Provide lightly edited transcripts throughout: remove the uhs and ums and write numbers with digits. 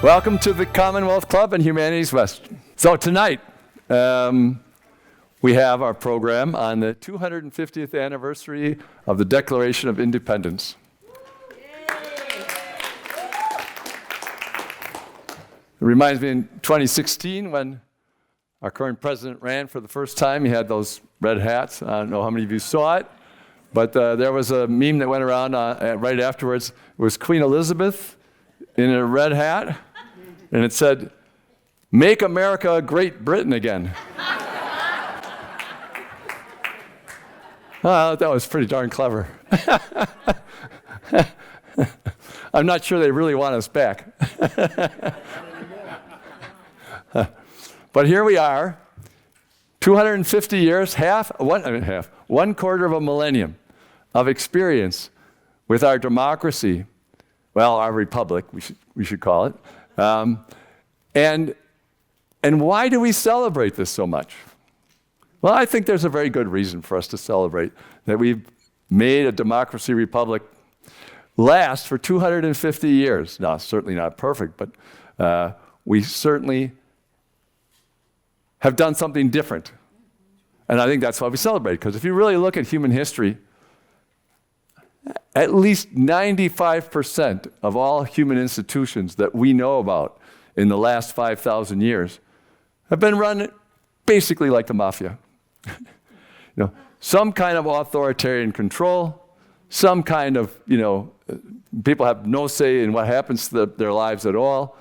Welcome to the Commonwealth Club and Humanities West. So tonight, we have our program on the 250th anniversary of the Declaration of Independence. It reminds me in 2016 when our current president ran for the first time. He had those red hats. I don't know how many of you saw it, but there was a meme that went around right afterwards. It was Queen Elizabeth in a red hat, and it said, "Make America Great Britain again." That was pretty darn clever. I'm not sure they really want us back. But here we are, 250 years, one quarter of a millennium of experience with our democracy, well, our republic, we should call it. And why do we celebrate this so much? Well, I think there's a very good reason for us to celebrate that we've made a democracy republic last for 250 years. Now, certainly not perfect, but we certainly have done something different. And I think that's why we celebrate, because if you really look at human history, at least 95% of all human institutions that we know about in the last 5,000 years have been run basically like the mafia. Some kind of authoritarian control, some kind of, people have no say in what happens to their lives at all.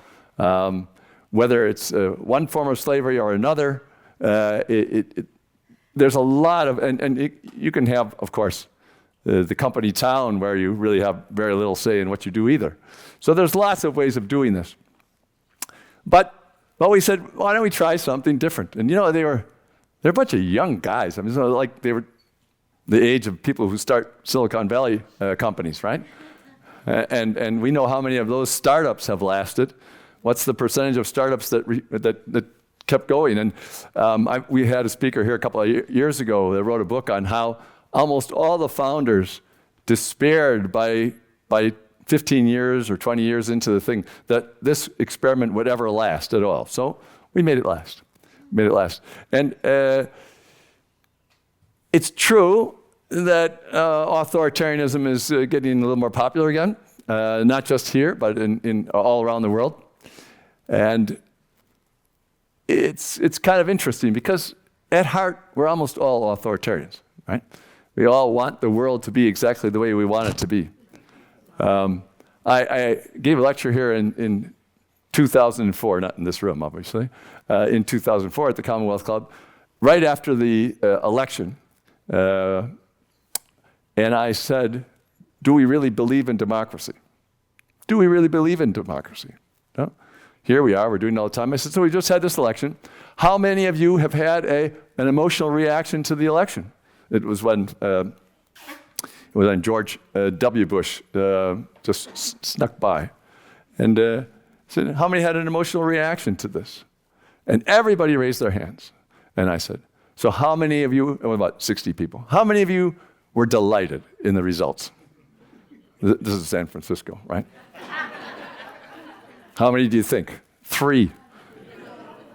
Whether it's one form of slavery or another, there's a lot of, you can have, of course, the company town where you really have very little say in what you do either. So there's lots of ways of doing this. But we said, why don't we try something different? And they're a bunch of young guys. I mean, so like they were the age of people who start Silicon Valley companies, right? And we know how many of those startups have lasted. What's the percentage of startups that kept going? And we had a speaker here a couple of years ago that wrote a book on how almost all the founders despaired by 15 years or 20 years into the thing that this experiment would ever last at all. So we made it last. And it's true that authoritarianism is getting a little more popular again, not just here, but in all around the world. And it's kind of interesting because at heart, we're almost all authoritarians, right? We all want the world to be exactly the way we want it to be. I gave a lecture here in 2004, not in this room, obviously, in 2004 at the Commonwealth Club, right after the election. And I said, do we really believe in democracy? Do we really believe in democracy? No? Here we are, we're doing it all the time. I said, so we just had this election. How many of you have had an emotional reaction to the election? It was when George W. Bush just snuck by. And said, how many had an emotional reaction to this? And everybody raised their hands. And I said, so how many of you, about 60 people, how many of you were delighted in the results? This is San Francisco, right? How many do you think? 3.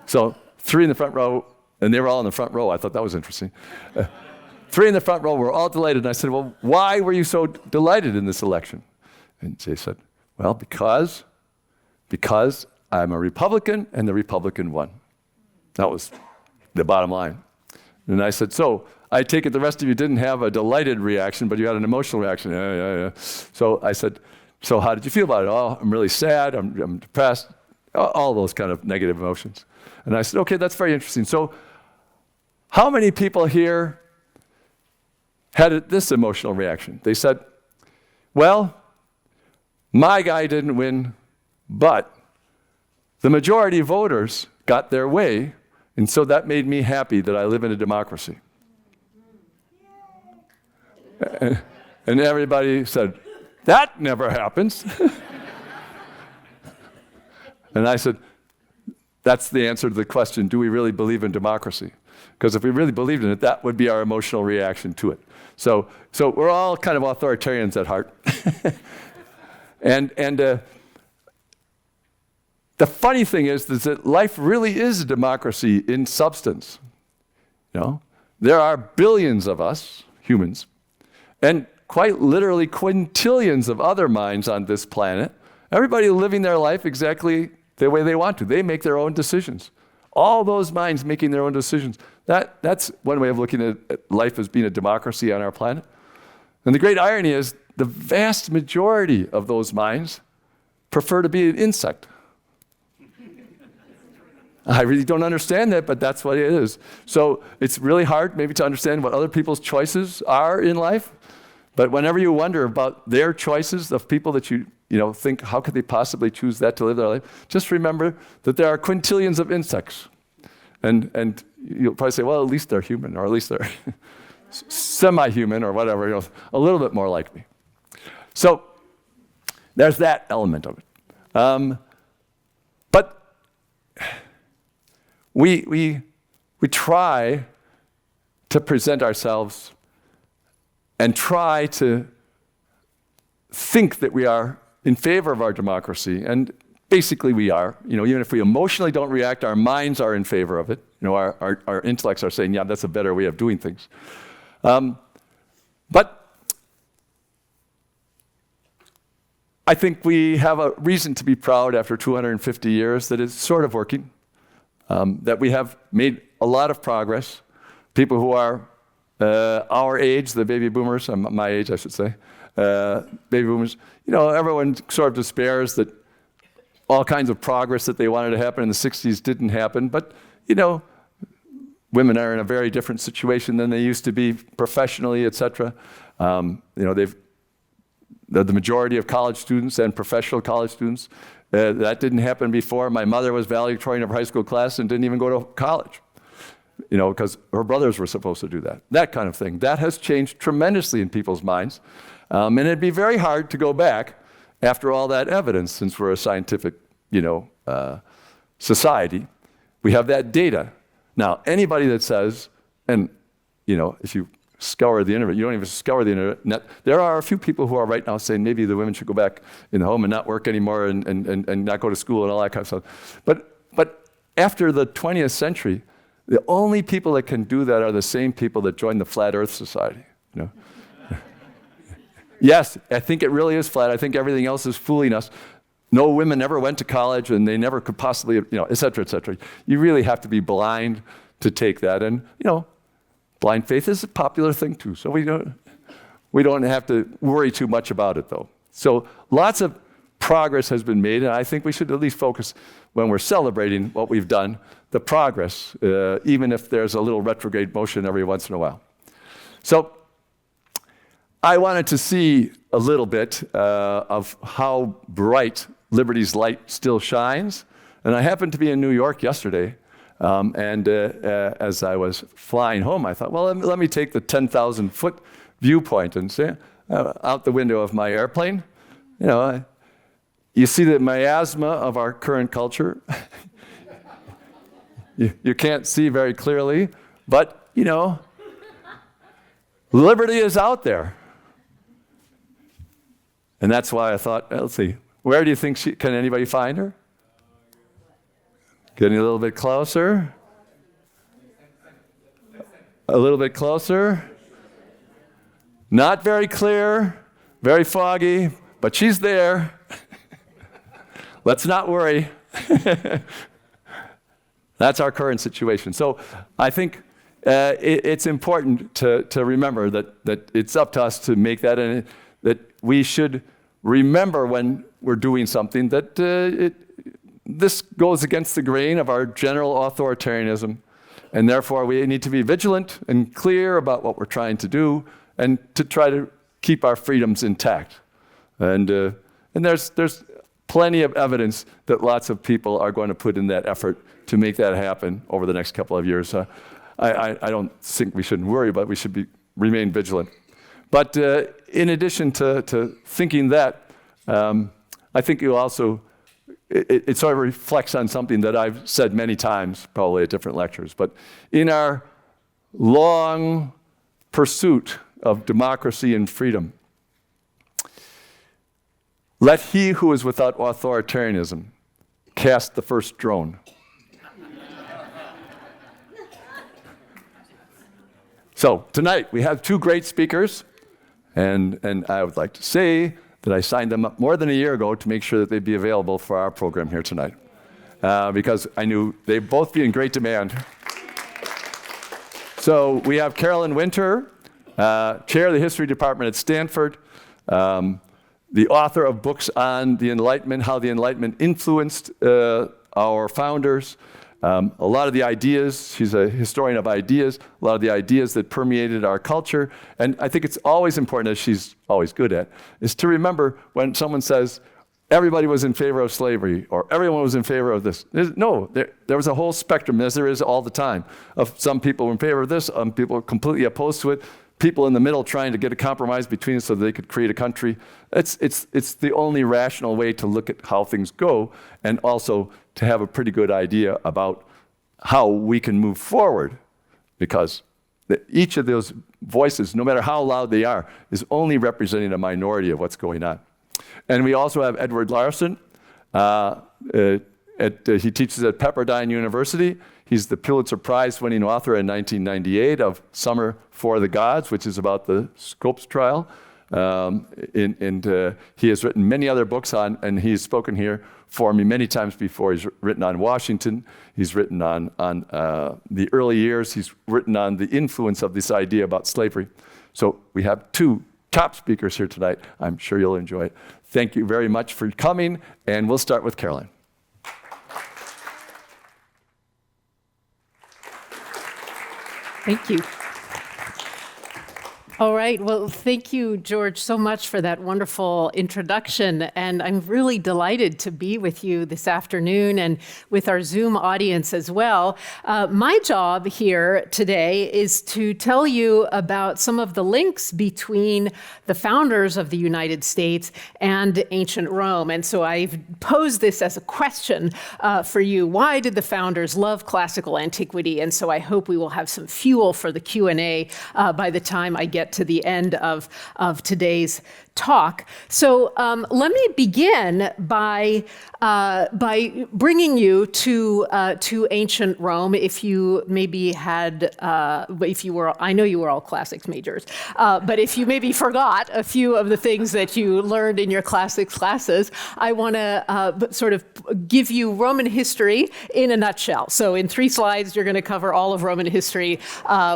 So 3 in the front row, and they were all in the front row. I thought that was interesting. 3 in the front row were all delighted. And I said, well, why were you so delighted in this election? And they said, well, because I'm a Republican and the Republican won. That was the bottom line. And I said, so I take it the rest of you didn't have a delighted reaction, but you had an emotional reaction. Yeah. So I said, so how did you feel about it? Oh, I'm really sad, I'm depressed, all those kind of negative emotions. And I said, okay, that's very interesting. So how many people here had this emotional reaction? They said, well, my guy didn't win, but the majority of voters got their way, and so that made me happy that I live in a democracy. And everybody said, that never happens. And I said, that's the answer to the question, do we really believe in democracy? Because if we really believed in it, that would be our emotional reaction to it. So we're all kind of authoritarians at heart. And the funny thing is that life really is a democracy in substance. There are billions of us, humans, and quite literally quintillions of other minds on this planet. Everybody living their life exactly the way they want to. They make their own decisions. All those minds making their own decisions. That's one way of looking at life as being a democracy on our planet. And the great irony is the vast majority of those minds prefer to be an insect. I really don't understand that, but that's what it is. So it's really hard maybe to understand what other people's choices are in life. But whenever you wonder about their choices of people that you think, how could they possibly choose that to live their life? Just remember that there are quintillions of insects. And you'll probably say, well, at least they're human, or at least they're semi-human, or whatever, a little bit more like me. So there's that element of it. But we try to present ourselves and try to think that we are in favor of our democracy, and basically we are. Even if we emotionally don't react, our minds are in favor of it. Our intellects are saying, yeah, that's a better way of doing things. But I think we have a reason to be proud after 250 years that it's sort of working, that we have made a lot of progress. People who are our age, the baby boomers, my age, I should say, baby boomers, everyone sort of despairs that all kinds of progress that they wanted to happen in the 60s didn't happen. But, women are in a very different situation than they used to be professionally, et cetera. The majority of college students and professional college students, that didn't happen before. My mother was valedictorian of her high school class and didn't even go to college. Because her brothers were supposed to do that. That kind of thing. That has changed tremendously in people's minds. And it'd be very hard to go back after all that evidence, since we're a scientific, society. We have that data. Now, anybody that says, and, if you scour the internet, you don't even scour the internet, there are a few people who are right now saying maybe the women should go back in the home and not work anymore and not go to school and all that kind of stuff. But after the 20th century, the only people that can do that are the same people that joined the Flat Earth Society. Yes, I think it really is flat. I think everything else is fooling us. No women ever went to college, and they never could possibly, et cetera, et cetera. You really have to be blind to take that. And, blind faith is a popular thing too. So we don't have to worry too much about it, though. So lots of progress has been made, and I think we should at least focus, when we're celebrating what we've done, the progress, even if there's a little retrograde motion every once in a while. So I wanted to see a little bit of how bright liberty's light still shines. And I happened to be in New York yesterday, and as I was flying home, I thought, well, let me take the 10,000-foot viewpoint and say, out the window of my airplane, you see the miasma of our current culture. You can't see very clearly, but, liberty is out there. And that's why I thought, let's see, where do you think can anybody find her? Getting a little bit closer. A little bit closer. Not very clear, very foggy, but she's there. Let's not worry. That's our current situation. So I think it's important to remember that it's up to us to make that, and that we should remember when we're doing something that this goes against the grain of our general authoritarianism, and therefore we need to be vigilant and clear about what we're trying to do, and to try to keep our freedoms intact. And there's plenty of evidence that lots of people are going to put in that effort to make that happen over the next couple of years. I don't think we shouldn't worry, but we should remain vigilant. But in addition to thinking that, I think you also, it sort of reflects on something that I've said many times, probably at different lectures, but in our long pursuit of democracy and freedom, let he who is without authoritarianism cast the first drone. So tonight we have two great speakers, and I would like to say that I signed them up more than a year ago to make sure that they'd be available for our program here tonight, because I knew they'd both be in great demand. So we have Carolyn Winter, chair of the history department at Stanford, the author of books on the Enlightenment, how the Enlightenment influenced our founders. A lot of the ideas, she's a historian of ideas, a lot of the ideas that permeated our culture. And I think it's always important, as she's always good at, is to remember when someone says, everybody was in favor of slavery, or everyone was in favor of this. No, there was a whole spectrum, as there is all the time, of some people were in favor of this, people were completely opposed to it, people in the middle trying to get a compromise between us so they could create a country. It's the only rational way to look at how things go, and also to have a pretty good idea about how we can move forward, because each of those voices, no matter how loud they are, is only representing a minority of what's going on. And we also have Edward Larson. He teaches at Pepperdine University. He's the Pulitzer Prize-winning author in 1998 of Summer for the Gods, which is about the Scopes trial. And he has written many other books on, and he's spoken here for me many times before. He's written on Washington. He's written on the early years. He's written on the influence of this idea about slavery. So we have two top speakers here tonight. I'm sure you'll enjoy it. Thank you very much for coming, and we'll start with Carolyn. Thank you. All right. Well, thank you, George, so much for that wonderful introduction. And I'm really delighted to be with you this afternoon and with our Zoom audience as well. My job here today is to tell you about some of the links between the founders of the United States and ancient Rome. And so I've posed this as a question for you. Why did the founders love classical antiquity? And so I hope we will have some fuel for the Q&A by the time I get to the end of today's talk. So let me begin by bringing you to ancient Rome. If you maybe had, if you were, I know you were all classics majors, but if you maybe forgot a few of the things that you learned in your classics classes, I want to sort of give you Roman history in a nutshell. So in 3 slides, you're going to cover all of Roman history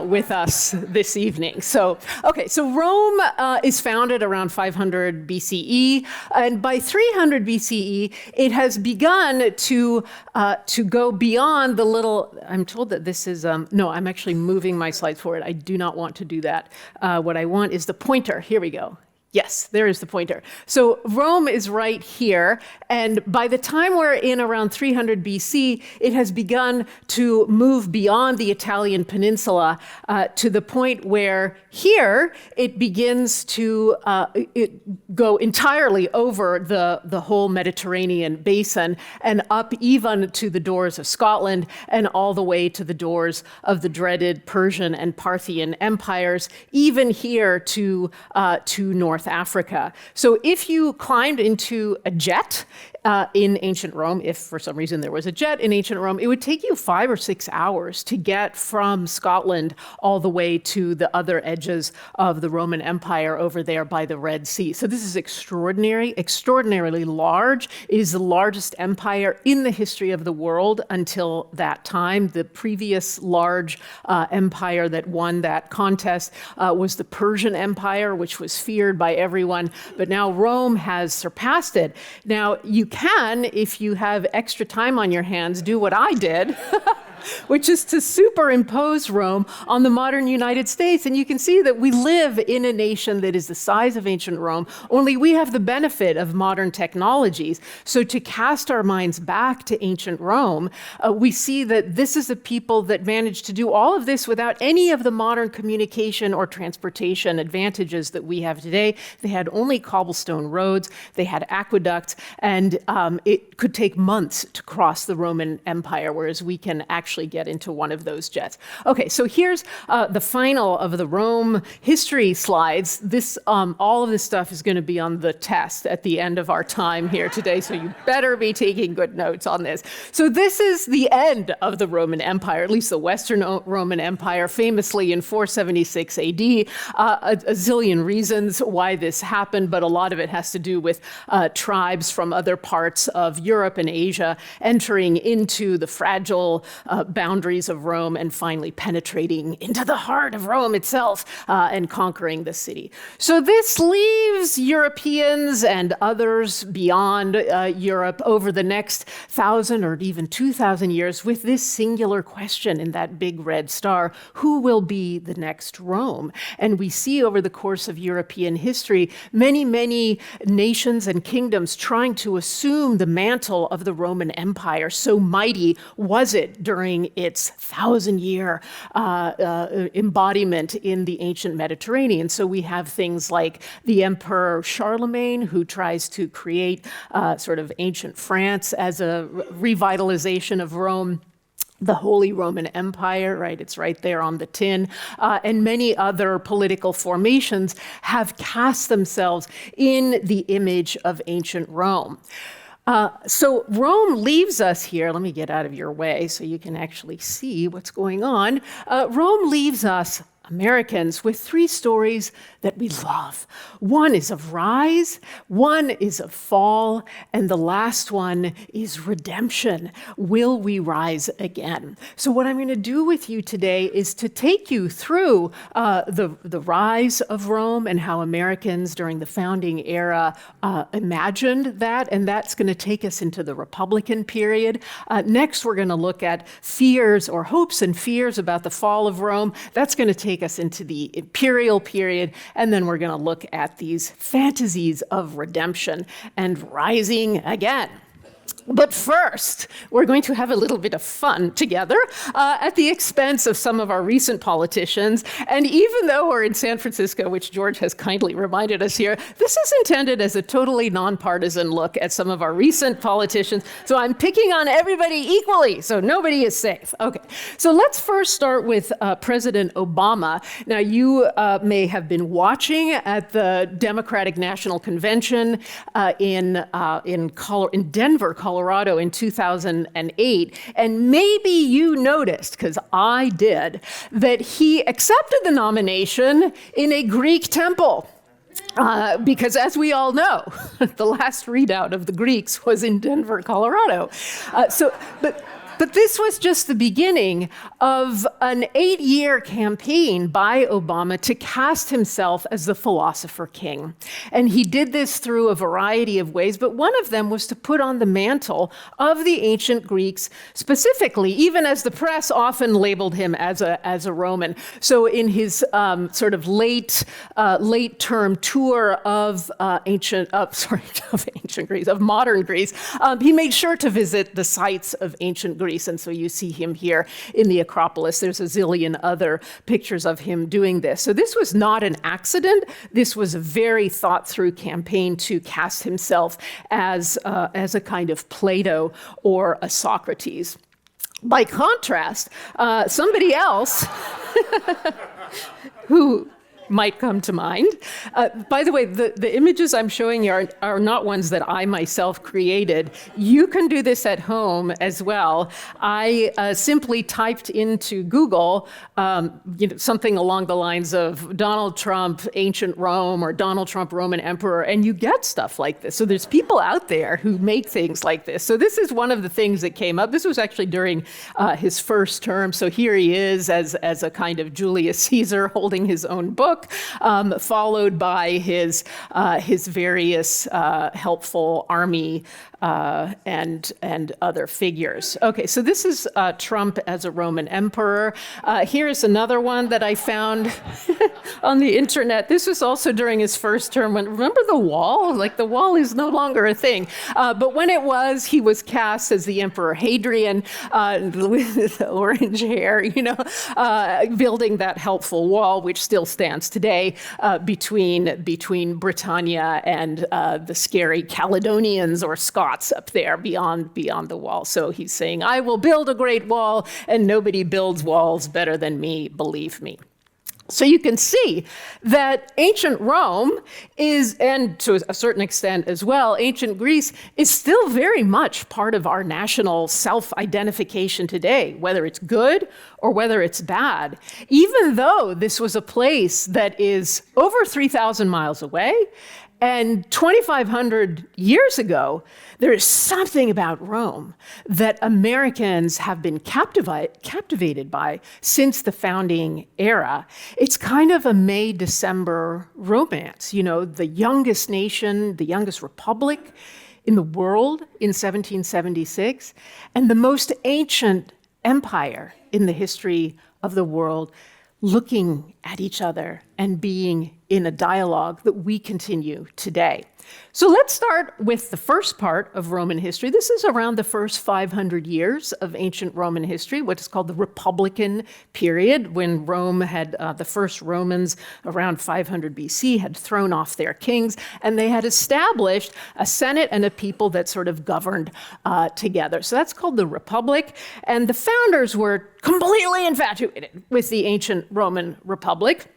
with us this evening. So, okay, so Rome is founded around 500 BCE, and by 300 BCE, it has begun to go beyond the little. I'm told that this is no. I'm actually moving my slides forward. I do not want to do that. What I want is the pointer. Here we go. Yes, there is the pointer. So Rome is right here, and by the time we're in around 300 BC, it has begun to move beyond the Italian peninsula to the point where here it begins to go entirely over the whole Mediterranean basin and up even to the doors of Scotland and all the way to the doors of the dreaded Persian and Parthian empires, even here to North Africa. So if you climbed into a jet in ancient Rome, if for some reason there was a jet in ancient Rome, it would take you 5 or 6 hours to get from Scotland all the way to the other edges of the Roman Empire over there by the Red Sea. So this is extraordinarily large. It is the largest empire in the history of the world until that time. The previous large empire that won that contest was the Persian Empire, which was feared by everyone, but now Rome has surpassed it. Now, you can, if you have extra time on your hands, do what I did, which is to superimpose Rome on the modern United States. And you can see that we live in a nation that is the size of ancient Rome, only we have the benefit of modern technologies. So to cast our minds back to ancient Rome, we see that this is a people that managed to do all of this without any of the modern communication or transportation advantages that we have today. They had only cobblestone roads, they had aqueducts, and it could take months to cross the Roman Empire, whereas we can actually actually get into one of those jets. Okay, so here's the final of the Rome history slides. This, all of this stuff is going to be on the test at the end of our time here today, so you better be taking good notes on this. So this is the end of the Roman Empire, at least the Western Roman Empire, famously in 476 AD. A zillion reasons why this happened, but a lot of it has to do with tribes from other parts of Europe and Asia entering into the fragile boundaries of Rome and finally penetrating into the heart of Rome itself and conquering the city. So this leaves Europeans and others beyond Europe over the next 1,000 or even 2,000 years with this singular question in that big red star: who will be the next Rome? And we see over the course of European history many, many nations and kingdoms trying to assume the mantle of the Roman Empire. So mighty was it during its 1,000-year embodiment in the ancient Mediterranean. So we have things like the Emperor Charlemagne, who tries to create sort of ancient France as a revitalization of Rome. The Holy Roman Empire, right? It's right there on the tin. And many other political formations have cast themselves in the image of ancient Rome. So Rome leaves us here. Let me get out of your way so you can actually see what's going on. Rome leaves us, Americans, with three stories that we love. One is of rise, one is of fall, and the last one is redemption. Will we rise again? So what I'm going to do with you today is to take you through the rise of Rome and how Americans during the founding era imagined that, and that's going to take us into the Republican period. Next, we're going to look at fears or hopes and fears about the fall of Rome. That's going to take us into the imperial period, and then we're going to look at these fantasies of redemption and rising again. But first, we're going to have a little bit of fun together at the expense of some of our recent politicians. And even though we're in San Francisco, which George has kindly reminded us here, this is intended as a totally nonpartisan look at some of our recent politicians. So I'm picking on everybody equally, so nobody is safe. Okay, so let's first start with President Obama. Now, you may have been watching at the Democratic National Convention in Denver, Colorado in 2008, and maybe you noticed, because I did, that he accepted the nomination in a Greek temple. Because as we all know, the last readout of the Greeks was in Denver, Colorado. But this was just the beginning of an 8-year campaign by Obama to cast himself as the philosopher king. And he did this through a variety of ways, but one of them was to put on the mantle of the ancient Greeks specifically, even as the press often labeled him as a Roman. So in his sort of late-term tour of modern Greece, he made sure to visit the sites of ancient Greece. And so you see him here in the Acropolis. There's a zillion other pictures of him doing this. So this was not an accident. This was a very thought-through campaign to cast himself as a kind of Plato or a Socrates. By contrast, somebody else who might come to mind. By the way, the images I'm showing you are not ones that I myself created. You can do this at home as well. I simply typed into Google something along the lines of Donald Trump, ancient Rome, or Donald Trump, Roman emperor, and you get stuff like this. So there's people out there who make things like this. So this is one of the things that came up. This was actually during his first term. So here he is as a kind of Julius Caesar holding his own book. Followed by his various helpful army and other figures. Okay, so this is Trump as a Roman emperor. Here's another one that I found on the internet. This was also during his first term. Remember the wall? Like, the wall is no longer a thing. But when it was, he was cast as the Emperor Hadrian with orange hair, building that helpful wall, which still stands sometimes today between Britannia and the scary Caledonians or Scots up there beyond the wall. So he's saying, I will build a great wall, and nobody builds walls better than me, believe me. So you can see that ancient Rome is, and to a certain extent as well, ancient Greece is still very much part of our national self-identification today, whether it's good or whether it's bad. Even though this was a place that is over 3,000 miles away, and 2,500 years ago, there is something about Rome that Americans have been captivated by since the founding era. It's kind of a May-December romance. You know, the youngest nation, the youngest republic in the world in 1776, and the most ancient empire in the history of the world, looking at each other and being in a dialogue that we continue today. So let's start with the first part of Roman history. This is around the first 500 years of ancient Roman history, what is called the Republican period, when Rome had, the first Romans around 500 BC had thrown off their kings, and they had established a senate and a people that sort of governed together. So that's called the Republic, and the founders were completely infatuated with the ancient Roman Republic.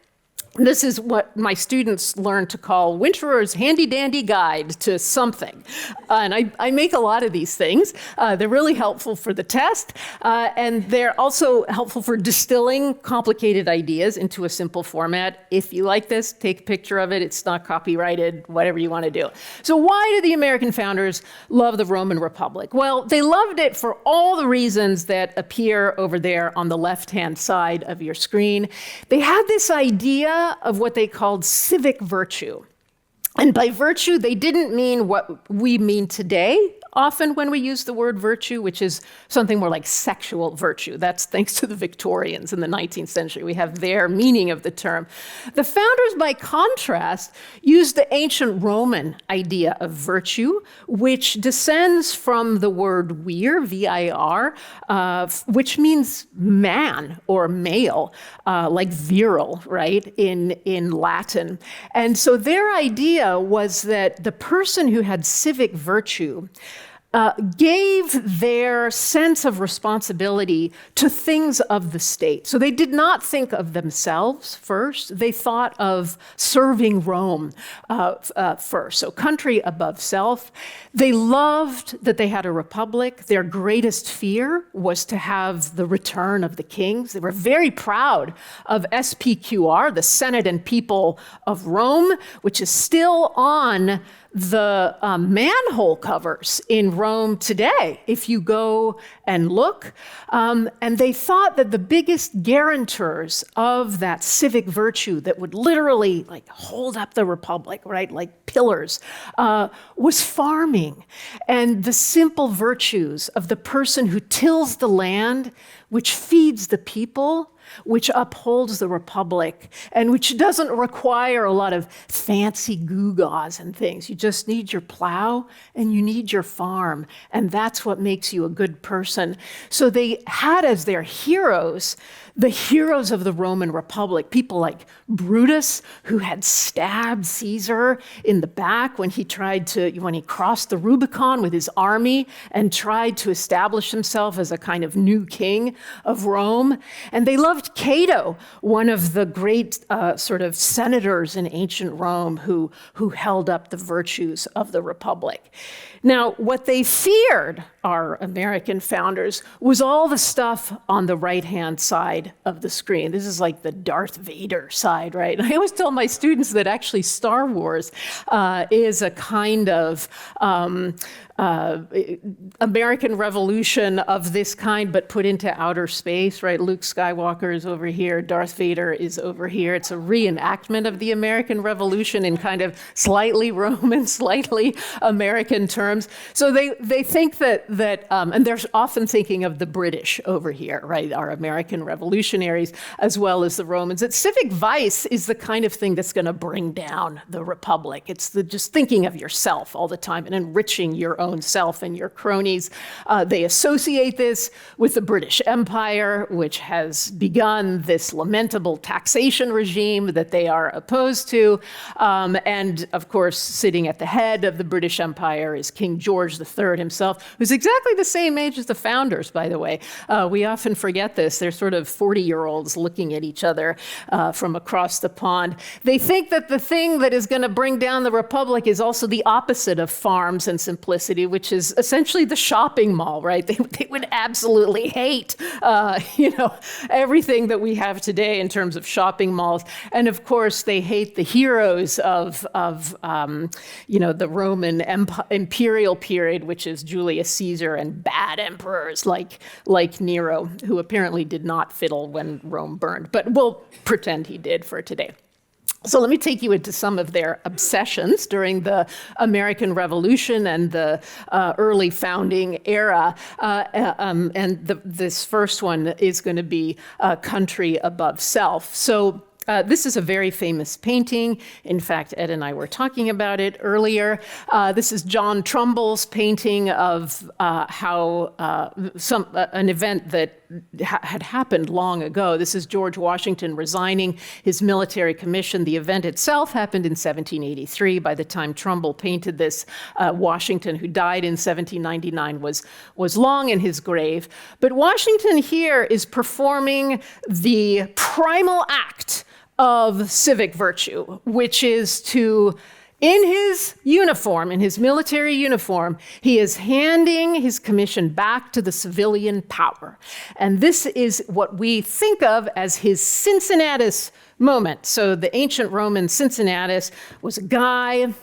This is what my students learn to call Winterer's handy-dandy guide to something. And I make a lot of these things. They're really helpful for the test, and they're also helpful for distilling complicated ideas into a simple format. If you like this, take a picture of it. It's not copyrighted, whatever you want to do. So why do the American founders love the Roman Republic? Well, they loved it for all the reasons that appear over there on the left-hand side of your screen. They had this idea of what they called civic virtue. And by virtue, they didn't mean what we mean today often when we use the word virtue, which is something more like sexual virtue. That's thanks to the Victorians in the 19th century. We have their meaning of the term. The founders, by contrast, used the ancient Roman idea of virtue, which descends from the word vir, V-I-R, which means man or male, like virile, right, in Latin. And so their idea was that the person who had civic virtue gave their sense of responsibility to things of the state. So they did not think of themselves first. They thought of serving Rome first. So country above self. They loved that they had a republic. Their greatest fear was to have the return of the kings. They were very proud of SPQR, the Senate and People of Rome, which is still on the manhole covers in Rome today, if you go and look. And they thought that the biggest guarantors of that civic virtue that would literally like hold up the republic, right, like pillars, was farming and the simple virtues of the person who tills the land, which feeds the people, which upholds the republic, and which doesn't require a lot of fancy gewgaws and things. You just need your plow and you need your farm, and that's what makes you a good person. So they had as their heroes the heroes of the Roman Republic, people like Brutus, who had stabbed Caesar in the back when he crossed the Rubicon with his army and tried to establish himself as a kind of new king of Rome. And they loved Cato, one of the great sort of senators in ancient Rome who held up the virtues of the Republic. Now, what they feared, our American founders, was all the stuff on the right-hand side of the screen. This is like the Darth Vader side, right? And I always tell my students that actually Star Wars is a kind of American Revolution of this kind, but put into outer space, right? Luke Skywalker is over here, Darth Vader is over here. It's a reenactment of the American Revolution in kind of slightly Roman, slightly American terms. So they think that and they're often thinking of the British over here, right? Our American revolutionaries, as well as the Romans. That civic vice is the kind of thing that's going to bring down the Republic. It's just thinking of yourself all the time and enriching your own own self and your cronies. They associate this with the British Empire, which has begun this lamentable taxation regime that they are opposed to. And of course, sitting at the head of the British Empire is King George III himself, who's exactly the same age as the founders, by the way. We often forget this. They're sort of 40-year-olds looking at each other from across the pond. They think that the thing that is going to bring down the republic is also the opposite of farms and simplicity, which is essentially the shopping mall, right? They would absolutely hate, everything that we have today in terms of shopping malls. And of course, they hate the heroes of the Roman imperial period, which is Julius Caesar and bad emperors like Nero, who apparently did not fiddle when Rome burned, but we'll pretend he did for today. So let me take you into some of their obsessions during the American Revolution and the early founding era. This first one is going to be Country Above Self. So this is a very famous painting. In fact, Ed and I were talking about it earlier. This is John Trumbull's painting of how an event that had happened long ago. This is George Washington resigning his military commission. The event itself happened in 1783. By the time Trumbull painted this, Washington, who died in 1799, was long in his grave. But Washington here is performing the primal act of civic virtue, which is to, in his uniform, in his military uniform, he is handing his commission back to the civilian power. And this is what we think of as his Cincinnatus moment. So the ancient Roman Cincinnatus was a guy,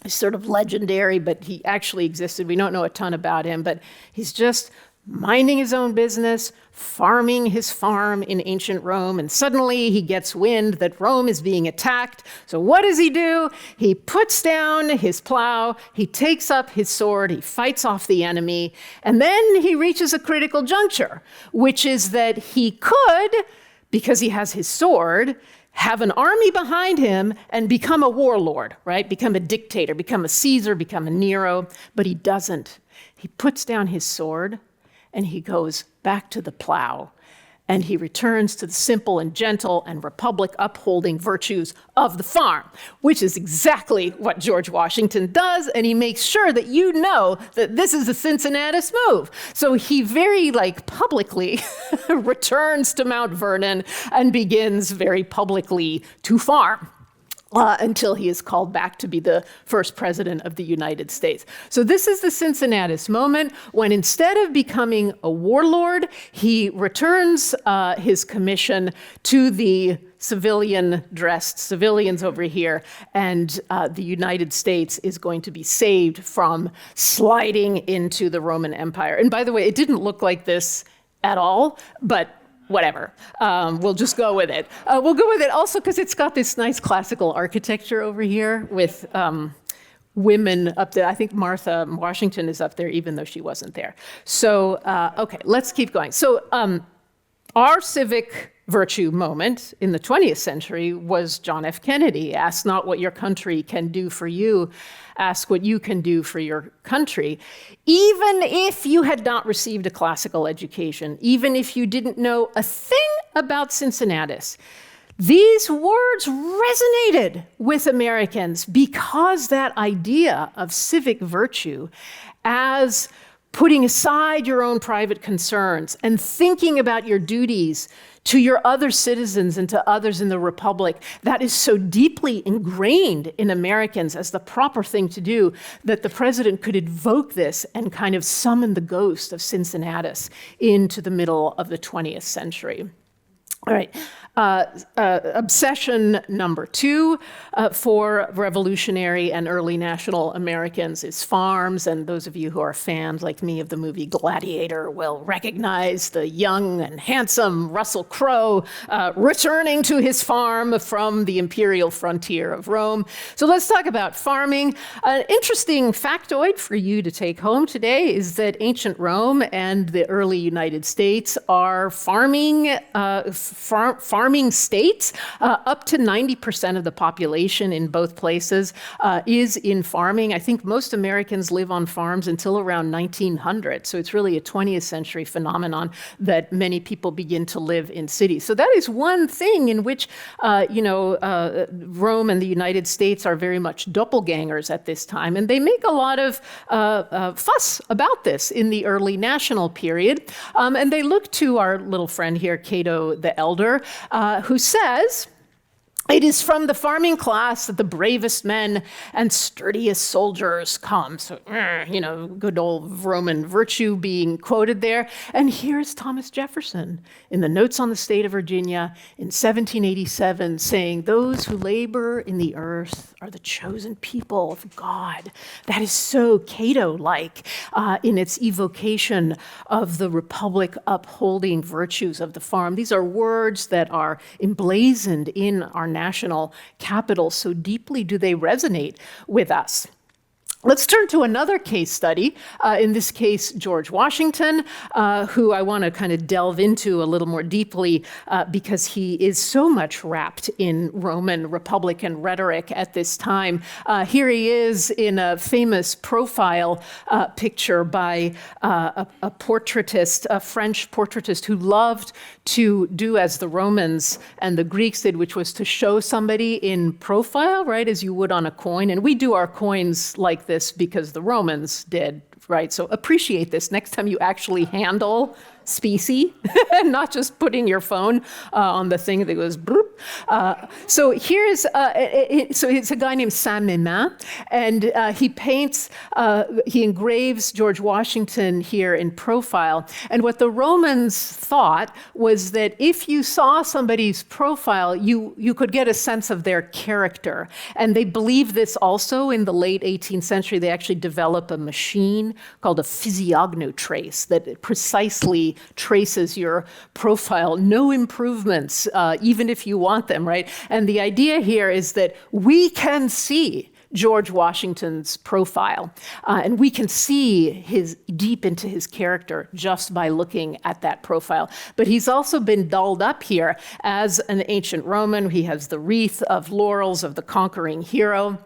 sort of legendary, but he actually existed. We don't know a ton about him, but he's just minding his own business, farming his farm in ancient Rome, and suddenly he gets wind that Rome is being attacked. So what does he do? He puts down his plow, he takes up his sword, he fights off the enemy, and then he reaches a critical juncture, which is that he could, because he has his sword, have an army behind him and become a warlord, right? Become a dictator, become a Caesar, become a Nero, but he doesn't. He puts down his sword, and he goes back to the plow, and he returns to the simple and gentle and republic upholding virtues of the farm, which is exactly what George Washington does, and he makes sure that you know that this is a Cincinnatus move. So he very publicly returns to Mount Vernon and begins very publicly to farm. Until he is called back to be the first president of the United States. So this is the Cincinnatus moment when instead of becoming a warlord, he returns his commission to the civilian-dressed civilians over here, and the United States is going to be saved from sliding into the Roman Empire. And by the way, it didn't look like this at all, but whatever. We'll just go with it. We'll go with it also because it's got this nice classical architecture over here with women up there. I think Martha Washington is up there, even though she wasn't there. So, okay, let's keep going. So our civic virtue moment in the 20th century was John F. Kennedy. Ask not what your country can do for you, ask what you can do for your country. Even if you had not received a classical education, even if you didn't know a thing about Cincinnatus, these words resonated with Americans because that idea of civic virtue as putting aside your own private concerns and thinking about your duties to your other citizens and to others in the Republic, that is so deeply ingrained in Americans as the proper thing to do that the president could invoke this and kind of summon the ghost of Cincinnatus into the middle of the 20th century. All right, obsession number 2 for revolutionary and early national Americans is farms. And those of you who are fans like me of the movie Gladiator will recognize the young and handsome Russell Crowe returning to his farm from the imperial frontier of Rome. So let's talk about farming. An interesting factoid for you to take home today is that ancient Rome and the early United States are farming farming states. Up to 90% of the population in both places is in farming. I think most Americans live on farms until around 1900. So it's really a 20th century phenomenon that many people begin to live in cities. So that is one thing in which, Rome and the United States are very much doppelgangers at this time. And they make a lot of fuss about this in the early national period. And they look to our little friend here, Cato the Elder, who says, "It is from the farming class that the bravest men and sturdiest soldiers come." So, good old Roman virtue being quoted there. And here's Thomas Jefferson in the Notes on the State of Virginia in 1787 saying, "Those who labor in the earth are the chosen people of God." That is so Cato-like in its evocation of the republic upholding virtues of the farm. These are words that are emblazoned in our national capital. So deeply do they resonate with us. Let's turn to another case study, in this case, George Washington, who I want to kind of delve into a little more deeply because he is so much wrapped in Roman Republican rhetoric at this time. Here he is in a famous profile picture by a portraitist, a French portraitist who loved to do as the Romans and the Greeks did, which was to show somebody in profile, right, as you would on a coin. And we do our coins like this because the Romans did, right? So appreciate this next time you actually handle specie, and not just putting your phone on the thing that goes bloop. So here's, so it's a guy named Saint-Mémin, and he paints, he engraves George Washington here in profile. And what the Romans thought was that if you saw somebody's profile, you could get a sense of their character. And they believed this also in the late 18th century. They actually developed a machine called a physiognotrace that precisely traces your profile. No improvements, even if you want them, right? And the idea here is that we can see George Washington's profile, and we can see his deep into his character just by looking at that profile. But he's also been dolled up here as an ancient Roman. He has the wreath of laurels of the conquering hero.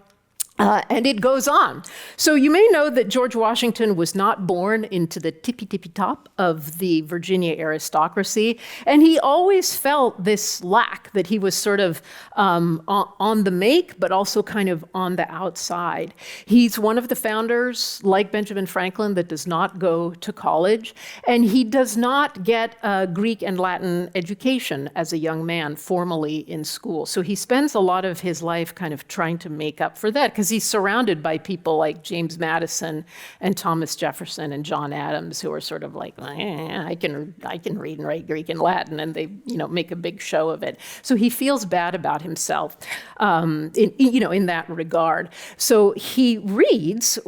And it goes on. So you may know that George Washington was not born into the tippy top of the Virginia aristocracy, and he always felt this lack, that he was sort of on the make, but also kind of on the outside. He's one of the founders, like Benjamin Franklin, that does not go to college, and he does not get a Greek and Latin education as a young man formally in school. So he spends a lot of his life kind of trying to make up for that, because he's surrounded by people like James Madison and Thomas Jefferson and John Adams, who are sort of like, I can read and write Greek and Latin, and they make a big show of it. So he feels bad about himself in that regard. So he reads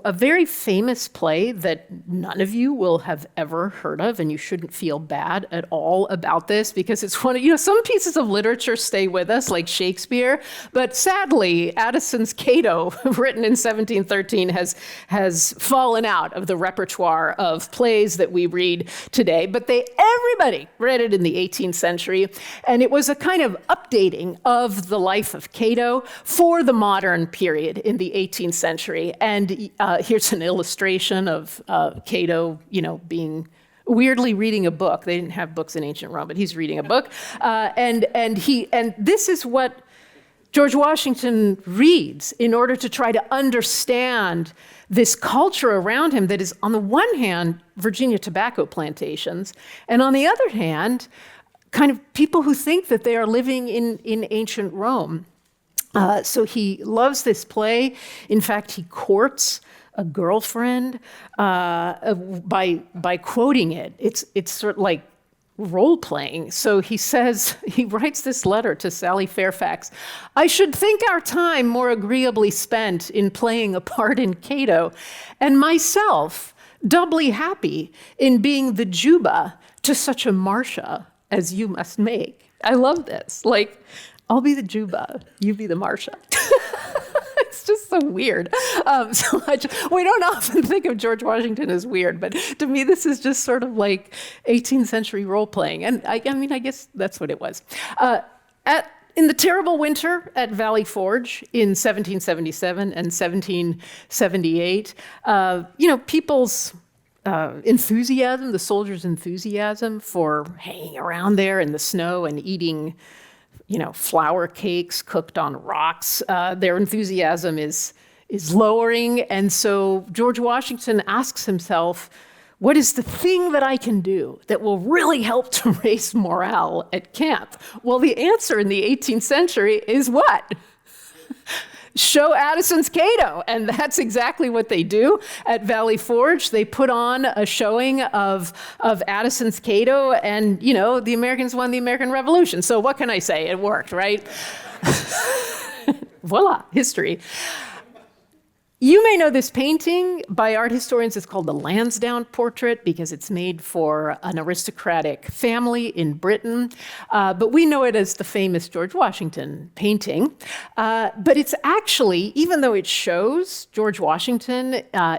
a very famous play that none of you will have ever heard of, and you shouldn't feel bad at all about this, because it's one of, some pieces of literature stay with us, like Shakespeare, but sadly, Addison's Cato, written in 1713, has fallen out of the repertoire of plays that we read today. But everybody read it in the 18th century, and it was a kind of updating of the life of Cato for the modern period in the 18th century. And here's an illustration of Cato, being weirdly reading a book. They didn't have books in ancient Rome, but he's reading a book, and this is what George Washington reads in order to try to understand this culture around him that is, on the one hand, Virginia tobacco plantations, and on the other hand, kind of people who think that they are living in ancient Rome. So he loves this play. In fact, he courts a girlfriend by quoting it. It's sort of like role-playing. So he writes this letter to Sally Fairfax: "I should think our time more agreeably spent in playing a part in Cato, and myself doubly happy in being the Juba to such a Marcia as you must make." I love this. Like, I'll be the Juba, you be the Marcia. It's just so weird. We don't often think of George Washington as weird, but to me, this is just sort of like 18th century role-playing. And I guess that's what it was. In the terrible winter at Valley Forge in 1777 and 1778, people's enthusiasm, the soldiers' enthusiasm for hanging around there in the snow and eating, flour cakes cooked on rocks, their enthusiasm is lowering. And so George Washington asks himself, what is the thing that I can do that will really help to raise morale at camp? Well, the answer in the 18th century is what? Show Addison's Cato. And that's exactly what they do at Valley Forge. They put on a showing of Addison's Cato, and, the Americans won the American Revolution. So what can I say? It worked, right? Voila, history. You may know this painting. By art historians, it's called the Lansdowne Portrait because it's made for an aristocratic family in Britain. But we know it as the famous George Washington painting. But it's actually, even though it shows George Washington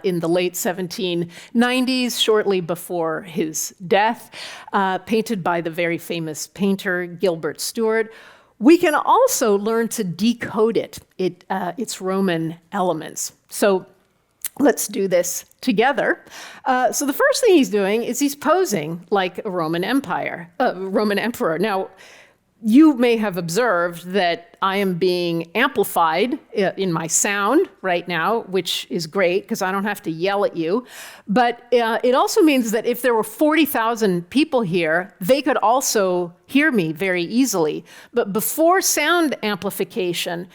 in the late 1790s, shortly before his death, painted by the very famous painter Gilbert Stuart, we can also learn to decode its Roman elements. So let's do this together. So the first thing he's doing is he's posing like a Roman emperor. Now, you may have observed that I am being amplified in my sound right now, which is great because I don't have to yell at you. But it also means that if there were 40,000 people here, they could also hear me very easily. But before sound amplification,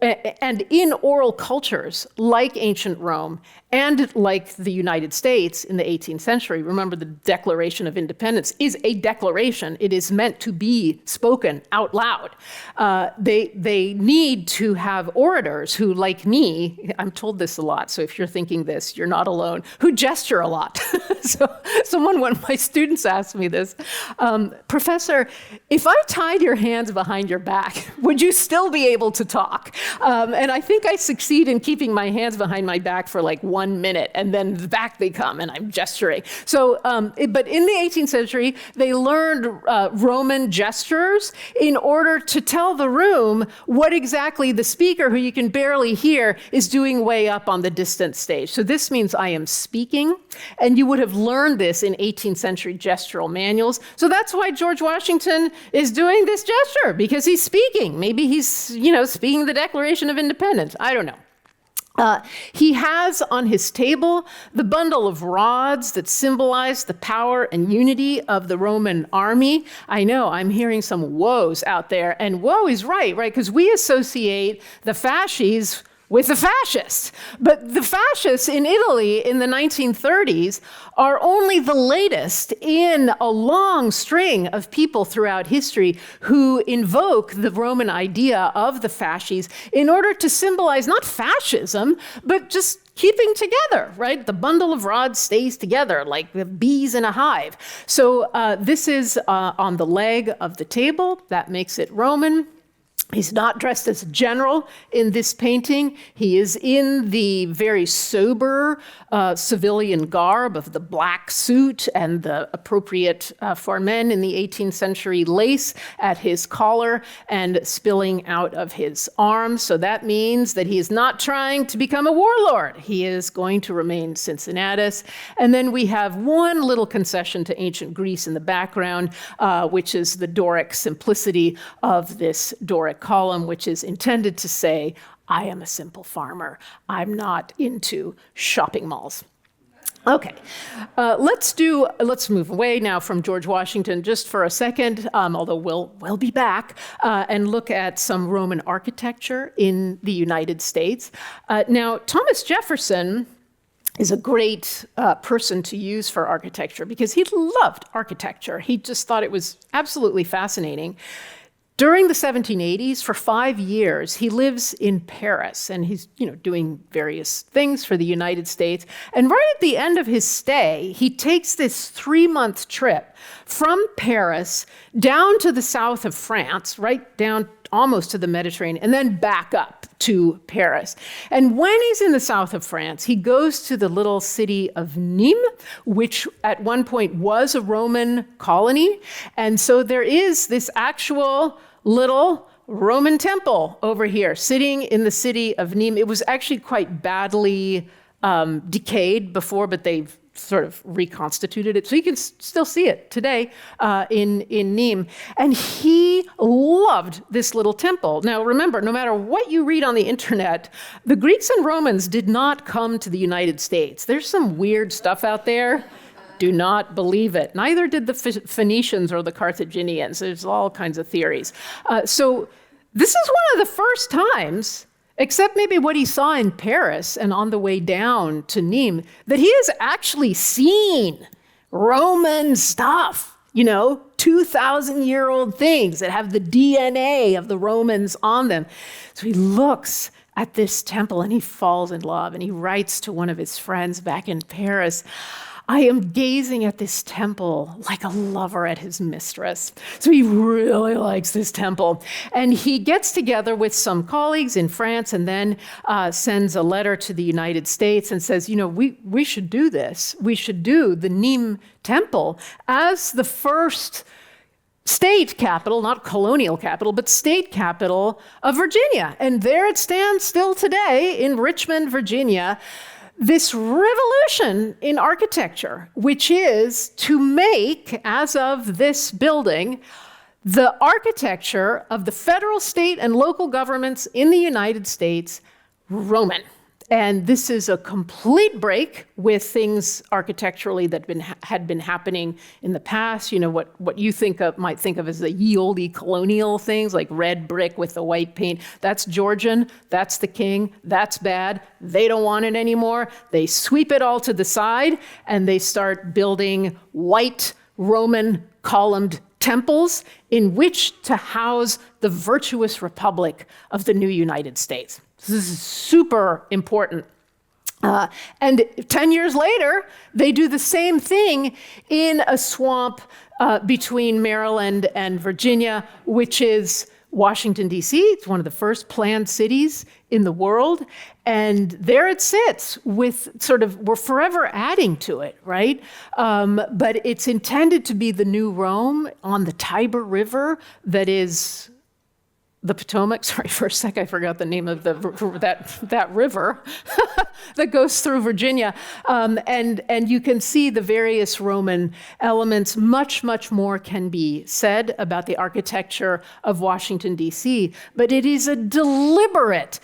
and in oral cultures like ancient Rome and like the United States in the 18th century, remember the Declaration of Independence is a declaration. It is meant to be spoken out loud. They need to have orators who, like me, I'm told this a lot, so if you're thinking this, you're not alone, who gesture a lot. So one of my students asked me this, Professor, if I tied your hands behind your back, would you still be able to talk? And I think I succeed in keeping my hands behind my back for like 1 minute, and then back they come, and I'm gesturing. So, but in the 18th century, they learned Roman gestures in order to tell the room what exactly the speaker, who you can barely hear, is doing way up on the distant stage. So this means I am speaking, and you would have learned this in 18th century gestural manuals. So that's why George Washington is doing this gesture, because he's speaking. Maybe he's, speaking the Declaration of Independence. I don't know. He has on his table the bundle of rods that symbolize the power and unity of the Roman army. I know, I'm hearing some woes out there, and woe is right? Because we associate the fasces with the fascists. But the fascists in Italy in the 1930s are only the latest in a long string of people throughout history who invoke the Roman idea of the fasces in order to symbolize not fascism, but just keeping together, right? The bundle of rods stays together like the bees in a hive. So this is on the leg of the table. That makes it Roman. He's not dressed as a general in this painting. He is in the very sober civilian garb of the black suit and the appropriate for men in the 18th century lace at his collar and spilling out of his arms. So that means that he is not trying to become a warlord. He is going to remain Cincinnatus. And then we have one little concession to ancient Greece in the background, which is the Doric simplicity of this Doric column, which is intended to say, I am a simple farmer. I'm not into shopping malls. Okay, let's move away now from George Washington just for a second, although we'll be back, and look at some Roman architecture in the United States. Now, Thomas Jefferson is a great person to use for architecture because he loved architecture. He just thought it was absolutely fascinating. During the 1780s, for 5 years, he lives in Paris, and he's, doing various things for the United States. And right at the end of his stay, he takes this 3-month trip from Paris down to the south of France, right down almost to the Mediterranean, and then back up to Paris. And when he's in the south of France, he goes to the little city of Nîmes, which at one point was a Roman colony. And so there is this actual little Roman temple over here, sitting in the city of Nîmes. It was actually quite badly decayed before, but they've sort of reconstituted it. So you can still see it today in Nîmes. And he loved this little temple. Now remember, no matter what you read on the internet, the Greeks and Romans did not come to the United States. There's some weird stuff out there. Do not believe it. Neither did the Phoenicians or the Carthaginians. There's all kinds of theories. So this is one of the first times, except maybe what he saw in Paris and on the way down to Nîmes, that he has actually seen Roman stuff, 2,000-year-old things that have the DNA of the Romans on them. So he looks at this temple and he falls in love, and he writes to one of his friends back in Paris, I am gazing at this temple like a lover at his mistress. So he really likes this temple. And he gets together with some colleagues in France and then sends a letter to the United States and says, we should do this. We should do the Nîmes temple as the first state capital, not colonial capital, but state capital of Virginia. And there it stands still today in Richmond, Virginia. This revolution in architecture, which is to make, as of this building, the architecture of the federal, state, and local governments in the United States Roman. And this is a complete break with things architecturally that had been happening in the past. What you might think of as the ye olde colonial things, like red brick with the white paint. That's Georgian, that's the king, that's bad. They don't want it anymore. They sweep it all to the side and they start building white Roman columned temples in which to house the virtuous republic of the new United States. So this is super important. And 10 years later, they do the same thing in a swamp between Maryland and Virginia, which is Washington, D.C. It's one of the first planned cities in the world. And there it sits with we're forever adding to it, right? But it's intended to be the new Rome on the Tiber River that is the Potomac. Sorry, for a sec, I forgot the name of that river that goes through Virginia. And you can see the various Roman elements. Much, much more can be said about the architecture of Washington, D.C., but it is a deliberate,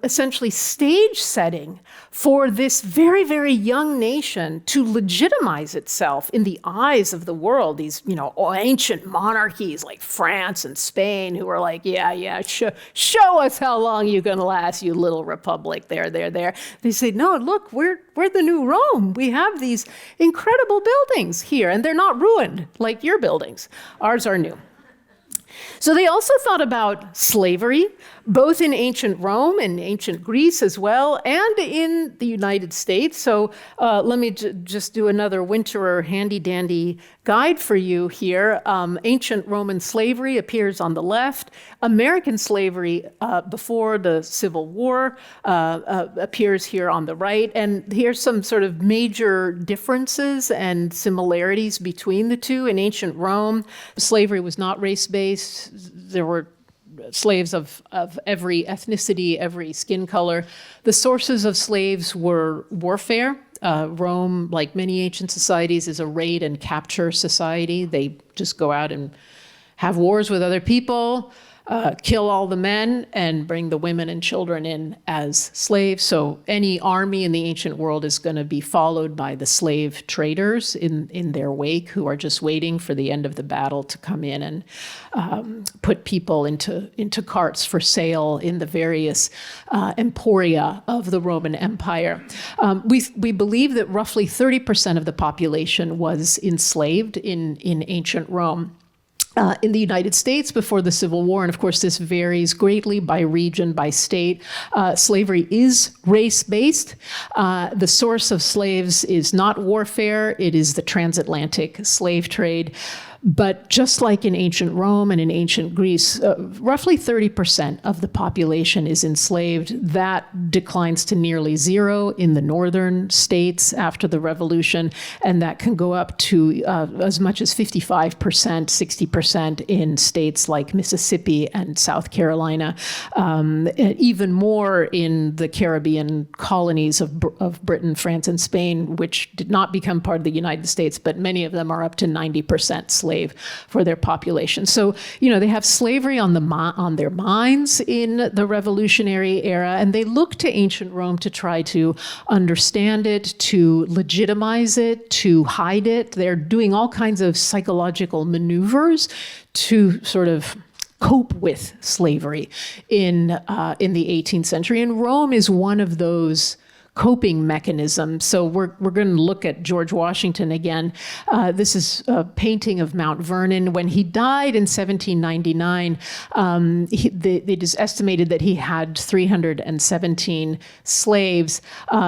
essentially stage setting for this very, very young nation to legitimize itself in the eyes of the world. These, ancient monarchies like France and Spain who are like, show us how long you're going to last, you little republic. There. They say, no, look, we're the new Rome. We have these incredible buildings here, and they're not ruined like your buildings. Ours are new. So they also thought about slavery, both in ancient Rome and ancient Greece as well, and in the United States. So let me just do another winter handy-dandy guide for you here. Ancient Roman slavery appears on the left. American slavery before the Civil War appears here on the right. And here's some sort of major differences and similarities between the two. In ancient Rome, slavery was not race-based. There were slaves of every ethnicity, every skin color. The sources of slaves were warfare. Rome, like many ancient societies, is a raid and capture society. They just go out and have wars with other people, kill all the men, and bring the women and children in as slaves. So any army in the ancient world is going to be followed by the slave traders in their wake, who are just waiting for the end of the battle to come in and put people into carts for sale in the various emporia of the Roman Empire. We believe that roughly 30% of the population was enslaved in ancient Rome. In the United States before the Civil War, and of course this varies greatly by region, by state, slavery is race-based. The source of slaves is not warfare, it is the transatlantic slave trade. But just like in ancient Rome and in ancient Greece, roughly 30% of the population is enslaved. That declines to nearly zero in the northern states after the revolution, and that can go up to as much as 55%, 60% in states like Mississippi and South Carolina, even more in the Caribbean colonies of Britain, France, and Spain, which did not become part of the United States, but many of them are up to 90% slave for their population. So, they have slavery on their minds in the revolutionary era, and they look to ancient Rome to try to understand it, to legitimize it, to hide it. They're doing all kinds of psychological maneuvers to sort of cope with slavery in the 18th century. And Rome is one of those coping mechanism. So we're going to look at George Washington again. This is a painting of Mount Vernon. When he died in 1799, it is estimated that he had 317 slaves.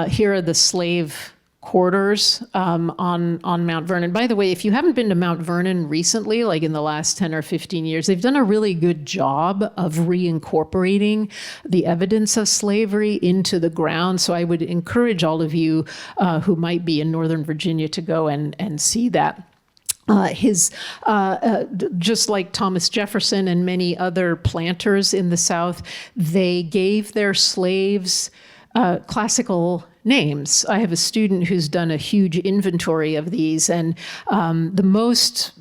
Here are the slave quarters on Mount Vernon. By the way, if you haven't been to Mount Vernon recently, like in the last 10 or 15 years, they've done a really good job of reincorporating the evidence of slavery into the ground. So I would encourage all of you who might be in Northern Virginia to go and see that. Just like Thomas Jefferson and many other planters in the South, they gave their slaves classical names. I have a student who's done a huge inventory of these, and the most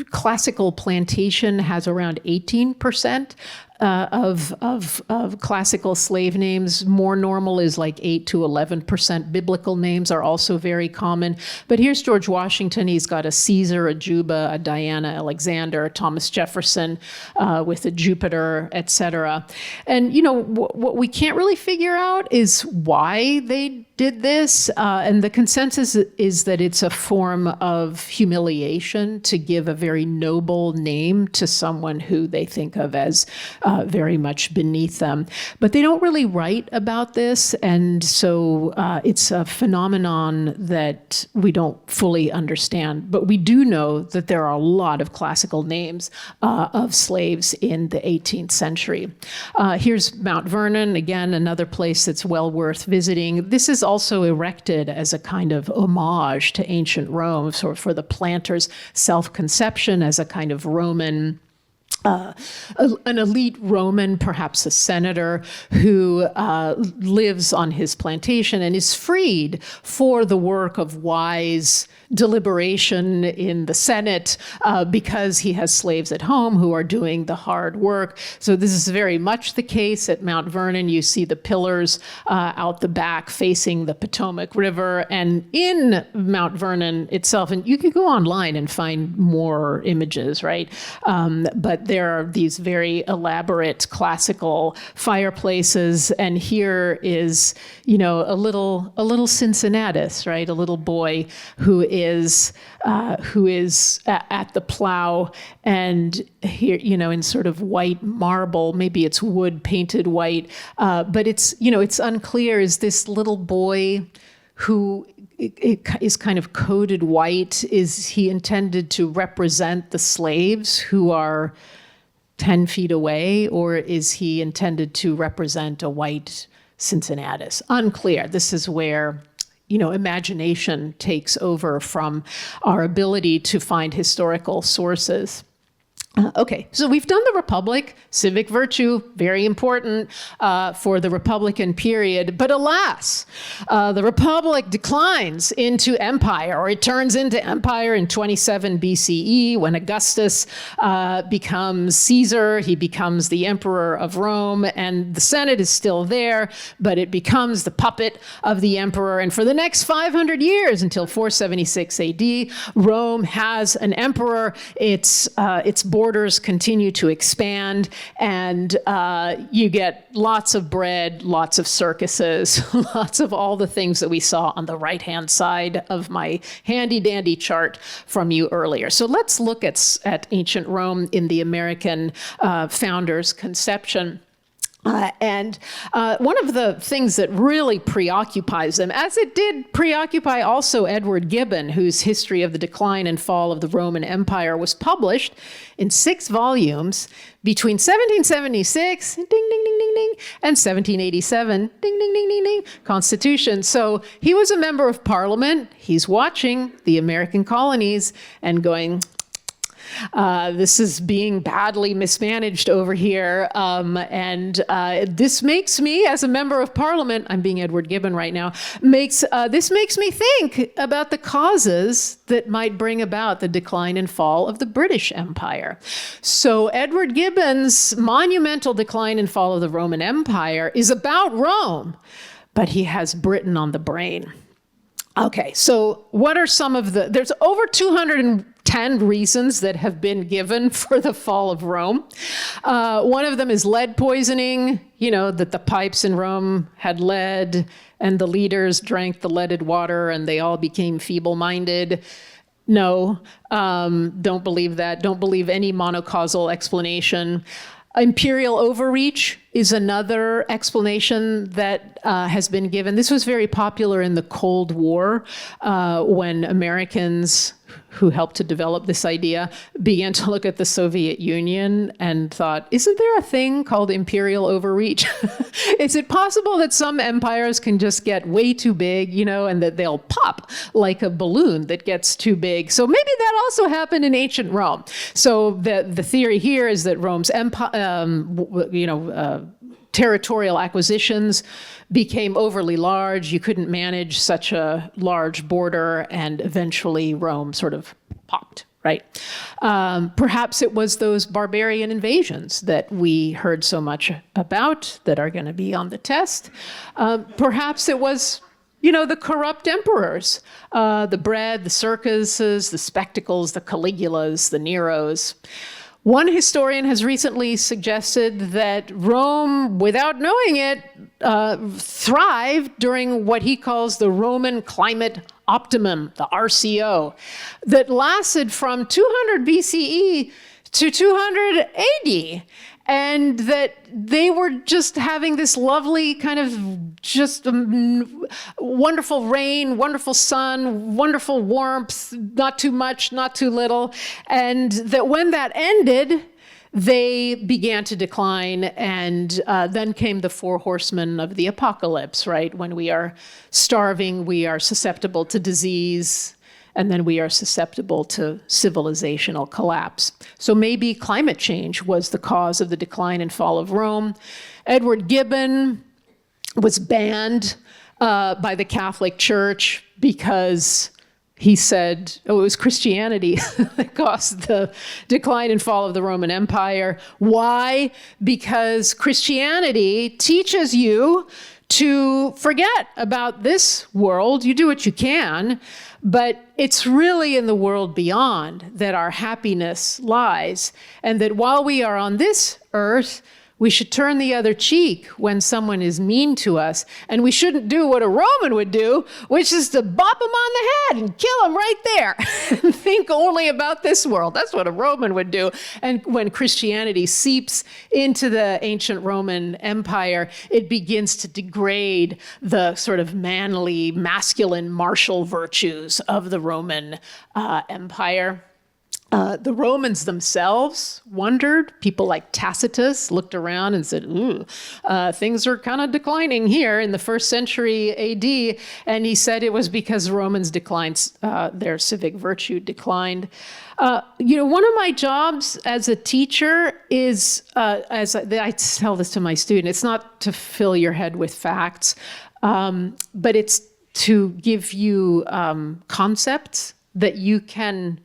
classical plantation has around 18% of classical slave names. More normal is like 8 to 11%. Biblical names are also very common. But here's George Washington. He's got a Caesar, a Juba, a Diana, Alexander, Thomas Jefferson with a Jupiter, etc. And what we can't really figure out is why they did this. And the consensus is that it's a form of humiliation to give a very noble name to someone who they think of as very much beneath them. But they don't really write about this, and so it's a phenomenon that we don't fully understand. But we do know that there are a lot of classical names of slaves in the 18th century. Here's Mount Vernon, again, another place that's well worth visiting. This is also erected as a kind of homage to ancient Rome, so for the planters' self-conception as a kind of Roman an elite Roman, perhaps a senator, who lives on his plantation and is freed for the work of wise deliberation in the Senate because he has slaves at home who are doing the hard work. So this is very much the case at Mount Vernon. You see the pillars out the back facing the Potomac River, and in Mount Vernon itself, and you can go online and find more images, right? But there are these very elaborate classical fireplaces, and here is, a little Cincinnatus, right? A little boy who is at the plow, and here, in sort of white marble, maybe it's wood painted white, but it's unclear. Is this little boy who is kind of coated white, is he intended to represent the slaves who are 10 feet away, or is he intended to represent a white Cincinnatus? Unclear. This is where imagination takes over from our ability to find historical sources. Okay, so we've done the Republic, civic virtue, very important for the Republican period. But alas, the Republic declines into empire, or it turns into empire in 27 BCE when Augustus becomes Caesar. He becomes the emperor of Rome, and the Senate is still there, but it becomes the puppet of the emperor. And for the next 500 years, until 476 AD, Rome has an emperor. Its borders continue to expand, and you get lots of bread, lots of circuses, lots of all the things that we saw on the right-hand side of my handy-dandy chart from you earlier. So let's look at ancient Rome in the American founder's conception. And one of the things that really preoccupies them, as it did preoccupy also Edward Gibbon, whose History of the Decline and Fall of the Roman Empire was published in 6 volumes between 1776, ding, ding, ding, ding, ding, and 1787, ding, ding, ding, ding, ding, Constitution. So he was a member of Parliament. He's watching the American colonies and going, this is being badly mismanaged over here. This makes me, as a member of Parliament, I'm being Edward Gibbon right now, this makes me think about the causes that might bring about the decline and fall of the British Empire. So Edward Gibbon's monumental Decline and Fall of the Roman Empire is about Rome, but he has Britain on the brain. Okay, so what are some of there's over 210 reasons that have been given for the fall of Rome. One of them is lead poisoning, that the pipes in Rome had lead and the leaders drank the leaded water and they all became feeble-minded. No, don't believe that. Don't believe any monocausal explanation. Imperial overreach is another explanation that has been given. This was very popular in the Cold War when Americans who helped to develop this idea began to look at the Soviet Union and thought, isn't there a thing called imperial overreach? Is it possible that some empires can just get way too big, and that they'll pop like a balloon that gets too big? So maybe that also happened in ancient Rome. So the theory here is that Rome's territorial acquisitions became overly large. You couldn't manage such a large border, and eventually Rome sort of popped, right? Perhaps it was those barbarian invasions that we heard so much about that are going to be on the test. Perhaps it was the corrupt emperors, the bread, the circuses, the spectacles, the Caligulas, the Neros. One historian has recently suggested that Rome, without knowing it, thrived during what he calls the Roman climate optimum, the RCO, that lasted from 200 BCE to 200 AD. And that they were just having this lovely kind of just wonderful rain, wonderful sun, wonderful warmth, not too much, not too little. And that when that ended, they began to decline. And then came the 4 horsemen of the apocalypse, right? When we are starving, we are susceptible to disease, and then we are susceptible to civilizational collapse. So maybe climate change was the cause of the decline and fall of Rome. Edward Gibbon was banned by the Catholic Church because he said, it was Christianity that caused the decline and fall of the Roman Empire. Why? Because Christianity teaches you to forget about this world. You do what you can, but it's really in the world beyond that our happiness lies, and that while we are on this earth, we should turn the other cheek when someone is mean to us, and we shouldn't do what a Roman would do, which is to bop them on the head and kill them right there and think only about this world. That's what a Roman would do. And when Christianity seeps into the ancient Roman Empire, it begins to degrade the sort of manly, masculine, martial virtues of the Roman Empire. The Romans themselves wondered. People like Tacitus looked around and said, ooh, things are kind of declining here in the 1st century AD. And he said it was because Romans declined, their civic virtue declined. One of my jobs as a teacher is, I tell this to my students, it's not to fill your head with facts, but it's to give you concepts that you can,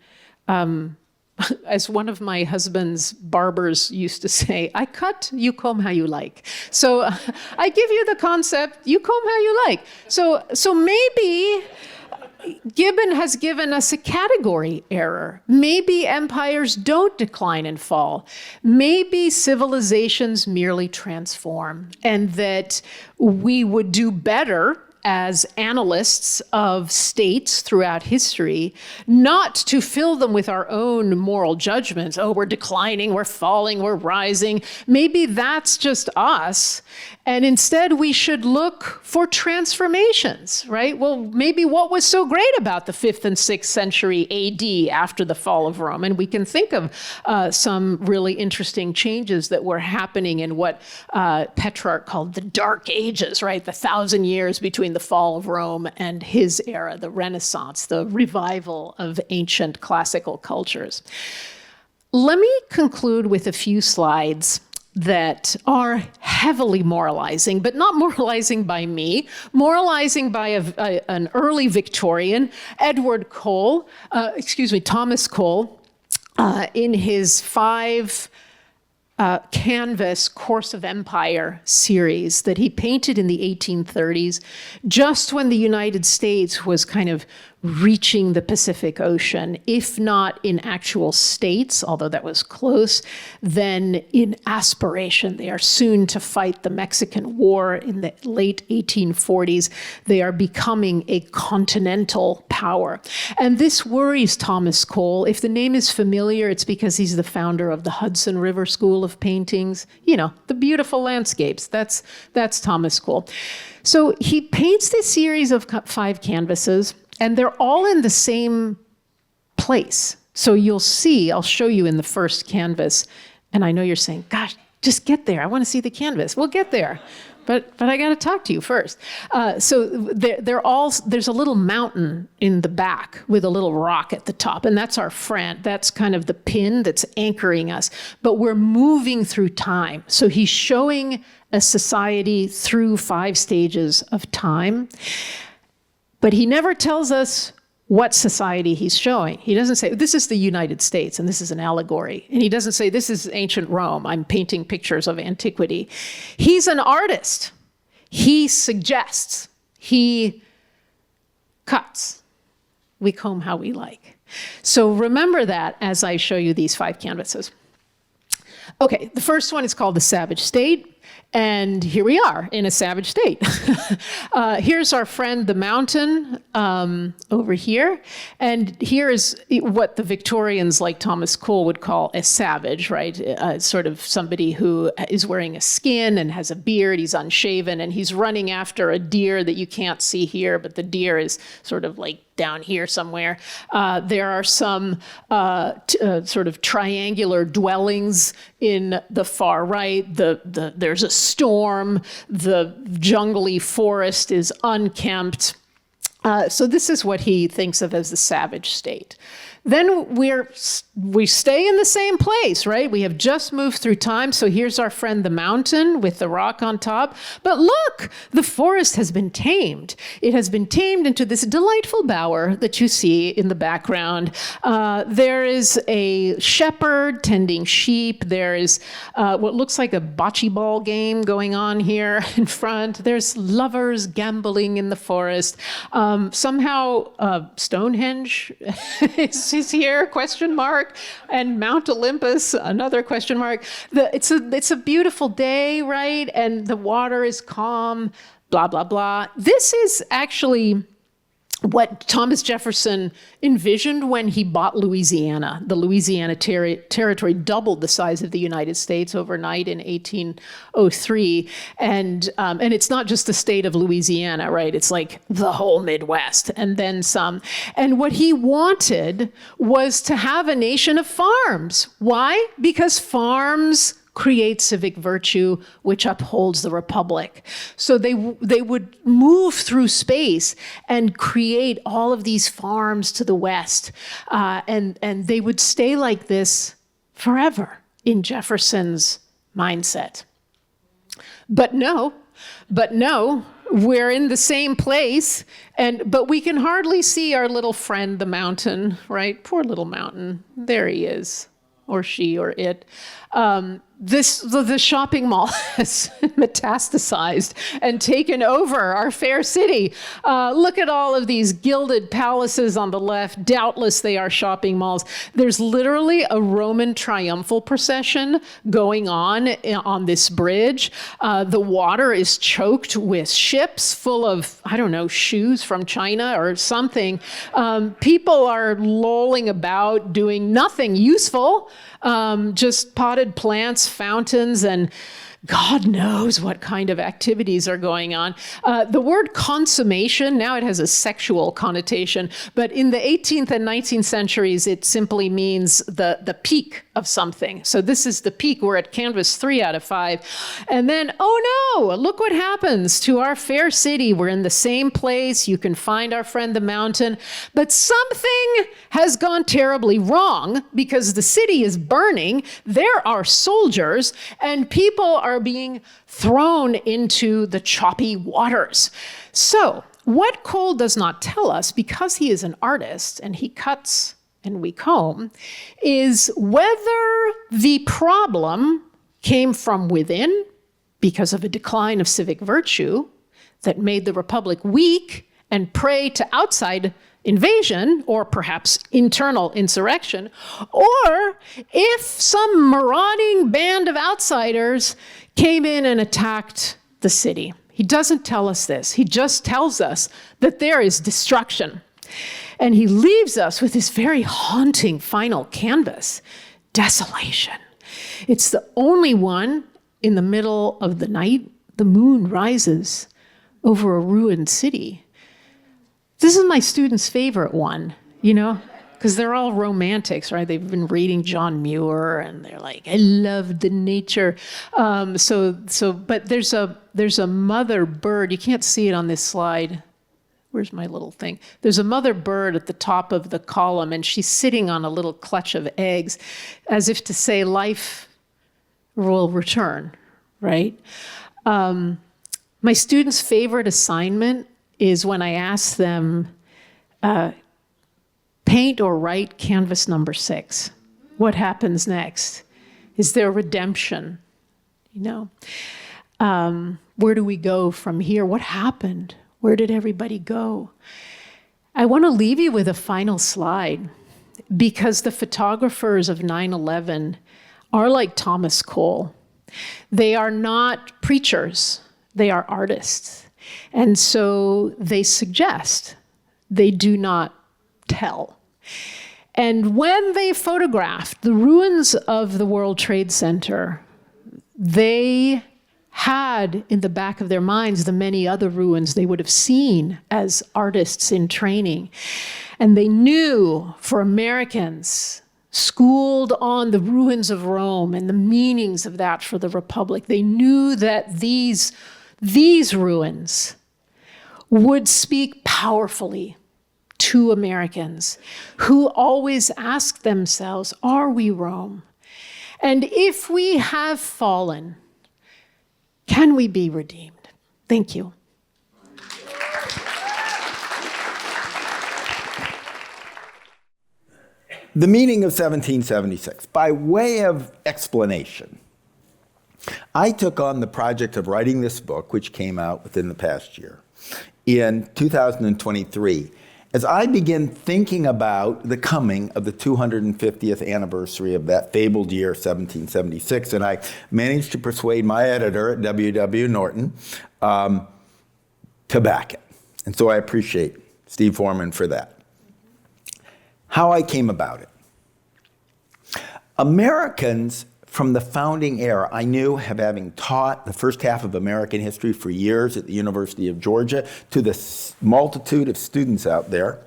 as one of my husband's barbers used to say, I cut, you comb how you like. So I give you the concept, you comb how you like. So maybe Gibbon has given us a category error. Maybe empires don't decline and fall. Maybe civilizations merely transform, and that we would do better as analysts of states throughout history, not to fill them with our own moral judgments. Oh, we're declining, we're falling, we're rising. Maybe that's just us. And instead, we should look for transformations, right? Well, maybe what was so great about the 5th and 6th century AD after the fall of Rome? And we can think of some really interesting changes that were happening in what Petrarch called the Dark Ages, right? The 1,000 years between the fall of Rome and his era, the Renaissance, the revival of ancient classical cultures. Let me conclude with a few slides that are heavily moralizing, but not moralizing by me, moralizing by an early Victorian, Thomas Cole, in his 5 canvas Course of Empire series that he painted in the 1830s, just when the United States was kind of reaching the Pacific Ocean, if not in actual states, although that was close, then in aspiration. They are soon to fight the Mexican War in the late 1840s. They are becoming a continental power. And this worries Thomas Cole. If the name is familiar, it's because he's the founder of the Hudson River School of Paintings. You know, the beautiful landscapes. That's Thomas Cole. So he paints this series of 5 canvases, and they're all in the same place. So you'll see, I'll show you in the first canvas, and I know you're saying, gosh, just get there. I want to see the canvas. We'll get there. But I got to talk to you first. So there's a little mountain in the back with a little rock at the top, and that's our friend. That's kind of the pin that's anchoring us. But we're moving through time. So he's showing a society through 5 stages of time. But he never tells us what society he's showing. He doesn't say, this is the United States and this is an allegory. And he doesn't say, this is ancient Rome. I'm painting pictures of antiquity. He's an artist. He suggests. He cuts. We comb how we like. So remember that as I show you these 5 canvases. Okay, the first one is called The Savage State. And here we are in a savage state. Here's our friend, the mountain, over here. And here is what the Victorians like Thomas Cole would call a savage, right? Sort of somebody who is wearing a skin and has a beard, he's unshaven, and he's running after a deer that you can't see here, but the deer is sort of like down here somewhere. There are some sort of triangular dwellings in the far right. There's a storm. The jungly forest is unkempt. So this is what he thinks of as the savage state. Then we stay in the same place, right? We have just moved through time. So here's our friend, the mountain with the rock on top. But look, the forest has been tamed. It has been tamed into this delightful bower that you see in the background. There is a shepherd tending sheep. There is what looks like a bocce ball game going on here in front. There's lovers gambling in the forest. Somehow Stonehenge is here, question mark, and Mount Olympus, another question mark. It's a beautiful day, right? And the water is calm, blah, blah, blah. This is actually what Thomas Jefferson envisioned when he bought Louisiana. The Louisiana territory doubled the size of the United States overnight in 1803. And it's not just the state of Louisiana, right? It's like the whole Midwest and then some. And what he wanted was to have a nation of farms. Why? Because farms create civic virtue, which upholds the republic. So they would move through space and create all of these farms to the west. And they would stay like this forever in Jefferson's mindset. But no, we're in the same place, but we can hardly see our little friend, the mountain, right? Poor little mountain. There he is, or she, or it. the shopping mall has metastasized and taken over our fair city. Look at all of these gilded palaces on the left. Doubtless they are shopping malls. There's literally a Roman triumphal procession going on this bridge. The water is choked with ships full of, I don't know, shoes from China or something. People are lolling about doing nothing useful. Just potted plants, fountains, and God knows what kind of activities are going on. The word consummation, now it has a sexual connotation, but in the 18th and 19th centuries, it simply means the peak of something. So this is the peak. We're at Canvas 3 out of 5. And then, oh no, look what happens to our fair city. We're in the same place. You can find our friend the mountain. But something has gone terribly wrong because the city is burning. There are soldiers and people are being thrown into the choppy waters. So what Cole does not tell us, because he is an artist and he cuts and we comb, is whether the problem came from within because of a decline of civic virtue that made the Republic weak and prey to outside invasion, or perhaps internal insurrection, or if some marauding band of outsiders came in and attacked the city. He doesn't tell us this. He just tells us that there is destruction. And he leaves us with this very haunting final canvas, desolation. It's the only one in the middle of the night. The moon rises over a ruined city. This is my students' favorite one, because they're all romantics, right? They've been reading John Muir, and they're like, I love the nature. But there's a mother bird. You can't see it on this slide. Where's my little thing? There's a mother bird at the top of the column, and she's sitting on a little clutch of eggs, as if to say life will return, right? My students' favorite assignment is when I ask them, paint or write canvas number 6. What happens next? Is there redemption? Where do we go from here? What happened? Where did everybody go? I want to leave you with a final slide, because the photographers of 9/11 are like Thomas Cole. They are not preachers. They are artists. And so they suggest, they do not tell. And when they photographed the ruins of the World Trade Center, they had in the back of their minds the many other ruins they would have seen as artists in training. And they knew, for Americans schooled on the ruins of Rome and the meanings of that for the Republic, they knew that these ruins would speak powerfully to Americans who always ask themselves, are we Rome? And if we have fallen, can we be redeemed? Thank you. The meaning of 1776. By way of explanation, I took on the project of writing this book, which came out within the past year, in 2023, as I began thinking about the coming of the 250th anniversary of that fabled year, 1776, and I managed to persuade my editor at W.W. Norton to back it. And so I appreciate Steve Foreman for that. How I came about it. Americans from the founding era, I knew, having taught the first half of American history for years at the University of Georgia to the multitude of students out there.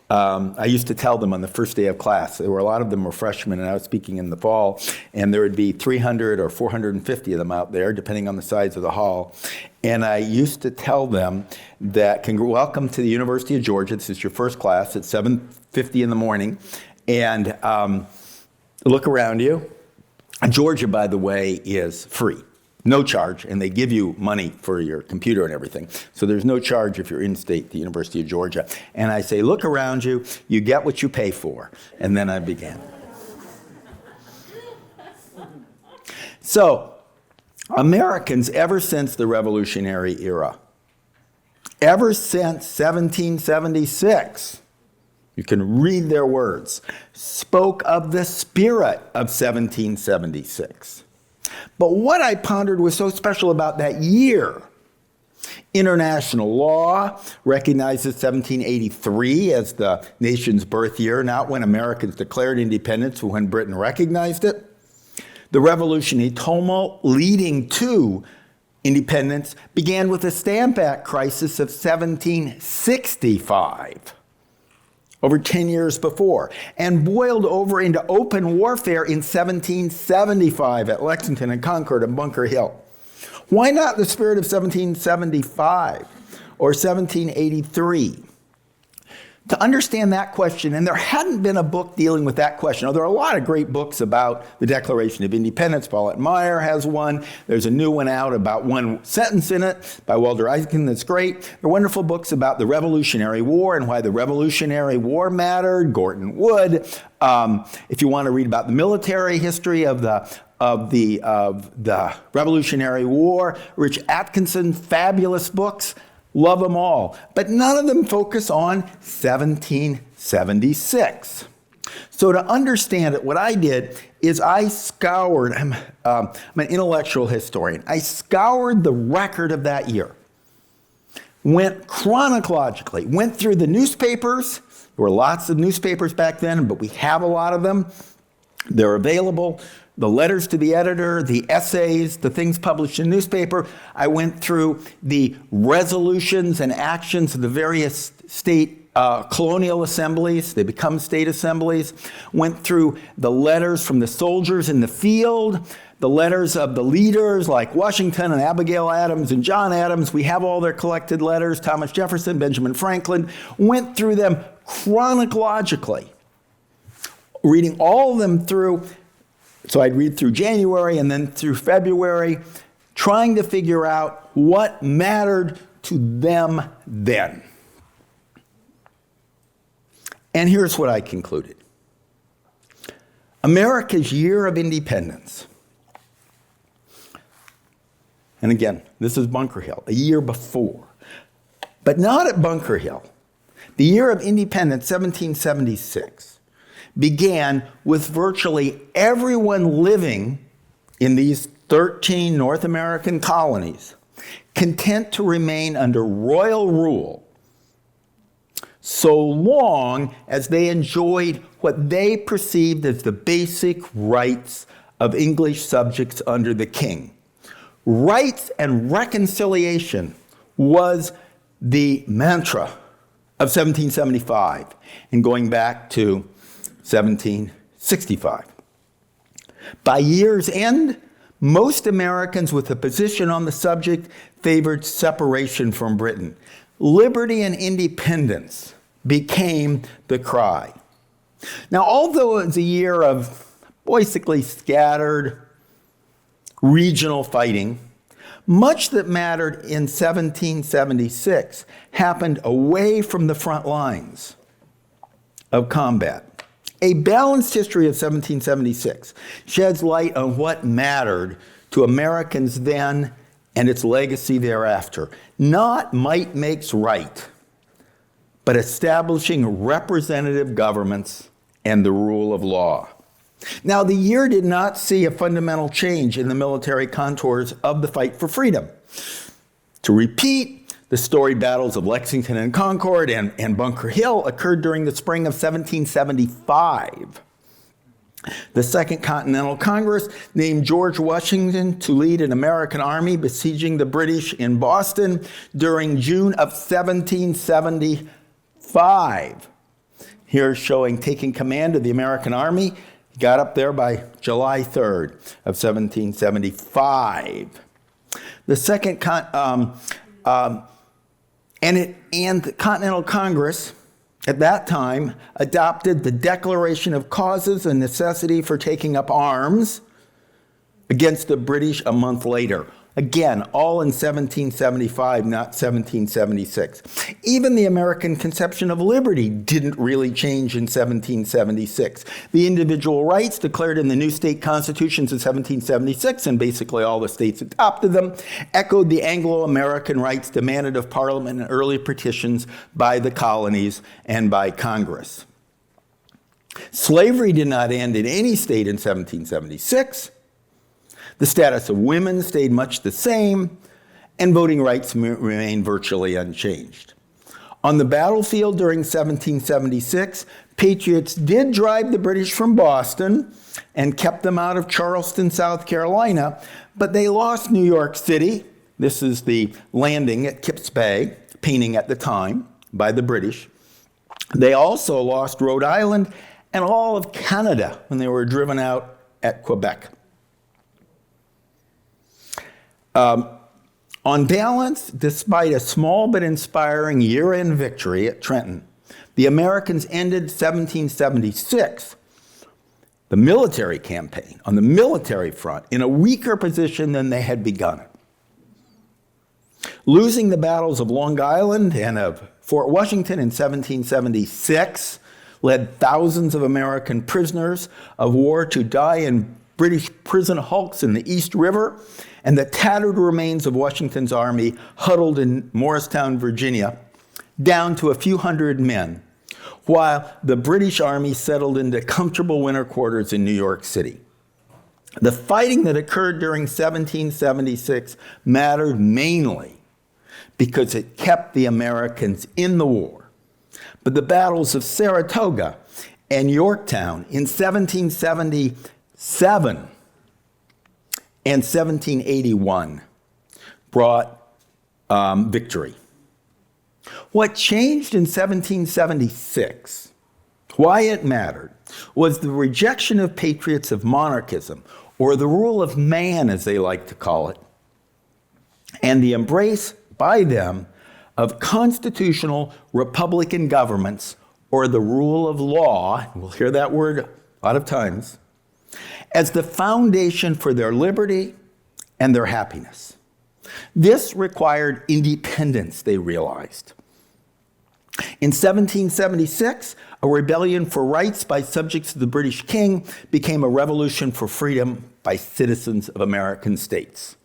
I used to tell them on the first day of class, there were a lot of them were freshmen, and I was speaking in the fall, and there would be 300 or 450 of them out there, depending on the size of the hall. And I used to tell them that, welcome to the University of Georgia. This is your first class at 7:50 in the morning. And look around you. Georgia, by the way, is free. No charge, and they give you money for your computer and everything. So there's no charge if you're in-state, the University of Georgia. And I say, look around you, you get what you pay for. And then I began. So, Americans, ever since the Revolutionary era, ever since 1776, you can read their words, spoke of the spirit of 1776. But what I pondered was so special about that year. International law recognizes 1783 as the nation's birth year, not when Americans declared independence, but when Britain recognized it. The revolutionary tumult leading to independence began with the Stamp Act crisis of 1765, over 10 years before, and boiled over into open warfare in 1775 at Lexington and Concord and Bunker Hill. Why not the spirit of 1775 or 1783? To understand that question, and there hadn't been a book dealing with that question. There are a lot of great books about the Declaration of Independence. Paulette Meyer has one. There's a new one out about one sentence in it by Walter Isaacson that's great. There are wonderful books about the Revolutionary War and why the Revolutionary War mattered. Gordon Wood. If you want to read about the military history of the Revolutionary War, Rich Atkinson, fabulous books. Love them all. But none of them focus on 1776. So to understand it, what I did is I scoured, I'm an intellectual historian, I scoured the record of that year, went chronologically, went through the newspapers. There were lots of newspapers back then, but we have a lot of them. They're available. The letters to the editor, the essays, the things published in the newspaper. I went through the resolutions and actions of the various state colonial assemblies. They become state assemblies. Went through the letters from the soldiers in the field, the letters of the leaders like Washington and Abigail Adams and John Adams. We have all their collected letters, Thomas Jefferson, Benjamin Franklin. Went through them chronologically, reading all of them through. So I'd read through January and then through February, trying to figure out what mattered to them then. And here's what I concluded. America's year of independence, and again, this is Bunker Hill, a year before, but not at Bunker Hill. The year of independence, 1776, began with virtually everyone living in these 13 North American colonies content to remain under royal rule so long as they enjoyed what they perceived as the basic rights of English subjects under the king. Rights and reconciliation was the mantra of 1775 and going back to 1765. By year's end, most Americans with a position on the subject favored separation from Britain. Liberty and independence became the cry. Now, although it was a year of basically scattered regional fighting, much that mattered in 1776 happened away from the front lines of combat. A balanced history of 1776 sheds light on what mattered to Americans then and its legacy thereafter. Not might makes right, but establishing representative governments and the rule of law. Now, the year did not see a fundamental change in the military contours of the fight for freedom. To repeat, the storied battles of Lexington and Concord and Bunker Hill occurred during the spring of 1775. The Second Continental Congress named George Washington to lead an American army besieging the British in Boston during June of 1775. Here's showing taking command of the American army. He got up there by July 3rd of 1775. The Second And the Continental Congress at that time adopted the Declaration of Causes and Necessity for Taking Up Arms against the British a month later. Again, all in 1775, not 1776. Even the American conception of liberty didn't really change in 1776. The individual rights declared in the new state constitutions of 1776, and basically all the states adopted them, echoed the Anglo-American rights demanded of Parliament in early petitions by the colonies and by Congress. Slavery did not end in any state in 1776. The status of women stayed much the same, and voting rights remained virtually unchanged. On the battlefield during 1776, patriots did drive the British from Boston and kept them out of Charleston, South Carolina, but they lost New York City. This is the landing at Kips Bay, painting at the time, by the British. They also lost Rhode Island and all of Canada when they were driven out at Quebec. On balance, despite a small but inspiring year-end victory at Trenton, the Americans ended 1776, the military campaign, on the military front, in a weaker position than they had begun. Losing the battles of Long Island and of Fort Washington in 1776 led thousands of American prisoners of war to die in British prison hulks in the East River, and the tattered remains of Washington's army huddled in Morristown, Virginia, down to a few hundred men, while the British army settled into comfortable winter quarters in New York City. The fighting that occurred during 1776 mattered mainly because it kept the Americans in the war. But the battles of Saratoga and Yorktown in 1777 and 1781 brought victory. What changed in 1776, why it mattered, was the rejection of patriots of monarchism, or the rule of man as they like to call it, and the embrace by them of constitutional republican governments, or the rule of law, we'll hear that word a lot of times, as the foundation for their liberty and their happiness. This required independence, they realized. In 1776, a rebellion for rights by subjects of the British king became a revolution for freedom by citizens of American states.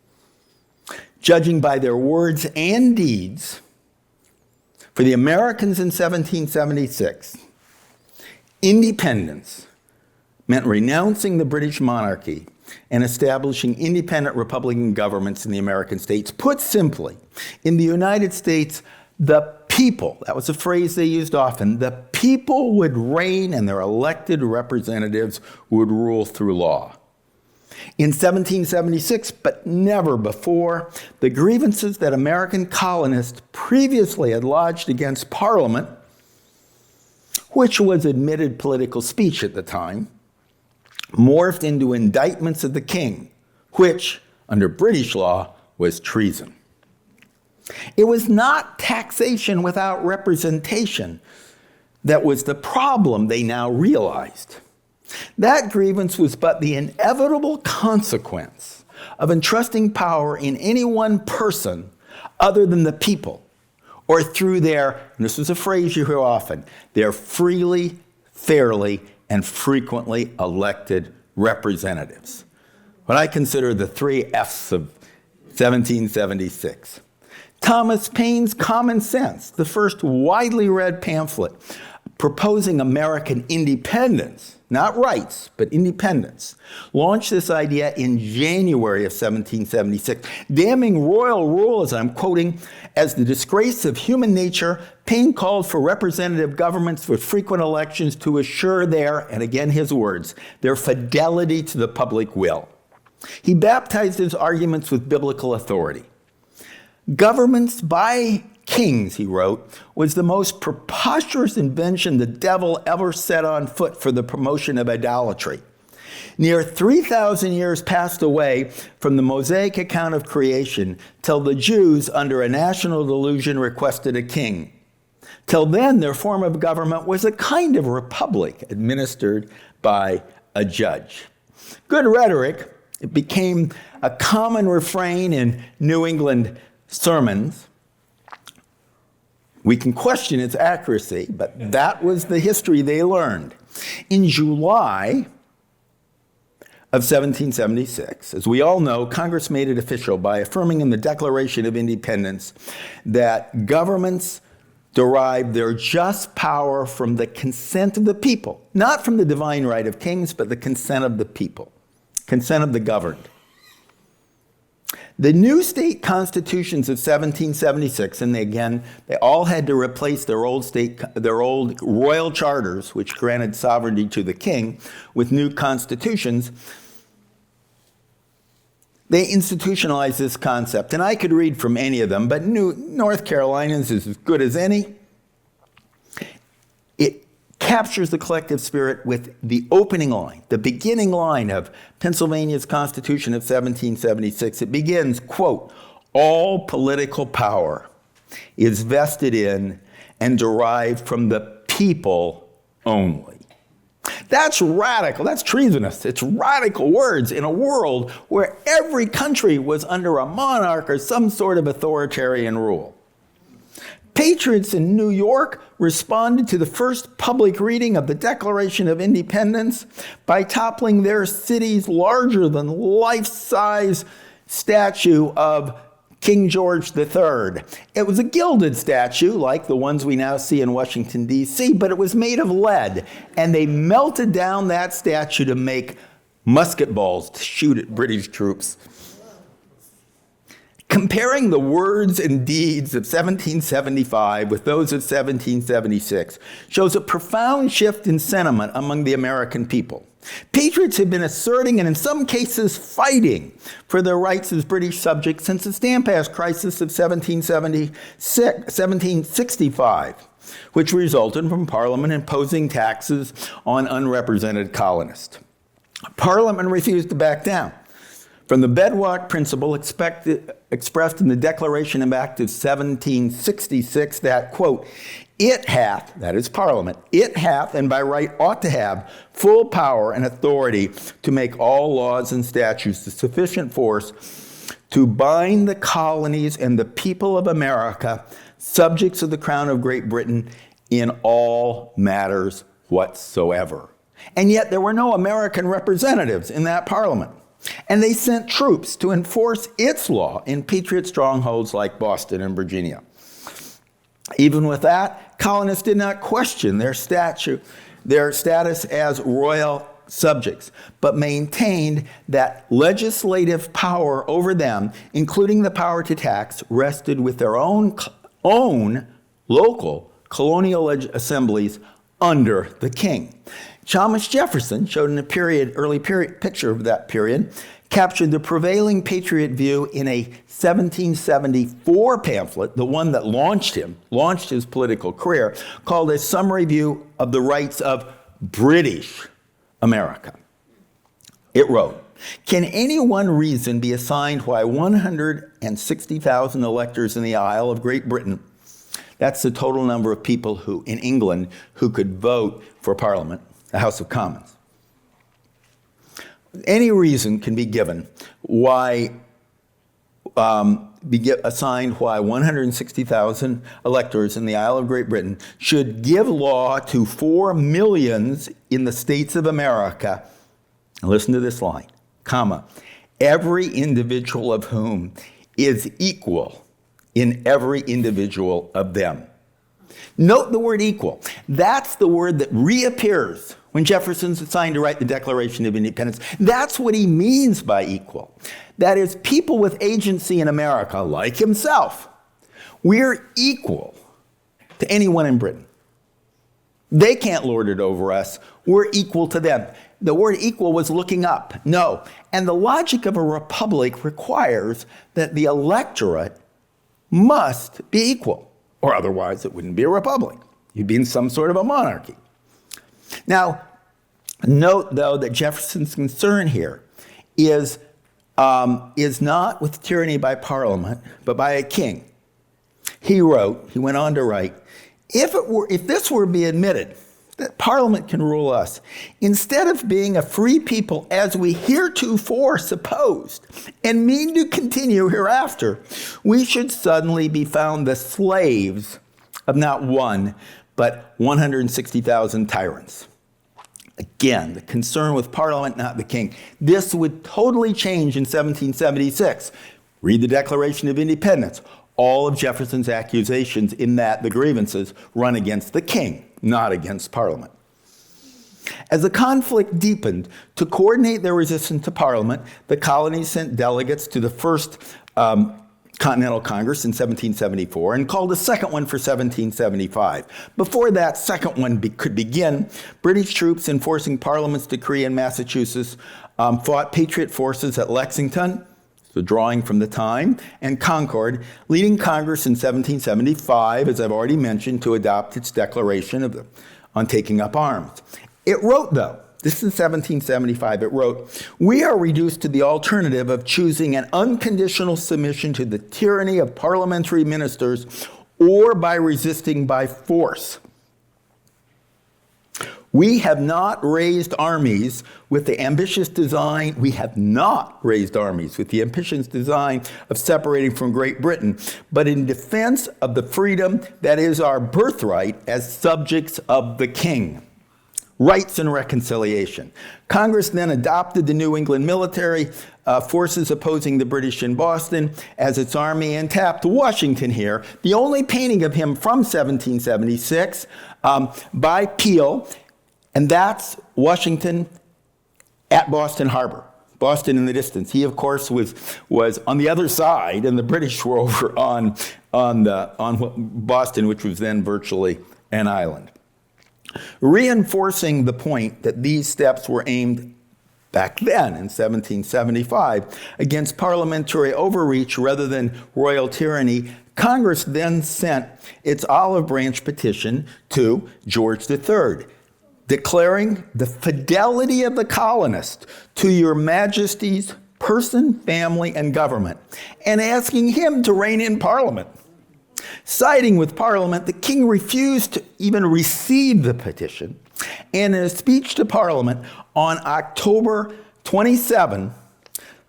Judging by their words and deeds, for the Americans in 1776, independence meant renouncing the British monarchy and establishing independent republican governments in the American states. Put simply, in the United States, the people, that was a phrase they used often, the people would reign and their elected representatives would rule through law. In 1776, but never before, the grievances that American colonists previously had lodged against Parliament, which was admitted political speech at the time, morphed into indictments of the king, which, under British law, was treason. It was not taxation without representation that was the problem, they now realized. That grievance was but the inevitable consequence of entrusting power in any one person other than the people, or through their, and this is a phrase you hear often, their freely, fairly, and frequently elected representatives. What I consider the 3 F's of 1776. Thomas Paine's Common Sense, the first widely read pamphlet proposing American independence, not rights, but independence, launched this idea in January of 1776. Damning royal rule, as I'm quoting, as the disgrace of human nature, Paine called for representative governments with frequent elections to assure their, and again his words, their fidelity to the public will. He baptized his arguments with biblical authority. Governments by kings, he wrote, was the most preposterous invention the devil ever set on foot for the promotion of idolatry. Near 3,000 years passed away from the Mosaic account of creation till the Jews, under a national delusion, requested a king. Till then, their form of government was a kind of republic administered by a judge. Good rhetoric, It became a common refrain in New England sermons. We can question its accuracy, but that was the history they learned. In July of 1776, as we all know, Congress made it official by affirming in the Declaration of Independence that governments derive their just power from the consent of the people, not from the divine right of kings, but the consent of the people, consent of the governed. The new state constitutions of 1776, and they all had to replace their old royal charters, which granted sovereignty to the king, with new constitutions. They institutionalized this concept, and I could read from any of them, but North Carolina's is as good as any. It captures the collective spirit with the opening line, the beginning line of Pennsylvania's Constitution of 1776. It begins, quote, "All political power is vested in and derived from the people only." That's radical. That's treasonous. It's radical words in a world where every country was under a monarch or some sort of authoritarian rule. Patriots in New York responded to the first public reading of the Declaration of Independence by toppling their city's larger-than-life-size statue of King George III. It was a gilded statue, like the ones we now see in Washington, D.C., but it was made of lead, and they melted down that statue to make musket balls to shoot at British troops. Comparing the words and deeds of 1775 with those of 1776 shows a profound shift in sentiment among the American people. Patriots have been asserting and in some cases fighting for their rights as British subjects since the Stamp Act crisis of 1765, which resulted from Parliament imposing taxes on unrepresented colonists. Parliament refused to back down from the bedrock principle expressed in the Declaration of Act of 1766 that, quote, "It hath," that is Parliament, "it hath and by right ought to have full power and authority to make all laws and statutes of sufficient force to bind the colonies and the people of America, subjects of the Crown of Great Britain, in all matters whatsoever." And yet there were no American representatives in that Parliament. And they sent troops to enforce its law in Patriot strongholds like Boston and Virginia. Even with that, colonists did not question their status as royal subjects, but maintained that legislative power over them, including the power to tax, rested with their own local colonial assemblies under the king. Thomas Jefferson showed in a early picture of that period, captured the prevailing patriot view in a 1774 pamphlet, the one that launched his political career, called A Summary View of the Rights of British America. It wrote, "Can any one reason be assigned why 160,000 electors in the Isle of Great Britain," that's the total number of people in England who could vote for Parliament, the House of Commons. Any reason can be given why, assigned why 160,000 electors in the Isle of Great Britain should give law to 4 millions in the states of America. Listen to this line, comma, "every individual of whom is equal in every individual of them." Note the word equal. That's the word that reappears when Jefferson's assigned to write the Declaration of Independence. That's what he means by equal. That is, people with agency in America, like himself, we're equal to anyone in Britain. They can't lord it over us. We're equal to them. The word equal was looking up. No. And the logic of a republic requires that the electorate must be equal, or otherwise it wouldn't be a republic. You'd be in some sort of a monarchy. Now, note, though, that Jefferson's concern here is not with tyranny by Parliament, but by a king. He went on to write, if this were to be admitted that Parliament can rule us. Instead of being a free people as we heretofore supposed and mean to continue hereafter, we should suddenly be found the slaves of not one, but 160,000 tyrants. Again, the concern with Parliament, not the king. This would totally change in 1776. Read the Declaration of Independence. All of Jefferson's accusations in that, the grievances, run against the king, not against Parliament. As the conflict deepened, to coordinate their resistance to Parliament, the colonies sent delegates to the first Continental Congress in 1774 and called a second one for 1775. Before that second one could begin, British troops enforcing Parliament's decree in Massachusetts fought Patriot forces at Lexington, so drawing from the time, and Concord, leading Congress in 1775, as I've already mentioned, to adopt its declaration on taking up arms. It wrote, though, this is 1775, it wrote, "We are reduced to the alternative of choosing an unconditional submission to the tyranny of parliamentary ministers or by resisting by force. We have not raised armies with the ambitious design of separating from Great Britain, but in defense of the freedom that is our birthright as subjects of the king. Rights and reconciliation." Congress then adopted the New England military forces opposing the British in Boston as its army and tapped Washington here. The only painting of him from 1776 by Peale, and that's Washington at Boston Harbor. Boston in the distance. He, of course, was on the other side, and the British were over on Boston, which was then virtually an island. Reinforcing the point that these steps were aimed back then in 1775 against parliamentary overreach rather than royal tyranny, Congress then sent its olive branch petition to George III, declaring the fidelity of the colonists to your majesty's person, family, and government, and asking him to reign in Parliament. Siding with Parliament, the king refused to even receive the petition, and in a speech to Parliament on October 27,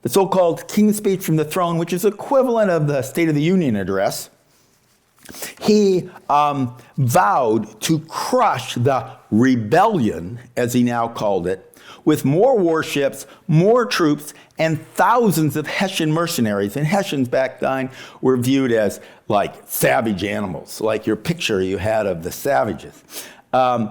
the so-called King's Speech from the Throne, which is equivalent of the State of the Union address, he vowed to crush the rebellion, as he now called it, with more warships, more troops, and thousands of Hessian mercenaries. And Hessians back then were viewed as like savage animals, like your picture you had of the savages. An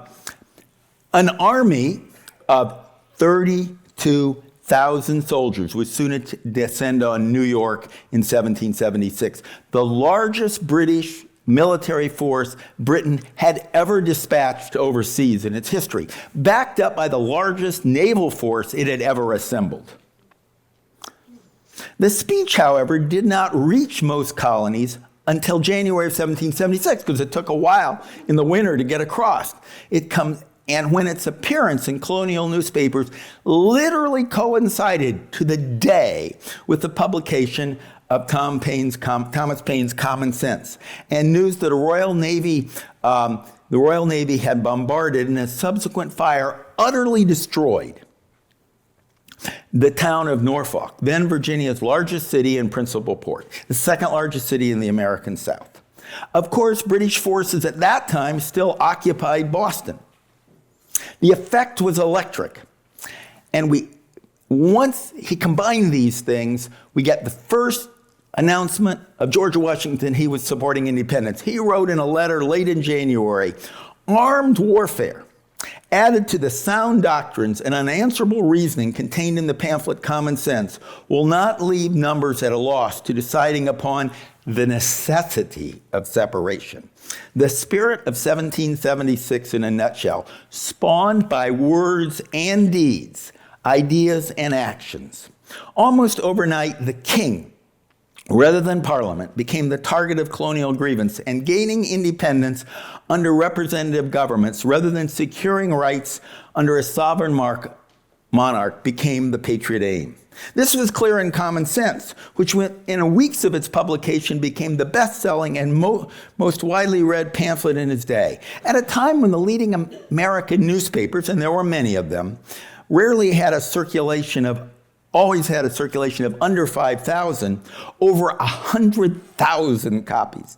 army of 32,000 soldiers was soon to descend on New York in 1776, the largest British military force Britain had ever dispatched overseas in its history, backed up by the largest naval force it had ever assembled. The speech, however, did not reach most colonies until January of 1776, because it took a while in the winter to get across. And when its appearance in colonial newspapers literally coincided to the day with the publication of Thomas Paine's Common Sense, and news that the Royal Navy had bombarded and a subsequent fire utterly destroyed the town of Norfolk, then Virginia's largest city and principal port, the second largest city in the American South. Of course, British forces at that time still occupied Boston. The effect was electric. And once he combined these things, we get the first announcement of George Washington he was supporting independence. He wrote in a letter late in January, "Armed warfare, added to the sound doctrines and unanswerable reasoning contained in the pamphlet Common Sense, will not leave numbers at a loss to deciding upon the necessity of separation." The spirit of 1776 in a nutshell, spawned by words and deeds, ideas and actions. Almost overnight, the king, rather than Parliament, became the target of colonial grievance, and gaining independence under representative governments rather than securing rights under a sovereign monarch became the patriot aim. This was clear in Common Sense, which in weeks of its publication became the best-selling and most widely read pamphlet in its day. At a time when the leading American newspapers, and there were many of them, always had a circulation of under 5,000, over 100,000 copies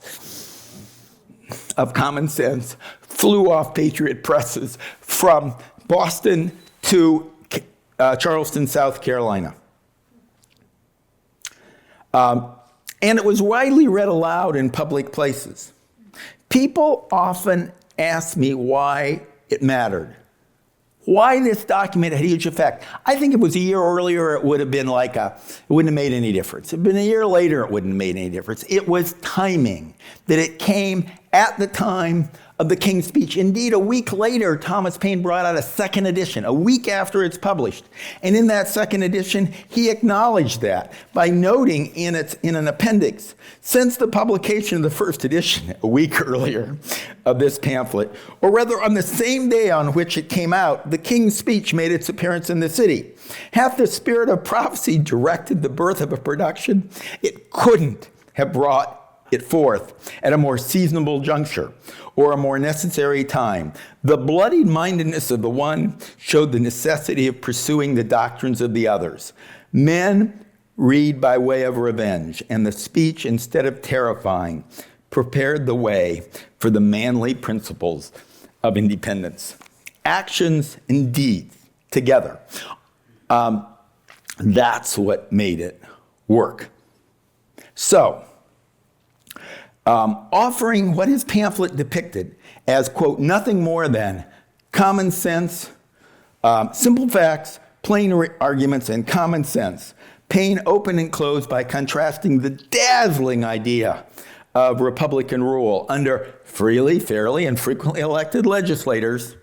of Common Sense flew off Patriot presses from Boston to Charleston, South Carolina. And it was widely read aloud in public places. People often ask me why it mattered. Why this document had a huge effect. I think if it was a year earlier, it would have been it wouldn't have made any difference. If it had been a year later, it wouldn't have made any difference. It was timing, that it came at the time of the King's Speech. Indeed, a week later, Thomas Paine brought out a second edition, a week after it's published. And in that second edition, he acknowledged that by noting in an appendix, since the publication of the first edition, a week earlier, of this pamphlet, or rather on the same day on which it came out, the King's Speech made its appearance in the city. Hath the spirit of prophecy directed the birth of a production? It couldn't have brought it forth at a more seasonable juncture or a more necessary time. The bloodied mindedness of the one showed the necessity of pursuing the doctrines of the others. Men read by way of revenge, and the speech, instead of terrifying, prepared the way for the manly principles of independence. Actions and deeds together. That's what made it work. So, offering what his pamphlet depicted as, quote, nothing more than common sense, simple facts, plain arguments, and common sense. Paine opened and closed by contrasting the dazzling idea of Republican rule under freely, fairly, and frequently elected legislators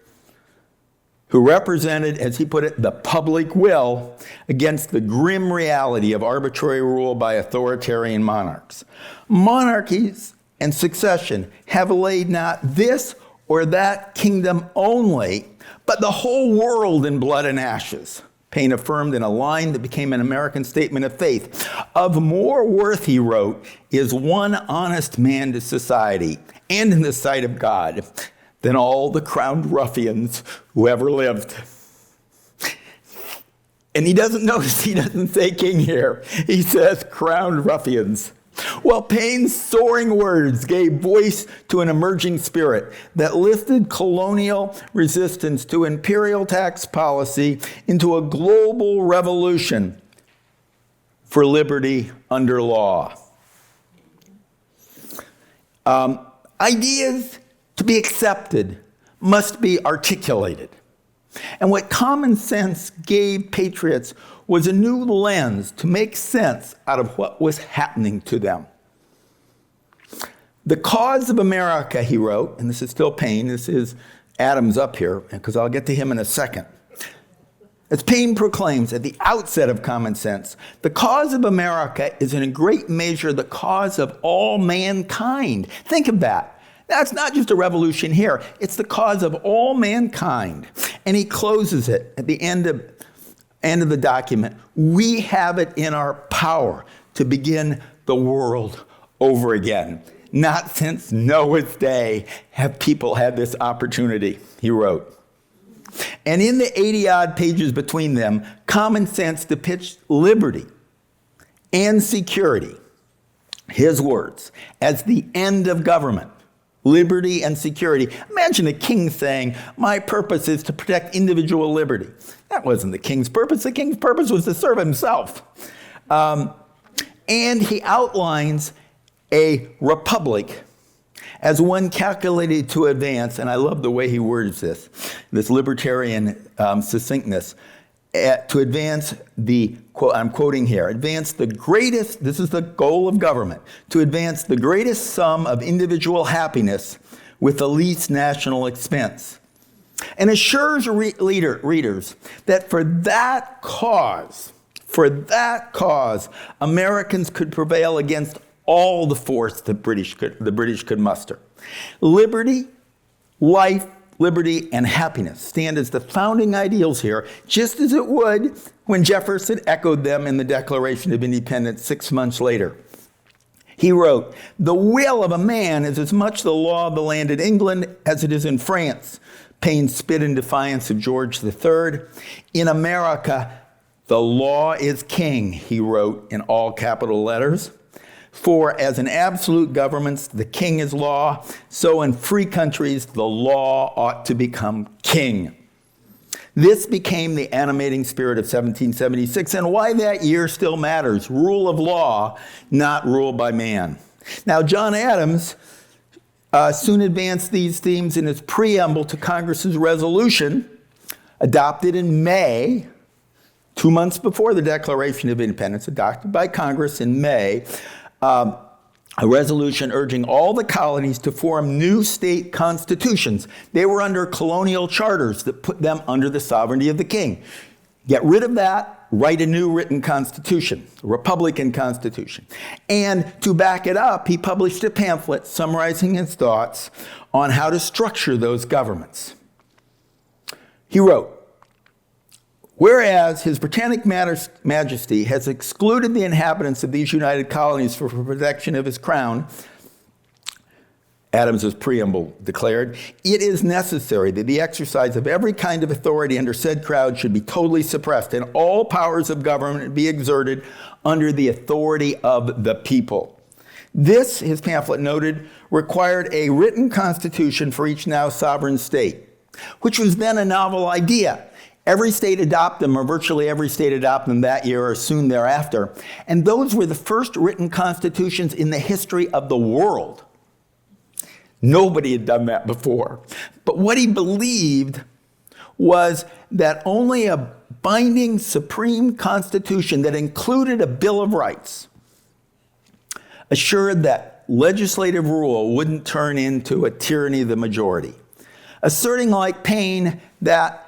who represented, as he put it, the public will against the grim reality of arbitrary rule by authoritarian monarchs. Monarchies and succession have laid not this or that kingdom only, but the whole world in blood and ashes. Paine affirmed in a line that became an American statement of faith. Of more worth, he wrote, is one honest man to society and in the sight of God than all the crowned ruffians who ever lived. And he doesn't say king here. He says crowned ruffians. Well, Paine's soaring words gave voice to an emerging spirit that lifted colonial resistance to imperial tax policy into a global revolution for liberty under law. Ideas to be accepted must be articulated. And what Common Sense gave patriots was a new lens to make sense out of what was happening to them. The cause of America, he wrote, and this is still Paine, this is Adams up here, because I'll get to him in a second. As Paine proclaims at the outset of Common Sense, the cause of America is in a great measure the cause of all mankind. Think of that. That's not just a revolution here. It's the cause of all mankind. And he closes it at the end of the document. We have it in our power to begin the world over again. Not since Noah's day have people had this opportunity, he wrote. And in the 80-odd pages between them, Common Sense depicts liberty and security, his words, as the end of government. Liberty and security. Imagine a king saying, my purpose is to protect individual liberty. That wasn't the king's purpose. The king's purpose was to serve himself. And he outlines a republic as one calculated to advance, and I love the way he words this libertarian succinctness, to advance the, quote, I'm quoting here, advance the greatest, this is the goal of government, to advance the greatest sum of individual happiness with the least national expense. And assures readers that for that cause, Americans could prevail against all the force the British could muster. Liberty, life, liberty, and happiness stand as the founding ideals here, just as it would when Jefferson echoed them in the Declaration of Independence 6 months later. He wrote, "The will of a man is as much the law of the land in England as it is in France." Paine spit in defiance of George III. "In America, the law is king," he wrote in all capital letters. "For as in absolute governments, the king is law, so in free countries, the law ought to become king." This became the animating spirit of 1776, and why that year still matters. Rule of law, not rule by man. Now, John Adams soon advanced these themes in his preamble to Congress's resolution, adopted in May, 2 months before the Declaration of Independence, adopted by Congress in May, a resolution urging all the colonies to form new state constitutions. They were under colonial charters that put them under the sovereignty of the king. Get rid of that, write a new written constitution, a Republican constitution. And to back it up, he published a pamphlet summarizing his thoughts on how to structure those governments. He wrote, "Whereas His Britannic Majesty has excluded the inhabitants of these united colonies for protection of his crown," Adams's preamble declared, "it is necessary that the exercise of every kind of authority under said crown should be totally suppressed, and all powers of government be exerted under the authority of the people." This, his pamphlet noted, required a written constitution for each now sovereign state, which was then a novel idea. Every state adopted them, or virtually every state adopted them that year or soon thereafter. And those were the first written constitutions in the history of the world. Nobody had done that before. But what he believed was that only a binding supreme constitution that included a Bill of Rights assured that legislative rule wouldn't turn into a tyranny of the majority. Asserting, like Paine, that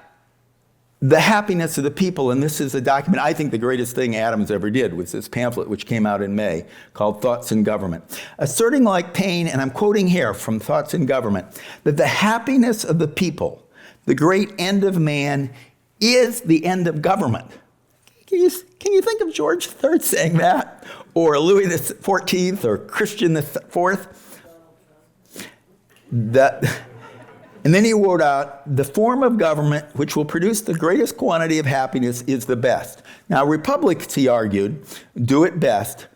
the happiness of the people, and this is a document, I think the greatest thing Adams ever did was this pamphlet which came out in May called Thoughts in Government. Asserting, like Paine, and I'm quoting here from Thoughts in Government, that the happiness of the people, the great end of man, is the end of government. Can you think of George III saying that? Or Louis XIV or Christian IV? And then he wrote out, "The form of government which will produce the greatest quantity of happiness is the best." Now, republics, he argued, do it best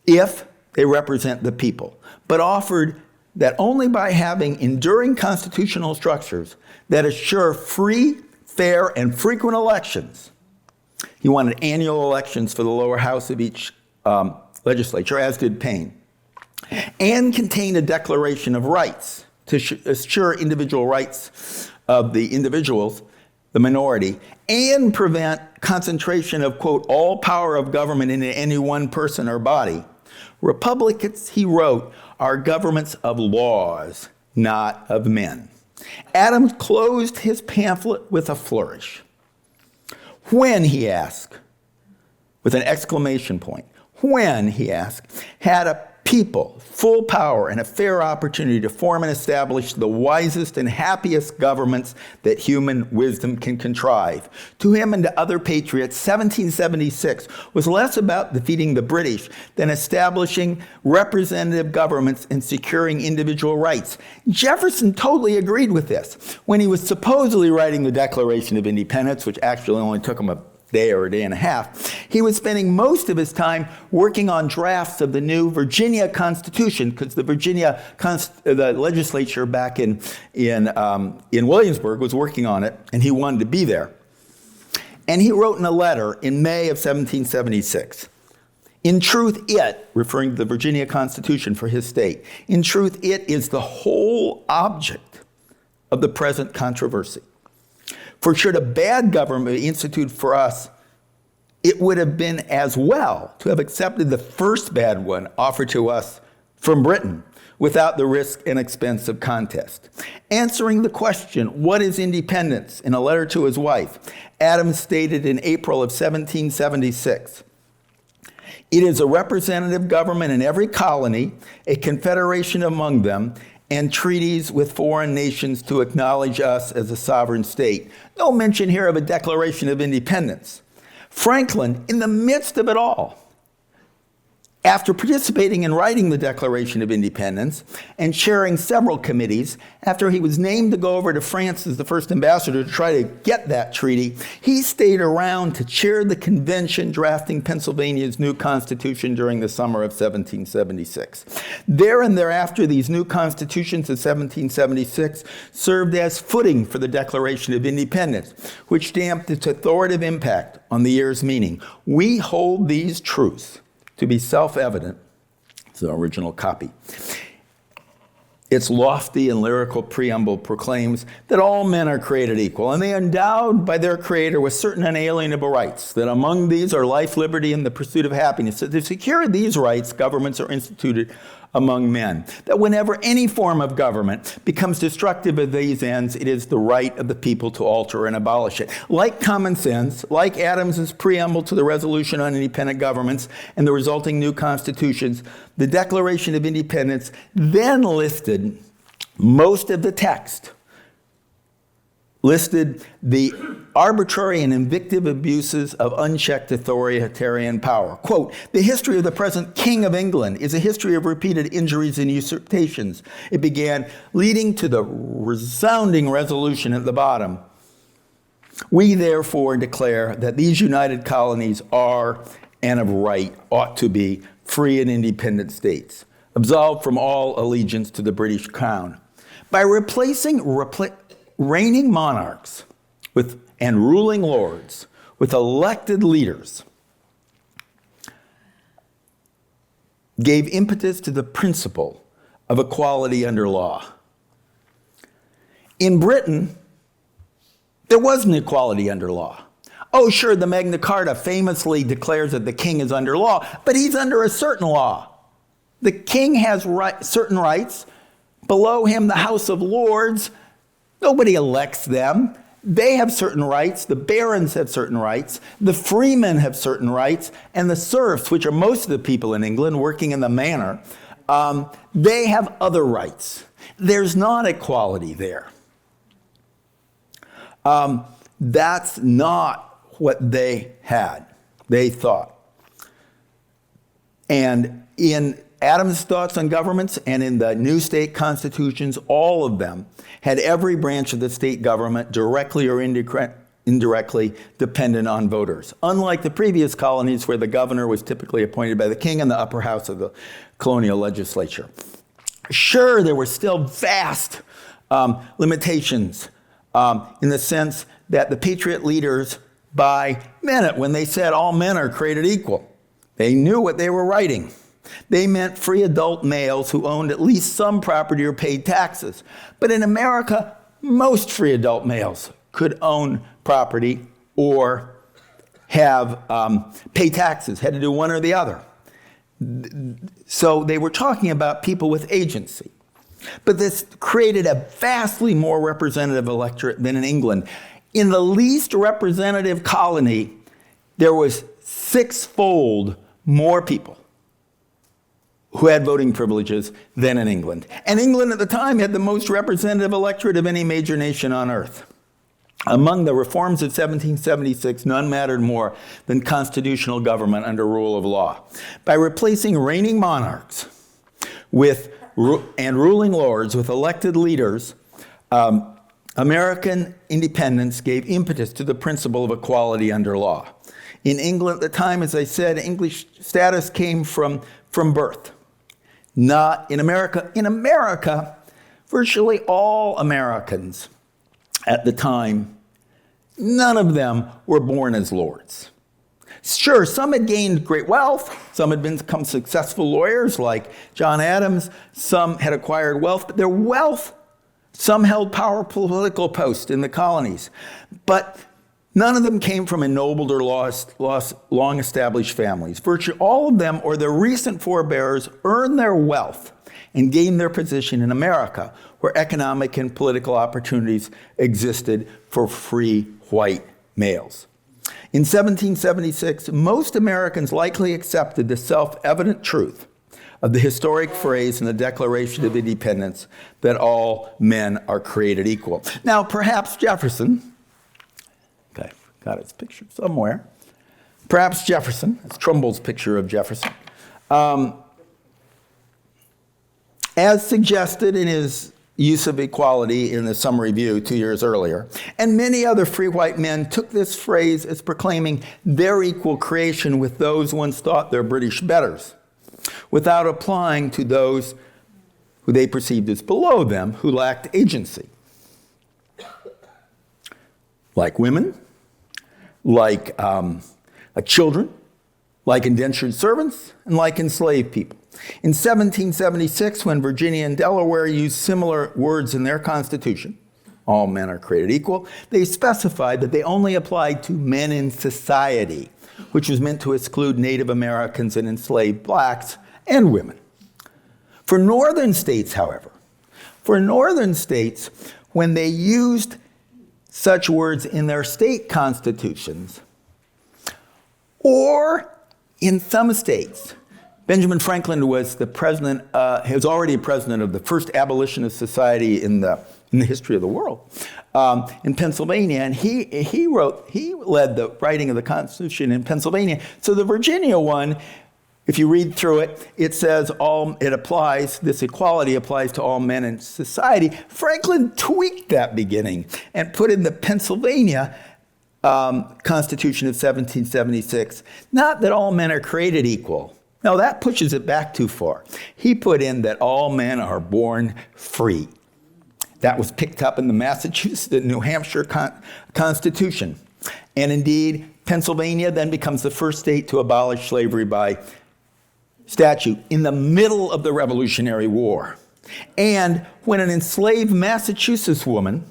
if they represent the people, but offered that only by having enduring constitutional structures that assure free, fair, and frequent elections. He wanted annual elections for the lower house of each legislature, as did Paine, and contain a declaration of rights to assure individual rights of the individuals, the minority, and prevent concentration of, quote, all power of government in any one person or body. Republicans, he wrote, are governments of laws, not of men. Adams closed his pamphlet with a flourish. When, he asked, with an exclamation point, when, he asked, had a people full power and a fair opportunity to form and establish the wisest and happiest governments that human wisdom can contrive. To him and to other patriots, 1776 was less about defeating the British than establishing representative governments and securing individual rights. Jefferson totally agreed with this. When he was supposedly writing the Declaration of Independence, which actually only took him a day or a day and a half, he was spending most of his time working on drafts of the new Virginia Constitution, because the the legislature back in Williamsburg was working on it, and he wanted to be there. And he wrote in a letter in May of 1776, "In truth it," referring to the Virginia Constitution for his state, "in truth it is the whole object of the present controversy. For should a bad government be instituted for us, it would have been as well to have accepted the first bad one offered to us from Britain without the risk and expense of contest." Answering the question, what is independence, in a letter to his wife, Adams stated in April of 1776, "It is a representative government in every colony, a confederation among them, and treaties with foreign nations to acknowledge us as a sovereign state. No mention here of a Declaration of Independence. Franklin, in the midst of it all, after participating in writing the Declaration of Independence and chairing several committees, after he was named to go over to France as the first ambassador to try to get that treaty, he stayed around to chair the convention drafting Pennsylvania's new constitution during the summer of 1776. There and thereafter, these new constitutions of 1776 served as footing for the Declaration of Independence, which stamped its authoritative impact on the year's meaning. We hold these truths to be self-evident. It's the original copy. Its lofty and lyrical preamble proclaims that all men are created equal, and they are endowed by their Creator with certain unalienable rights, that among these are life, liberty, and the pursuit of happiness. That to secure these rights, governments are instituted among men. That whenever any form of government becomes destructive of these ends, it is the right of the people to alter and abolish it. Like common sense, like Adams's preamble to the Resolution on Independent Governments and the resulting new constitutions, the Declaration of Independence then listed most of the text, listed the arbitrary and invective abuses of unchecked authoritarian power. Quote, the history of the present King of England is a history of repeated injuries and usurpations. It began, leading to the resounding resolution at the bottom. We therefore declare that these united colonies are, and of right, ought to be, free and independent states, absolved from all allegiance to the British crown. By replacing reigning monarchs and ruling lords with elected leaders, gave impetus to the principle of equality under law. In Britain, there wasn't equality under law. Oh, sure, the Magna Carta famously declares that the king is under law, but he's under a certain law. The king has certain rights. Below him, the House of Lords, nobody elects them. They have certain rights. The barons have certain rights. The freemen have certain rights. And the serfs, which are most of the people in England working in the manor, they have other rights. There's not equality there. That's not what they had, they thought. And in Adams' thoughts on governments and in the new state constitutions, all of them had every branch of the state government directly or indirectly dependent on voters. Unlike the previous colonies where the governor was typically appointed by the king and the upper house of the colonial legislature. Sure, there were still vast limitations in the sense that the patriot leaders by meant it when they said all men are created equal. They knew what they were writing. They meant free adult males who owned at least some property or paid taxes. But in America, most free adult males could own property or have pay taxes, had to do one or the other. So they were talking about people with agency. But this created a vastly more representative electorate than in England. In the least representative colony, there was sixfold more people who had voting privileges than in England. And England at the time had the most representative electorate of any major nation on earth. Among the reforms of 1776, none mattered more than constitutional government under rule of law. By replacing reigning monarchs and ruling lords with elected leaders, American independence gave impetus to the principle of equality under law. In England at the time, as I said, English status came from birth, not in America. In America, virtually all Americans at the time, none of them were born as lords. Sure, some had gained great wealth, some had become successful lawyers like John Adams, some had acquired wealth, but their wealth, some held powerful political posts in the colonies, but none of them came from ennobled or long-established families. Virtually all of them or their recent forebears earned their wealth and gained their position in America, where economic and political opportunities existed for free white males. In 1776, most Americans likely accepted the self-evident truth of the historic phrase in the Declaration of Independence that all men are created equal. Now, perhaps Jefferson, okay, got his picture somewhere. Perhaps Jefferson, that's Trumbull's picture of Jefferson, as suggested in his use of equality in the Summary Review 2 years earlier, and many other free white men took this phrase as proclaiming their equal creation with those once thought their British betters, without applying to those who they perceived as below them, who lacked agency. Like women, like children, like indentured servants, and like enslaved people. In 1776, when Virginia and Delaware used similar words in their constitution, all men are created equal, they specified that they only applied to men in society, which was meant to exclude Native Americans and enslaved blacks and women. For northern states, however, when they used such words in their state constitutions, or in some states, Benjamin Franklin was the president, he was already president of the first abolitionist society in the history of the world in Pennsylvania, and he led the writing of the Constitution in Pennsylvania. So the Virginia one, if you read through it, it says this equality applies to all men in society. Franklin tweaked that beginning and put in the Pennsylvania Constitution of 1776, not that all men are created equal. No, that pushes it back too far. He put in that all men are born free. That was picked up in the Massachusetts and New Hampshire Constitution. And indeed, Pennsylvania then becomes the first state to abolish slavery by statute in the middle of the Revolutionary War. And when an enslaved Massachusetts woman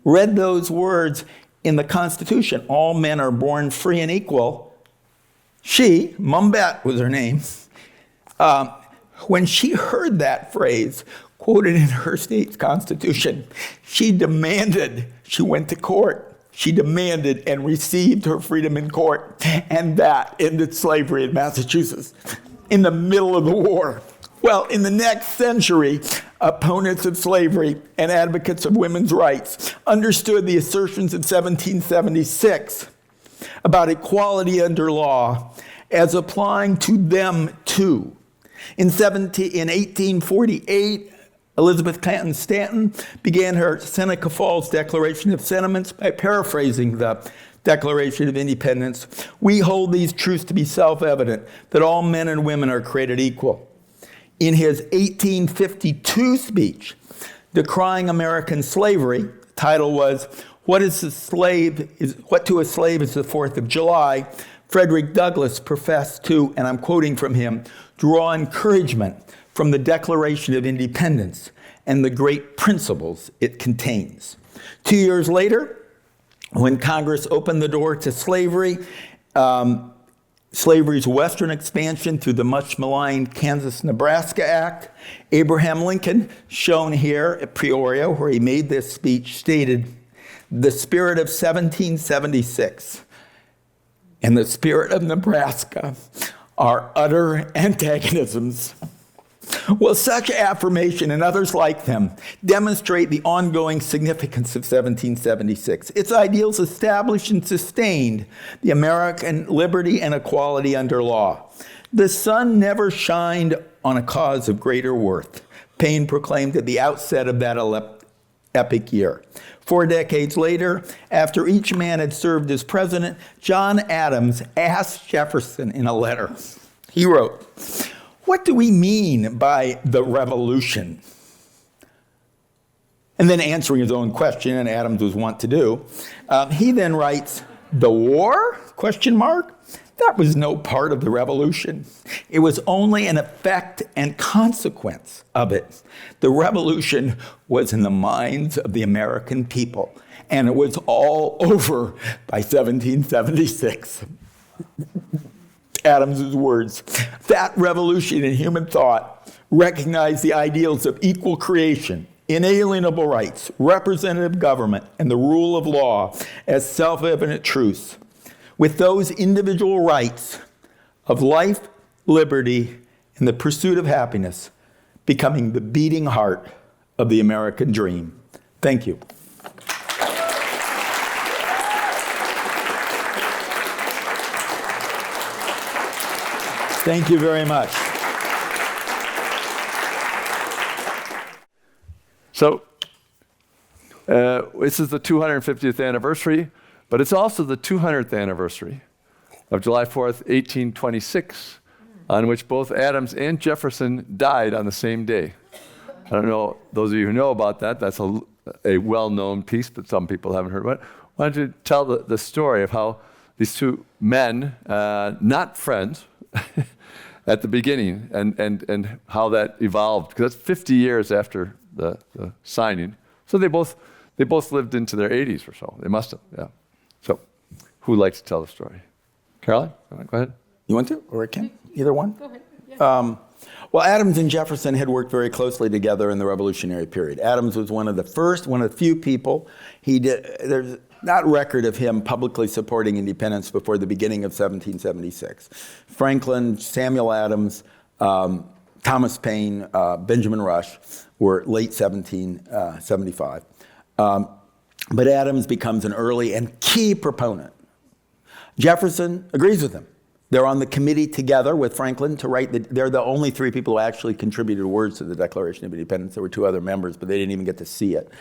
read those words in the Constitution, all men are born free and equal, she, Mumbet was her name, when she heard that phrase quoted in her state's constitution, she went to court. She demanded and received her freedom in court, and that ended slavery in Massachusetts in the middle of the war. Well, in the next century, opponents of slavery and advocates of women's rights understood the assertions in 1776 about equality under law as applying to them too. In 1848, Elizabeth Clanton Stanton began her Seneca Falls Declaration of Sentiments by paraphrasing the Declaration of Independence. We hold these truths to be self-evident, that all men and women are created equal. In his 1852 speech decrying American slavery, the title was, What to a Slave is the 4th of July, Frederick Douglass professed to, and I'm quoting from him, draw encouragement from the Declaration of Independence and the great principles it contains. 2 years later, when Congress opened the door to slavery, slavery's western expansion through the much maligned Kansas-Nebraska Act, Abraham Lincoln, shown here at Peoria, where he made this speech, stated, the spirit of 1776 and the spirit of Nebraska are utter antagonisms. Well, such affirmation and others like them demonstrate the ongoing significance of 1776. Its ideals established and sustained the American liberty and equality under law. The sun never shined on a cause of greater worth, Paine proclaimed at the outset of that epic year. 4 decades later, after each man had served as president, John Adams asked Jefferson in a letter. He wrote, "What do we mean by the revolution?" And then answering his own question, and Adams was wont to do, he then writes, "The war? Question mark. That was no part of the revolution. It was only an effect and consequence of it. The revolution was in the minds of the American people, and it was all over by 1776. Adams's words. That revolution in human thought recognized the ideals of equal creation, inalienable rights, representative government, and the rule of law as self-evident truths, with those individual rights of life, liberty, in the pursuit of happiness, becoming the beating heart of the American dream. Thank you. Thank you very much. So this is the 250th anniversary, but it's also the 200th anniversary of July 4th, 1826, on which both Adams and Jefferson died on the same day. I don't know, those of you who know about that, that's a well-known piece, but some people haven't heard about it. Why don't you tell the story of how these two men, not friends, at the beginning, and how that evolved, because that's 50 years after the signing. So they both lived into their 80s or so. They must have, yeah. So who would like to tell the story? Caroline, go ahead. You want to, or I can? Either one? Go ahead. Yeah. Well, Adams and Jefferson had worked very closely together in the Revolutionary period. Adams was one of the few people. There's not record of him publicly supporting independence before the beginning of 1776. Franklin, Samuel Adams, Thomas Paine, Benjamin Rush were late 1775. But Adams becomes an early and key proponent. Jefferson agrees with him. They're on the committee together with Franklin to write they're the only three people who actually contributed words to the Declaration of Independence. There were two other members, but they didn't even get to see it.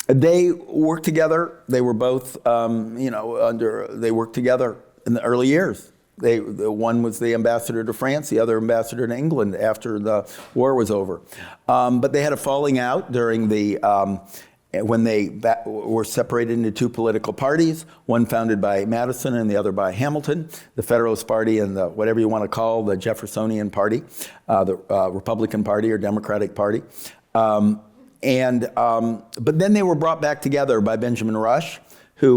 They worked together. They were both, they worked together in the early years. One was the ambassador to France, the other ambassador to England after the war was over. But they had a falling out during when they were separated into two political parties, one founded by Madison and the other by Hamilton, the Federalist Party and the whatever you want to call the Jeffersonian Party, the Republican Party or Democratic Party. But then they were brought back together by Benjamin Rush, who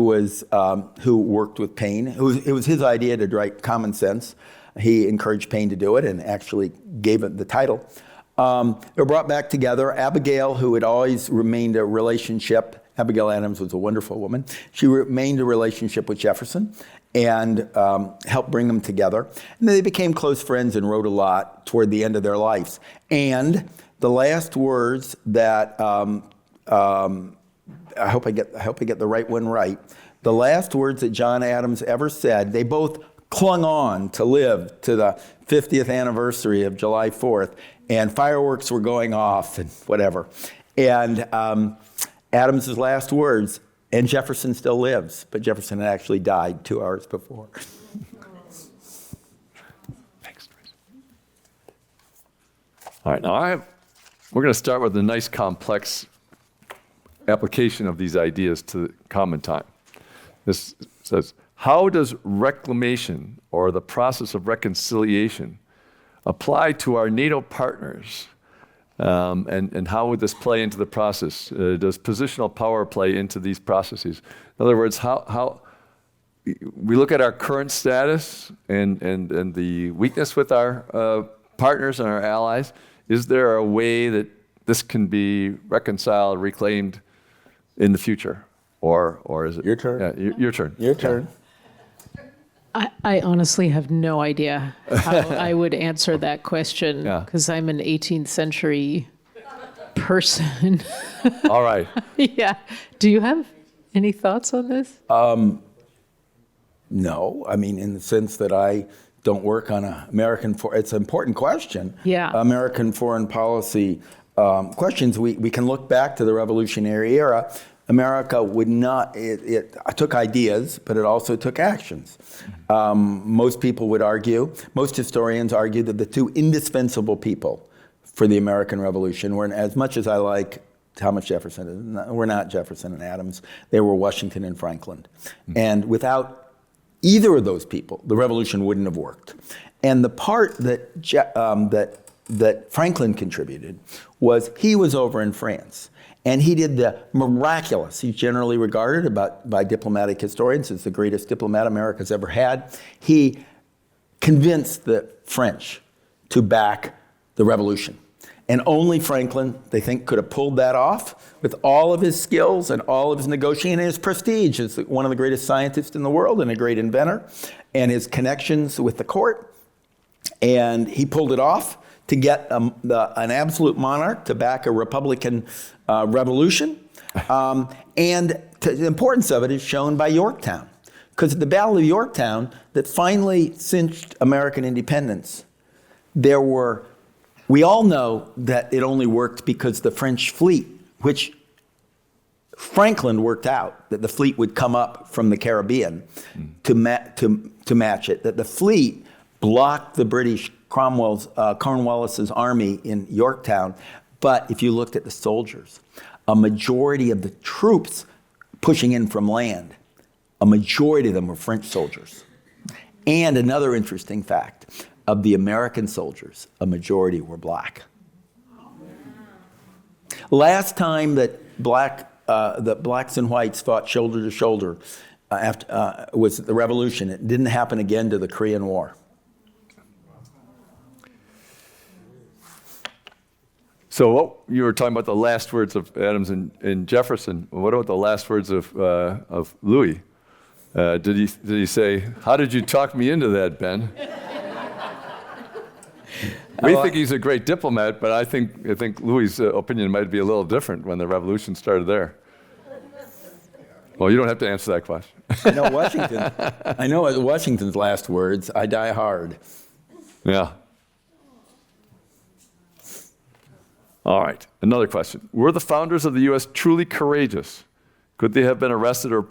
worked with Paine. It was his idea to write Common Sense. He encouraged Paine to do it and actually gave it the title. They were brought back together. Abigail, who had always remained a relationship, Abigail Adams was a wonderful woman. She remained a relationship with Jefferson and helped bring them together. And they became close friends and wrote a lot toward the end of their lives. And the last words that I hope I get the right one right. The last words that John Adams ever said, they both clung on to live to the 50th anniversary of July 4th, and fireworks were going off and whatever. And Adams's last words, and Jefferson still lives, but Jefferson had actually died 2 hours before. Thanks, Tracy. All right, now we're going to start with a nice complex application of these ideas to common time. This says, how does reclamation or the process of reconciliation apply to our NATO partners? And how would this play into the process? Does positional power play into these processes? In other words, how we look at our current status and the weakness with our partners and our allies. Is there a way that this can be reconciled, reclaimed in the future? Or is it? Your turn. Yeah, your turn. Your turn. I honestly have no idea how I would answer that question Yeah. because I'm an 18th century person. All right. Yeah. Do you have any thoughts on this? No, I mean, in the sense that I don't work on it's an important question. Yeah. American foreign policy questions. We can look back to the Revolutionary era. America would not, it took ideas, but it also took actions. Most people would argue, most historians argue that the two indispensable people for the American Revolution were, as much as I like Thomas Jefferson, were not Jefferson and Adams, they were Washington and Franklin. And without either of those people, the revolution wouldn't have worked. And the part that Franklin contributed was he was over in France. And he did the miraculous. He's generally regarded by diplomatic historians as the greatest diplomat America's ever had. He convinced the French to back the revolution. And only Franklin, they think, could have pulled that off with all of his skills and all of his negotiating and his prestige as one of the greatest scientists in the world and a great inventor, and his connections with the court. And he pulled it off to get an absolute monarch to back a Republican revolution. And the importance of it is shown by Yorktown. Because at the Battle of Yorktown, that finally cinched American independence, we all know that it only worked because the French fleet, which Franklin worked out, that the fleet would come up from the Caribbean to match it, that the fleet blocked the British Cornwallis's army in Yorktown. But if you looked at the soldiers, a majority of the troops pushing in from land, a majority of them were French soldiers. And another interesting fact, of the American soldiers, a majority were black. Last time that blacks and whites fought shoulder to shoulder was the Revolution. It didn't happen again to the Korean War. So what you were talking about the last words of Adams and Jefferson. What about the last words of Louis? Did he say, "How did you talk me into that, Ben"? We think he's a great diplomat, but I think Louis' opinion might be a little different when the revolution started there. Well, you don't have to answer that question. I know Washington's last words, "I die hard." Yeah. All right, another question. Were the founders of the U.S. truly courageous? Could they have been arrested or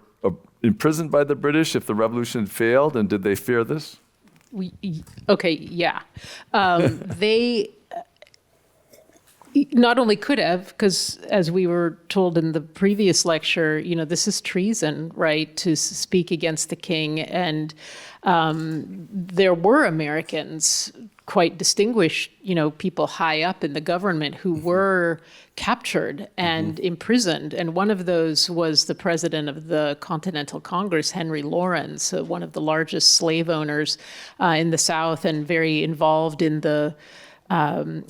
imprisoned by the British if the revolution had failed, and did they fear this? Yeah. They not only could have, because as we were told in the previous lecture, this is treason, right, to speak against the king. And there were Americans, quite distinguished, people high up in the government who were captured and imprisoned. And one of those was the president of the Continental Congress, Henry Lawrence, one of the largest slave owners in the South and very involved in the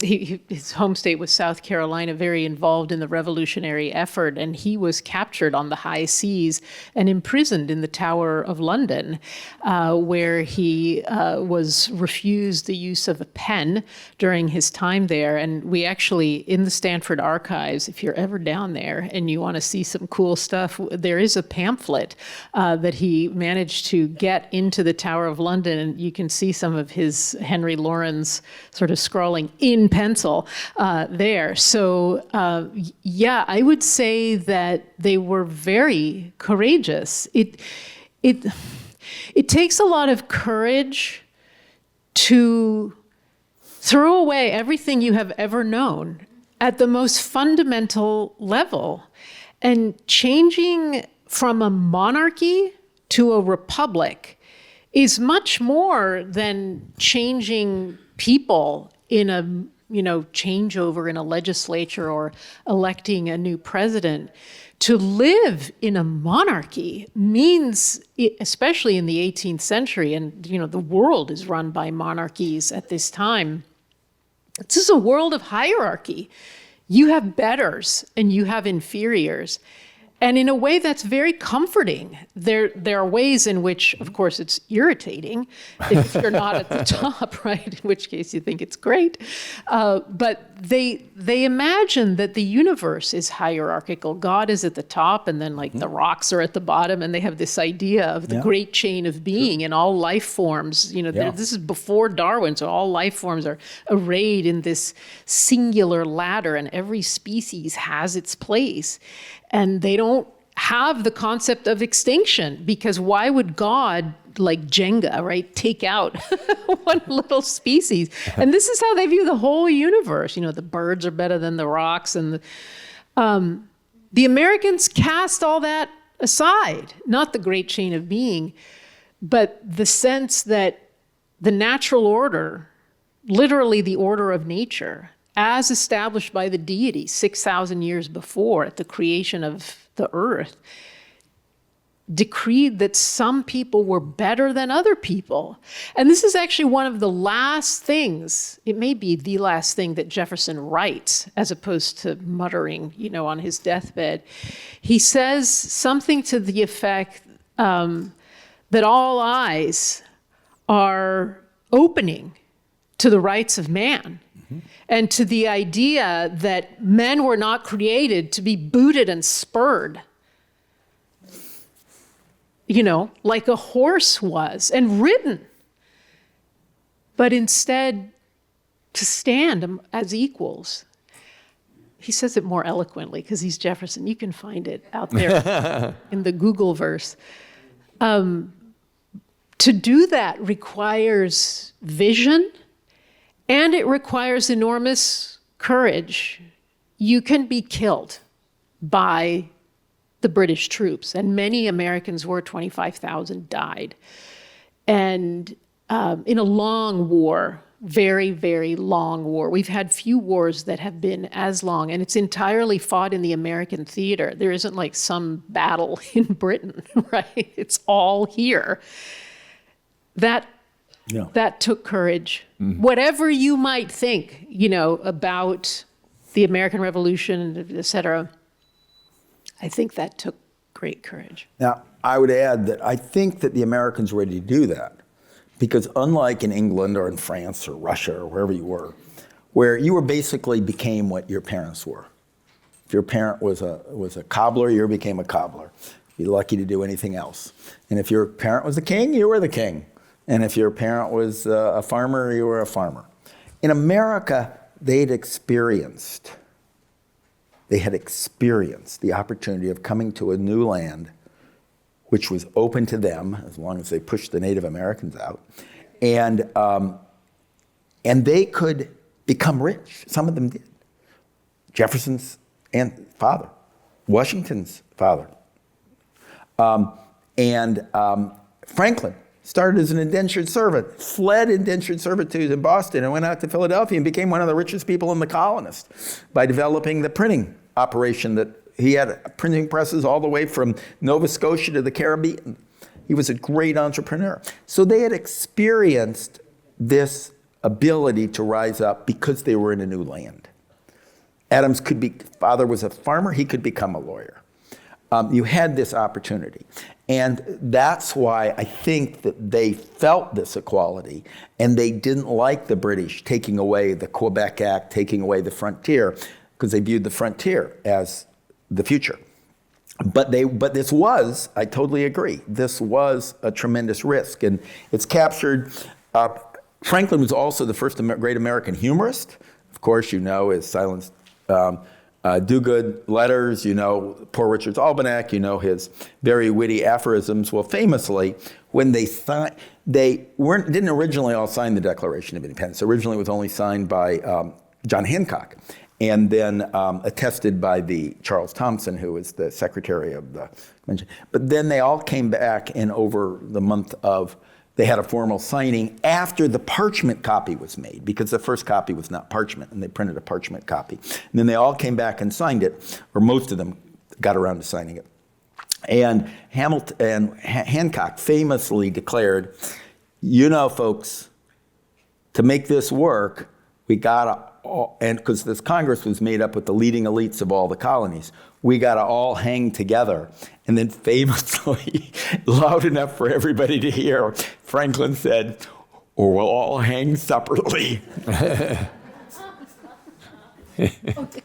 his home state was South Carolina, very involved in the revolutionary effort, and he was captured on the high seas and imprisoned in the Tower of London, where he was refused the use of a pen during his time there. And we actually, in the Stanford Archives, if you're ever down there and you want to see some cool stuff, there is a pamphlet that he managed to get into the Tower of London, and you can see some of his Henry Lawrence sort of scrawling in pencil there. So I would say that they were very courageous. It takes a lot of courage to throw away everything you have ever known at the most fundamental level, and changing from a monarchy to a republic is much more than changing people in a changeover in a legislature or electing a new president. To live in a monarchy means, especially in the 18th century, and the world is run by monarchies at this time, this is a world of hierarchy. You have betters and you have inferiors. And in a way that's very comforting. There are ways in which, of course, it's irritating if you're not at the top, right? In which case you think it's great. But they imagine that the universe is hierarchical. God is at the top, and then the rocks are at the bottom, and they have this idea of the great chain of being and all life forms. This is before Darwin, so all life forms are arrayed in this singular ladder, and every species has its place. And they don't have the concept of extinction, because why would God, like Jenga, right, take out one little species? And this is how they view the whole universe. The birds are better than the rocks. And the Americans cast all that aside, not the great chain of being, but the sense that the natural order, literally the order of nature, as established by the deity 6,000 years before at the creation of the earth, decreed that some people were better than other people. And this is actually one of the last things, it may be the last thing that Jefferson writes, as opposed to muttering, on his deathbed. He says something to the effect that all eyes are opening to the rights of man. And to the idea that men were not created to be booted and spurred, like a horse was, and ridden, but instead to stand as equals. He says it more eloquently because he's Jefferson. You can find it out there in the Googleverse. To do that requires vision, and it requires enormous courage. You can be killed by the British troops, and many Americans were. 25,000 died. And in a long war, very, very long war. We've had few wars that have been as long, and it's entirely fought in the American theater. There isn't like some battle in Britain, right? It's all here. That took courage. Mm-hmm. Whatever you might think, about the American Revolution, et cetera, I think that took great courage. Now, I would add that I think that the Americans were ready to do that because unlike in England or in France or Russia or wherever you were, where you were basically became what your parents were. If your parent was a cobbler, you became a cobbler. You're lucky to do anything else. And if your parent was a king, you were the king. And if your parent was a farmer, you were a farmer. In America, they had experienced the opportunity of coming to a new land which was open to them as long as they pushed the Native Americans out. And they could become rich. Some of them did. Jefferson's father, Washington's father. Franklin started as an indentured servant, fled indentured servitude in Boston and went out to Philadelphia and became one of the richest people in the colonists by developing the printing operation that he had printing presses all the way from Nova Scotia to the Caribbean. He was a great entrepreneur. So they had experienced this ability to rise up because they were in a new land. Adams father was a farmer, he could become a lawyer. You had this opportunity. And that's why I think that they felt this equality and they didn't like the British taking away the Quebec Act, taking away the frontier, because they viewed the frontier as the future. But this was, I totally agree, this was a tremendous risk. And it's captured, Franklin was also the first great American humorist. Of course, his Silence Do-Good letters, Poor Richard's Almanac, his very witty aphorisms. Well, famously, when they signed, didn't originally all sign the Declaration of Independence. Originally, it was only signed by John Hancock, and then attested by the Charles Thompson, who was the secretary of the convention. But then they all came back, and over the month of they had a formal signing after the parchment copy was made, because the first copy was not parchment, and they printed a parchment copy. And then they all came back and signed it, or most of them got around to signing it. And Hancock famously declared, folks, to make this work, we gotta, and because this Congress was made up with the leading elites of all the colonies, we gotta all hang together. And then famously, loud enough for everybody to hear, Franklin said, or we'll all hang separately.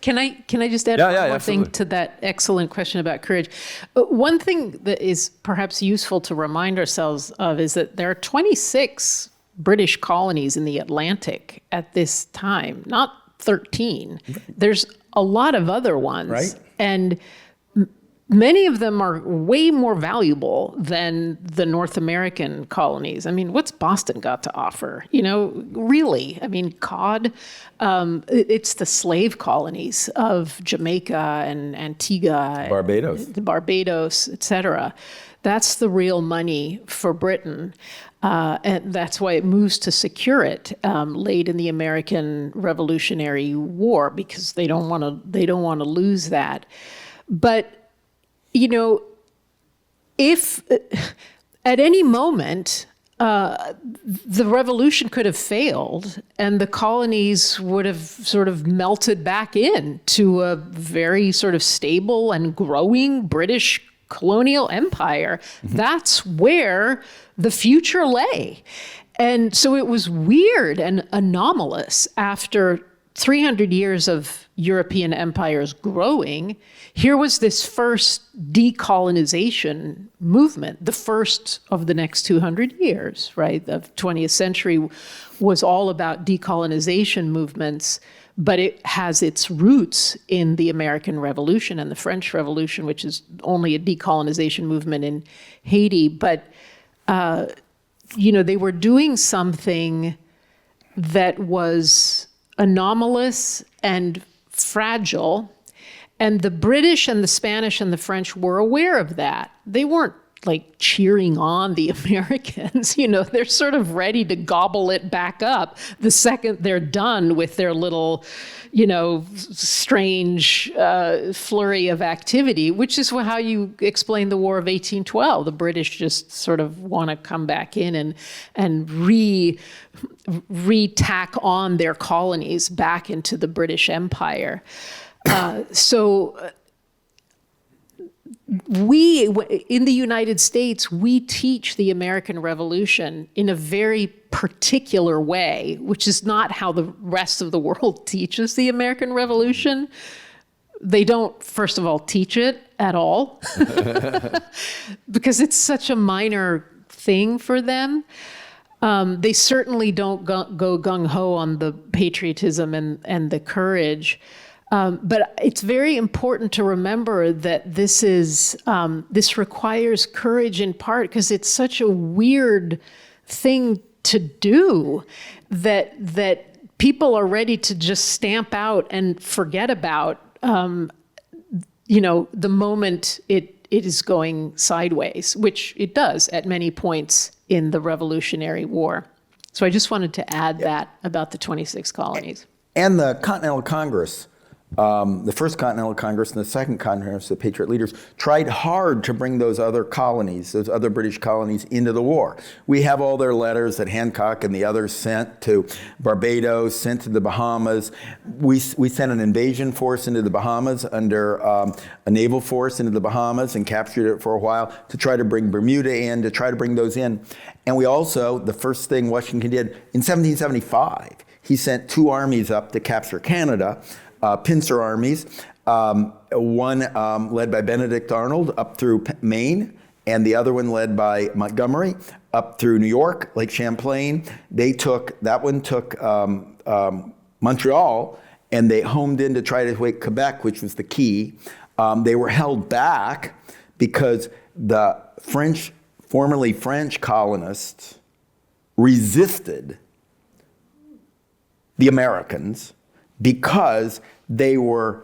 Can I just add one more thing to that excellent question about courage? One thing that is perhaps useful to remind ourselves of is that there are 26 British colonies in the Atlantic at this time, not 13. There's a lot of other ones. Right. And many of them are way more valuable than the North American colonies. I mean, what's Boston got to offer? Really? I mean, cod. It's the slave colonies of Jamaica and Antigua, Barbados, et cetera. That's the real money for Britain. And that's why it moves to secure it late in the American Revolutionary War, because they don't want to lose that. But if at any moment the revolution could have failed and the colonies would have sort of melted back in to a very sort of stable and growing British colonial empire. That's where the future lay. And so it was weird and anomalous after 300 years of European empires growing. Here was this first decolonization movement, the first of the next 200 years, right? The 20th century was all about decolonization movements, but it has its roots in the American Revolution and the French Revolution, which is only a decolonization movement in Haiti. But, they were doing something that was anomalous and fragile. And the British and the Spanish and the French were aware of that. They weren't like cheering on the Americans, they're sort of ready to gobble it back up the second they're done with their little, strange flurry of activity, which is how you explain the War of 1812. The British just sort of want to come back in and re-tack on their colonies back into the British Empire. We, in the United States, we teach the American Revolution in a very particular way, which is not how the rest of the world teaches the American Revolution. They don't, first of all, teach it at all, because it's such a minor thing for them. They certainly don't go gung-ho on the patriotism and the courage. But it's very important to remember that this requires courage in part because it's such a weird thing to do that people are ready to just stamp out and forget about, the moment it is going sideways, which it does at many points in the Revolutionary War. So I just wanted to add that about the 26 colonies. And the Continental Congress. The First Continental Congress and the Second Congress, the Patriot leaders, tried hard to bring those other colonies, those other British colonies, into the war. We have all their letters that Hancock and the others sent to Barbados, sent to the Bahamas. We sent an invasion force into the Bahamas under a naval force into the Bahamas and captured it for a while to try to bring Bermuda in, to try to bring those in. And we also, the first thing Washington did, in 1775, he sent 2 armies up to capture Canada, pincer armies, one led by Benedict Arnold up through Maine, and the other one led by Montgomery up through New York, Lake Champlain. That one took Montreal, and they homed in to try to take Quebec, which was the key. They were held back because the formerly French colonists resisted the Americans because they were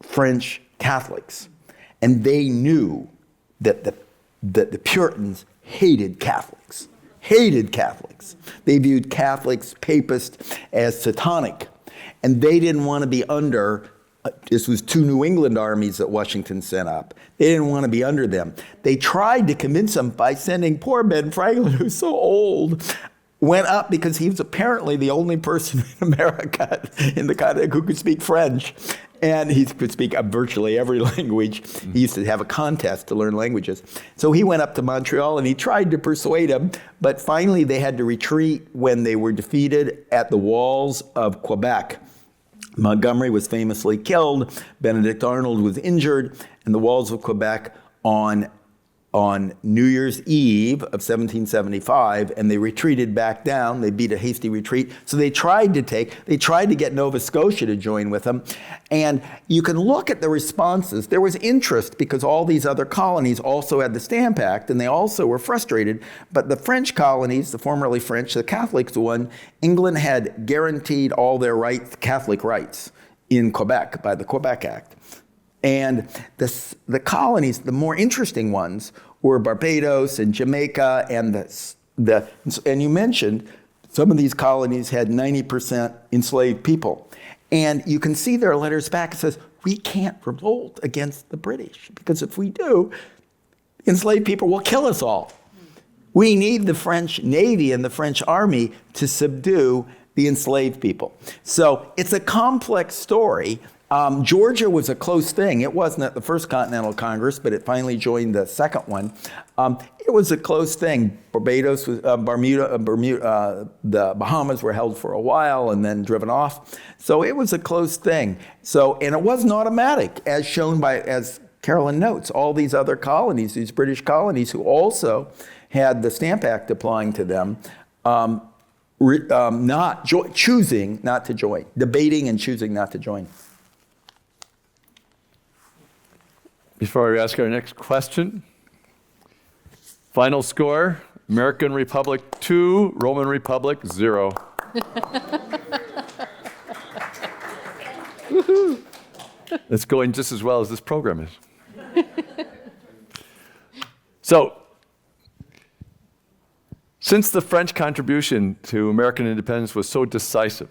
French Catholics. And they knew that the Puritans hated Catholics. They viewed Catholics, Papists, as satanic. And they didn't want to be under, this was 2 New England armies that Washington sent up. They didn't want to be under them. They tried to convince them by sending poor Ben Franklin, who's so old, went up because he was apparently the only person in America in the continent who could speak French. And he could speak virtually every language. He used to have a contest to learn languages. So he went up to Montreal and he tried to persuade him, but finally they had to retreat when they were defeated at the walls of Quebec. Montgomery was famously killed, Benedict Arnold was injured, and the walls of Quebec on New Year's Eve of 1775, and they retreated back down. They beat a hasty retreat. So they tried to get Nova Scotia to join with them. And you can look at the responses. There was interest because all these other colonies also had the Stamp Act, and they also were frustrated. But the French colonies, the formerly French, the Catholics one, England had guaranteed all their rights, Catholic rights, in Quebec by the Quebec Act. And the colonies, the more interesting ones, were Barbados and Jamaica, and and you mentioned some of these colonies had 90% enslaved people. And you can see their letters back. It says, we can't revolt against the British, because if we do, enslaved people will kill us all. We need the French Navy and the French Army to subdue the enslaved people. So it's a complex story. Georgia was a close thing. It wasn't at the First Continental Congress, but it finally joined the second one. It was a close thing. Barbados, the Bahamas were held for a while and then driven off. So it was a close thing. And it wasn't automatic, as shown by, as Carolyn notes, all these other colonies, these British colonies who also had the Stamp Act applying to them, choosing not to join, debating and choosing not to join. Before we ask our next question, final score, American Republic 2, Roman Republic 0. It's going just as well as this program is. So, since the French contribution to American independence was so decisive,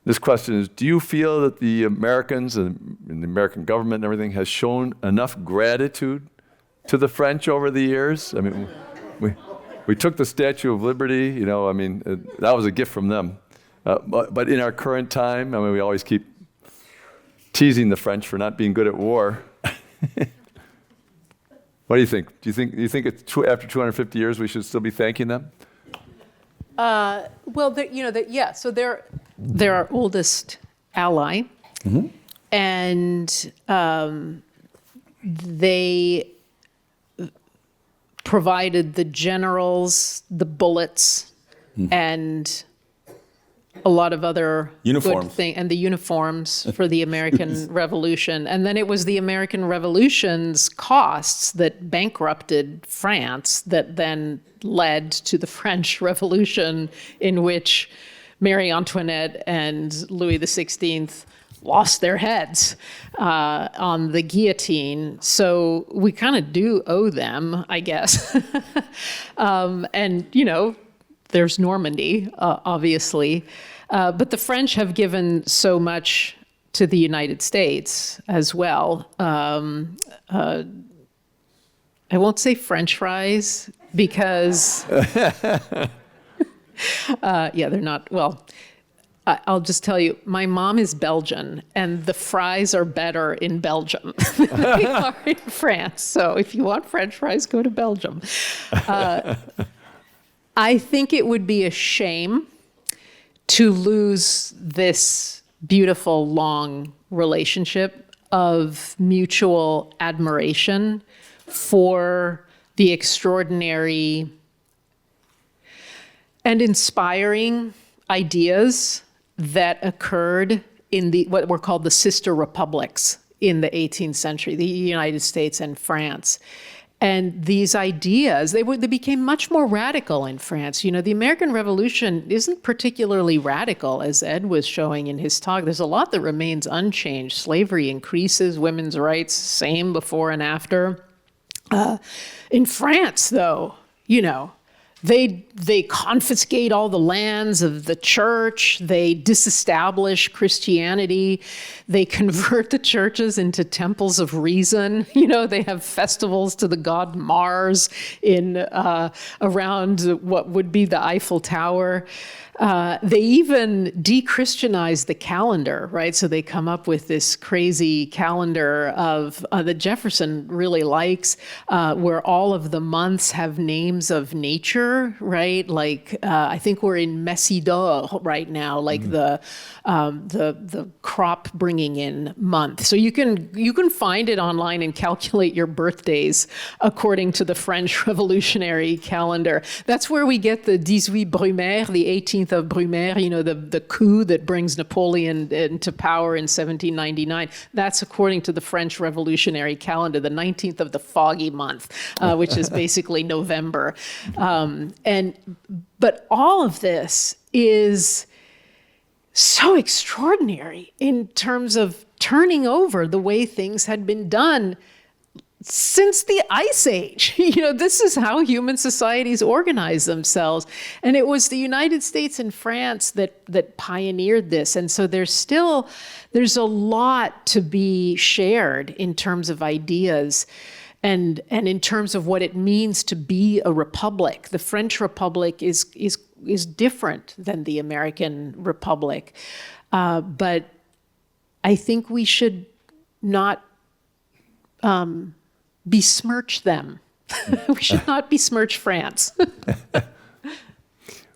this question is, do you feel that the Americans and the American government and everything has shown enough gratitude to the French over the years? I mean, we took the Statue of Liberty, that was a gift from them. But in our current time, we always keep teasing the French for not being good at war. What do you think? Do you think after 250 years we should still be thanking them? So they're our oldest ally, and they provided the generals, the bullets, and a lot of other good things, and the uniforms for the American Revolution. And then it was the American Revolution's costs that bankrupted France that then led to the French Revolution, in which Marie Antoinette and Louis XVI lost their heads on the guillotine. So we kind of do owe them, I guess. There's Normandy, obviously. But the French have given so much to the United States as well. I won't say French fries because, they're not, I'll just tell you, my mom is Belgian, and the fries are better in Belgium than they are in France. So if you want French fries, go to Belgium. I think it would be a shame to lose this beautiful, long relationship of mutual admiration for the extraordinary and inspiring ideas that occurred in what were called the sister republics in the 18th century, the United States and France. And these ideas, they became much more radical in France. The American Revolution isn't particularly radical, as Ed was showing in his talk. There's a lot that remains unchanged. Slavery increases, women's rights, same before and after. In France, though, they confiscate all the lands of the church. They disestablish Christianity. They convert the churches into temples of reason. They have festivals to the god Mars around what would be the Eiffel Tower. They even de-Christianize the calendar, right? So they come up with this crazy calendar that Jefferson really likes, where all of the months have names of nature, right? Like I think we're in Messidor right now, like the crop bringing in month. So you can find it online and calculate your birthdays according to the French Revolutionary calendar. That's where we get the 18 Brumaire, the 18th of Brumaire, the coup that brings Napoleon into power in 1799. That's according to the French Revolutionary calendar, the 19th of the foggy month, which is basically November. But all of this is so extraordinary in terms of turning over the way things had been done since the Ice Age. This is how human societies organize themselves. And it was the United States and France that pioneered this. And so there's a lot to be shared in terms of ideas. And in terms of what it means to be a republic, the French Republic is different than the American Republic. But I think we should not besmirch them. We should not besmirch France.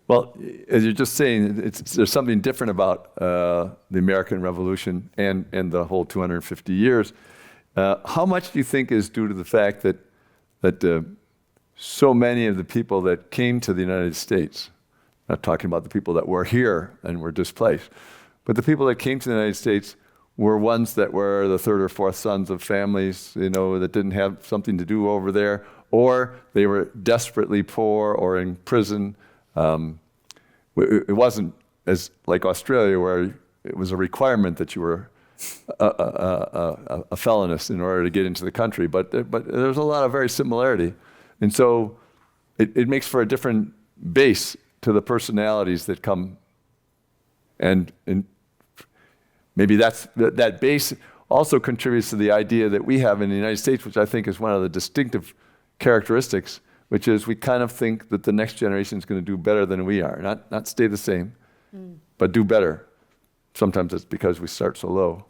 Well, as you're just saying, there's something different about the American Revolution and the whole 250 years. How much do you think is due to the fact that so many of the people that came to the United States, not talking about the people that were here and were displaced, but the people that came to the United States were ones that were the third or fourth sons of families, that didn't have something to do over there, or they were desperately poor or in prison. It wasn't as like Australia, where it was a requirement that you were a felonist in order to get into the country. But there's a lot of very similarity. And so it makes for a different base to the personalities that come. And maybe that base also contributes to the idea that we have in the United States, which I think is one of the distinctive characteristics, which is we kind of think that the next generation is going to do better than we are. Not stay the same, but do better. Sometimes it's because we start so low.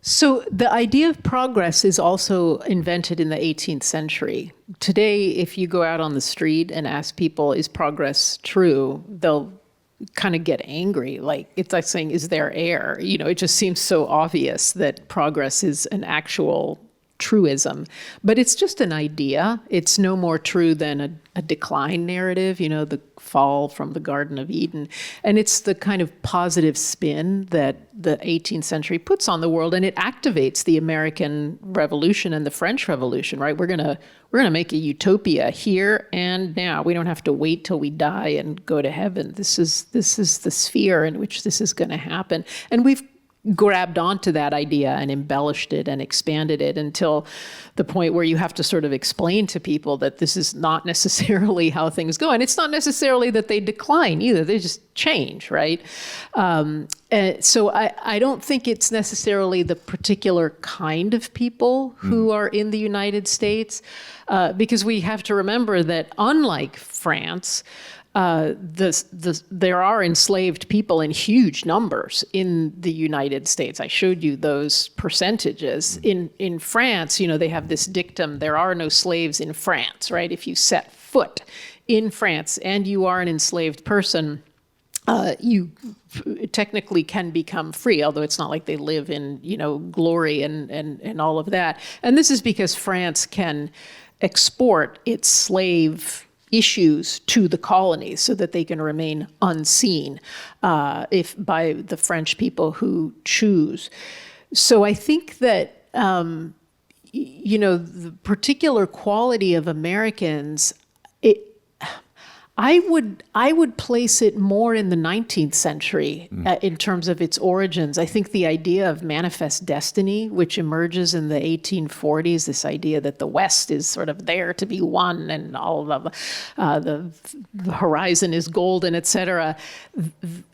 So the idea of progress is also invented in the 18th century. Today, if you go out on the street and ask people, is progress true? They'll kind of get angry. Like, it's like saying, is there air? It just seems so obvious that progress is an actual truism, but it's just an idea. It's no more true than a decline narrative, the fall from the Garden of Eden. And it's the kind of positive spin that the 18th century puts on the world, and it activates the American Revolution and the French Revolution, right? We're gonna make a utopia here and now. We don't have to wait till we die and go to heaven. This is the sphere in which this is going to happen. And we've grabbed onto that idea and embellished it and expanded it until the point where you have to sort of explain to people that this is not necessarily how things go. And it's not necessarily that they decline either. They just change, right? So I don't think it's necessarily the particular kind of people who are in the United States, because we have to remember that unlike France, there are enslaved people in huge numbers in the United States. I showed you those percentages. In France, they have this dictum, there are no slaves in France, right? If you set foot in France and you are an enslaved person, you technically can become free, although it's not like they live in, glory and all of that. And this is because France can export its slave issues to the colonies so that they can remain unseen if by the French people who choose. So I think that the particular quality of Americans, I would place it more in the 19th century in terms of its origins. I think the idea of manifest destiny, which emerges in the 1840s, this idea that the West is sort of there to be won and all of the horizon is golden, et cetera,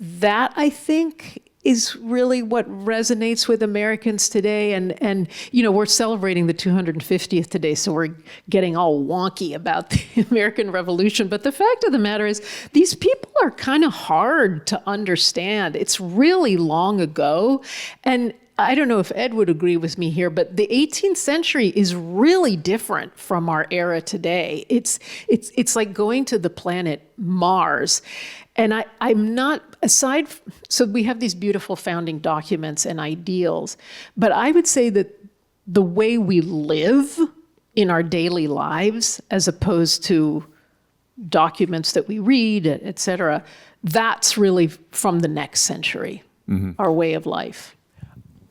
that I think is really what resonates with Americans today. And we're celebrating the 250th today, so we're getting all wonky about the American Revolution. But the fact of the matter is, these people are kind of hard to understand. It's really long ago. And I don't know if Ed would agree with me here, but the 18th century is really different from our era today. It's like going to the planet Mars. And I'm not, so we have these beautiful founding documents and ideals, but I would say that the way we live in our daily lives, as opposed to documents that we read, et cetera, that's really from the next century, our way of life.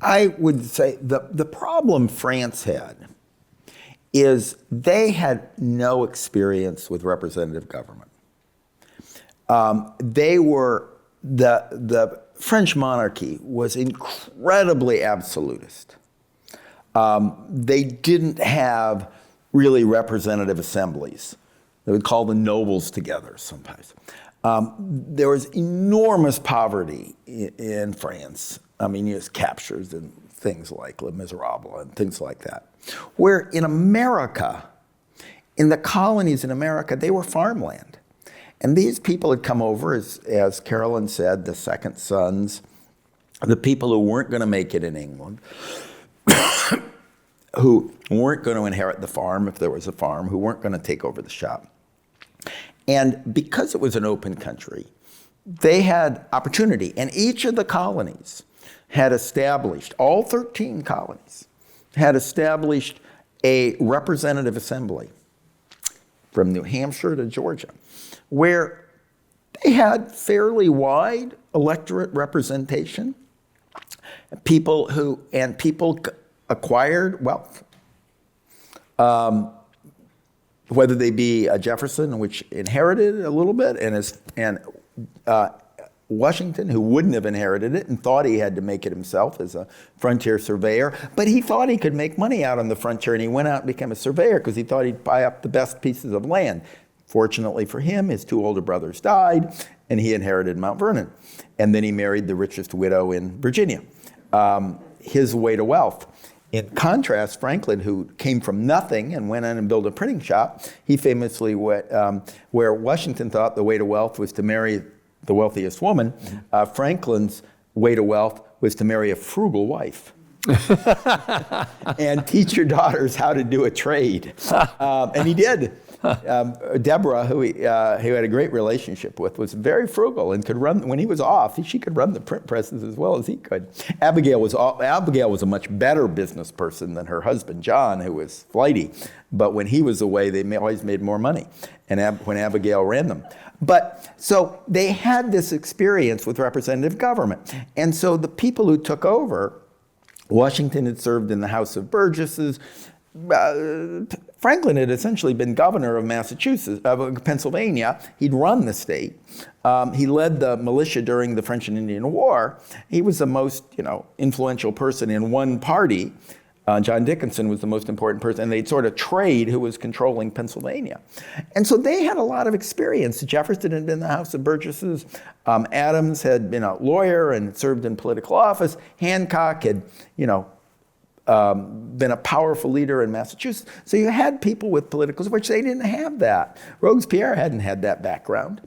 I would say the problem France had is they had no experience with representative government. The French monarchy was incredibly absolutist. They didn't have really representative assemblies. They would call the nobles together sometimes. There was enormous poverty in France. I mean, he has captures and things like Les Miserables and things like that. Where in America, in the colonies in America, they were farmland. And these people had come over, as Carolyn said, the second sons, the people who weren't going to make it in England, who weren't going to inherit the farm if there was a farm, who weren't going to take over the shop. And because it was an open country, they had opportunity. And each of the colonies had established, all 13 colonies, had established a representative assembly from New Hampshire to Georgia, where they had fairly wide electorate representation. People acquired wealth. Whether they be Jefferson, which inherited a little bit, and Washington, who wouldn't have inherited it and thought he had to make it himself as a frontier surveyor, but he thought he could make money out on the frontier, and he went out and became a surveyor because he thought he'd buy up the best pieces of land. Fortunately for him, his two older brothers died, and he inherited Mount Vernon. And then he married the richest widow in Virginia. His way to wealth. In contrast, Franklin, who came from nothing and went in and built a printing shop, he famously went, where Washington thought the way to wealth was to marry the wealthiest woman, Franklin's way to wealth was to marry a frugal wife. And teach your daughters how to do a trade. And he did. Deborah, who he had a great relationship with, was very frugal and could run, when he was off, she could run the print presses as well as he could. Abigail was a much better business person than her husband, John, who was flighty. But when he was away, they always made more money, and when Abigail ran them. But so they had this experience with representative government. And so the people who took over, Washington had served in the House of Burgesses. Franklin had essentially been governor of Massachusetts, of Pennsylvania. He'd run the state. He led the militia during the French and Indian War. He was the most, influential person in one party. John Dickinson was the most important person, and they'd sort of trade who was controlling Pennsylvania. And so they had a lot of experience. Jefferson had been in the House of Burgesses. Adams had been a lawyer and served in political office. Hancock had, been a powerful leader in Massachusetts. So you had people with political, which they didn't have that. Robespierre hadn't had that background.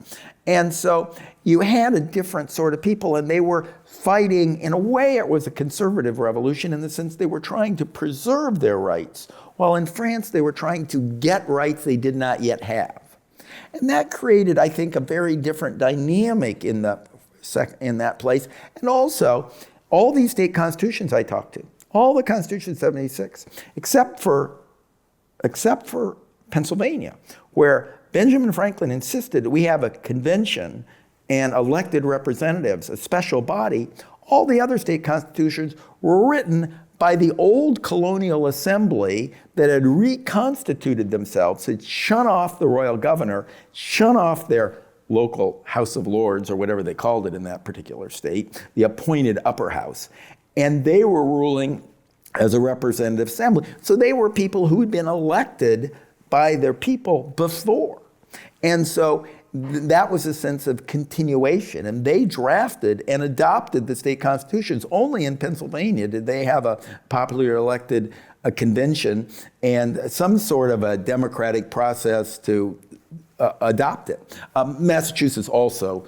And so you had a different sort of people, and they were fighting, in a way it was a conservative revolution in the sense they were trying to preserve their rights, while in France they were trying to get rights they did not yet have. And that created, I think, a very different dynamic in that place. And also, all these state constitutions I talked to, all the Constitution 76, except for Pennsylvania, where Benjamin Franklin insisted we have a convention and elected representatives, a special body. All the other state constitutions were written by the old colonial assembly that had reconstituted themselves, had shun off the royal governor, shun off their local House of Lords, or whatever they called it in that particular state, the appointed upper house. And they were ruling as a representative assembly. So they were people who had been elected by their people before. And so that was a sense of continuation. And they drafted and adopted the state constitutions. Only in Pennsylvania did they have a popularly elected convention and some sort of a democratic process to adopt it. Massachusetts also,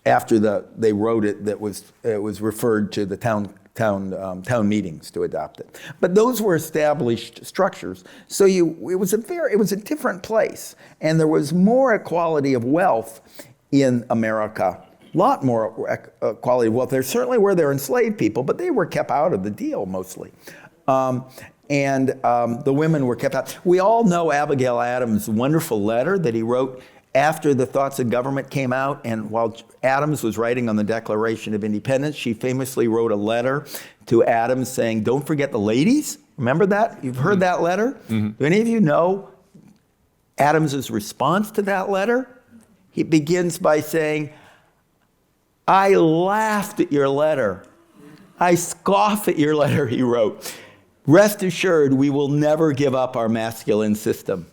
after they wrote it, it was referred to the town meetings to adopt it. But those were established structures. So it was a different place. And there was more equality of wealth in America, a lot more equality of wealth. There certainly were enslaved people, but they were kept out of the deal mostly. And the women were kept out. We all know Abigail Adams' wonderful letter that he wrote after the Thoughts of Government came out, and while Adams was writing on the Declaration of Independence, she famously wrote a letter to Adams saying, "Don't forget the ladies." Remember that? You've heard that letter? Mm-hmm. Do any of you know Adams's response to that letter? He begins by saying, "I laughed at your letter. I scoff at your letter," he wrote. "Rest assured, we will never give up our masculine system."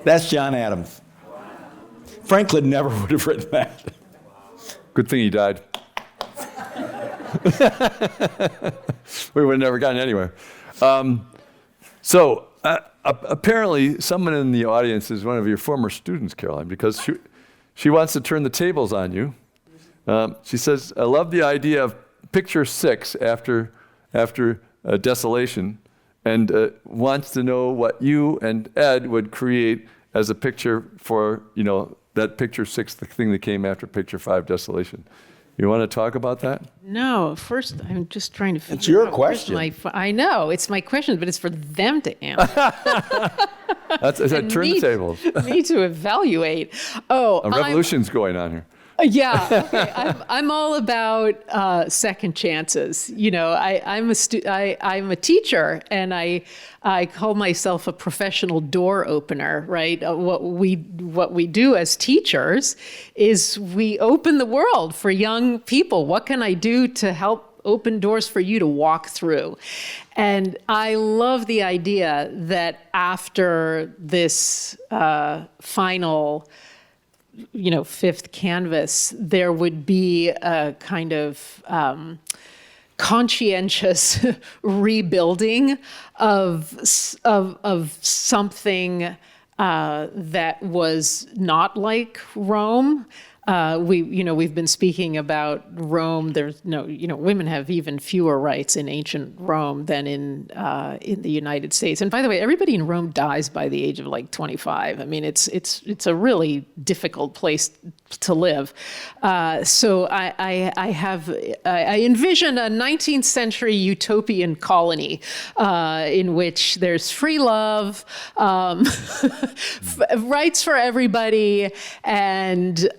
That's John Adams. Franklin never would have written that. Good thing he died. We would have never gotten anywhere. Apparently, someone in the audience is one of your former students, Caroline, because she wants to turn the tables on you. She says, I love the idea of picture 6 after desolation, and wants to know what you and Ed would create as a picture for, that picture 6, the thing that came after picture 5, desolation. You want to talk about that? No, first I'm just trying to figure It's your out where's question. I know, it's my question, but it's for them to answer. That's turn the tables. Me to evaluate. Oh, A revolution's going on here. Yeah, okay. I'm all about second chances. I'm a teacher, and I call myself a professional door opener. Right? What we do as teachers is we open the world for young people. What can I do to help open doors for you to walk through? And I love the idea that after this final fifth canvas, there would be a kind of conscientious rebuilding of something that was not like Rome. We've been speaking about Rome. There's women have even fewer rights in ancient Rome than in the United States. And by the way, everybody in Rome dies by the age of like 25. I mean, it's a really difficult place to live. So I envision a 19th century utopian colony in which there's free love, rights for everybody, and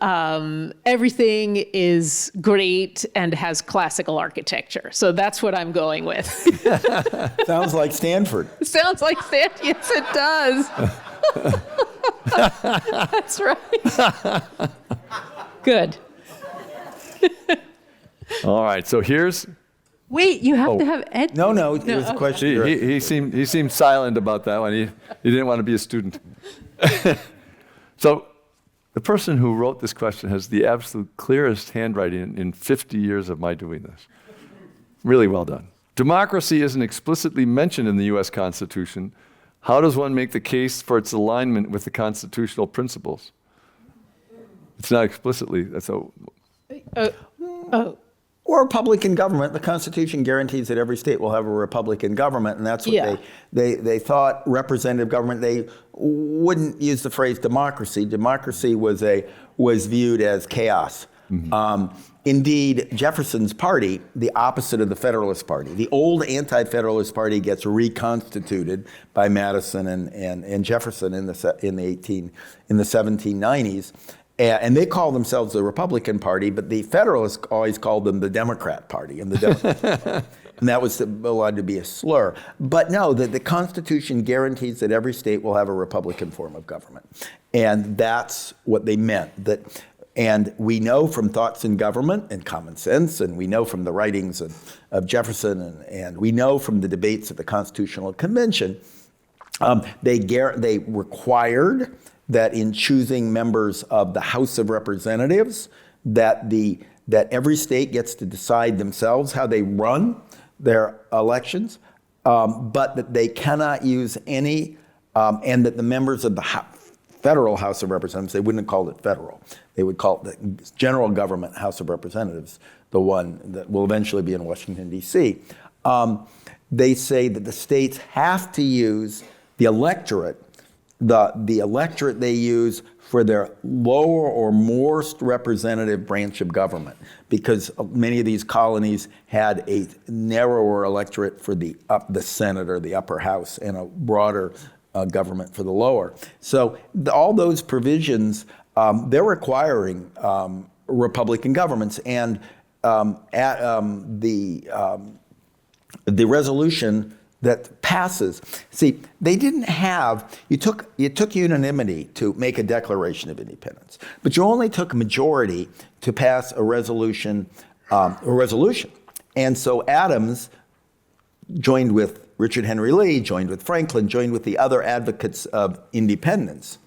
everything is great and has classical architecture. So that's what I'm going with. Sounds like Stanford. Sounds like Stanford. Yes, it does. That's right. Good. All right, so here's... Wait, you have to have Ed. No, it was a question. He seemed silent about that one. He didn't want to be a student. So the person who wrote this question has the absolute clearest handwriting in 50 years of my doing this. Really well done. Democracy isn't explicitly mentioned in the U.S. Constitution. How does one make the case for its alignment with the constitutional principles? It's not explicitly. Or Republican government. The Constitution guarantees that every state will have a Republican government, and that's what they thought representative government. They wouldn't use the phrase democracy. Democracy was viewed as chaos. Mm-hmm. Indeed, Jefferson's party, the opposite of the Federalist Party, the old anti-Federalist Party gets reconstituted by Madison and Jefferson in the 1790s. And they call themselves the Republican Party, but the Federalists always called them the Democrat Party. And that was allowed to be a slur. But no, the Constitution guarantees that every state will have a Republican form of government. And that's what they meant. And we know from Thoughts in Government and Common Sense, and we know from the writings of Jefferson, and we know from the debates at the Constitutional Convention, they required that in choosing members of the House of Representatives, that every state gets to decide themselves how they run their elections, but that they cannot use any, and that the members of the Federal House of Representatives, they wouldn't have called it federal, they would call it the General Government House of Representatives, the one that will eventually be in Washington, D.C. They say that the states have to use the electorate, the electorate they use for their lower or most representative branch of government, because many of these colonies had a narrower electorate for the Senate or the upper house, and a broader government for the lower. So all those provisions, they're requiring Republican governments, and the resolution that passes. See, they didn't have, it took unanimity to make a Declaration of Independence, but you only took a majority to pass a resolution. And so Adams joined with Richard Henry Lee, joined with Franklin, joined with the other advocates of independence.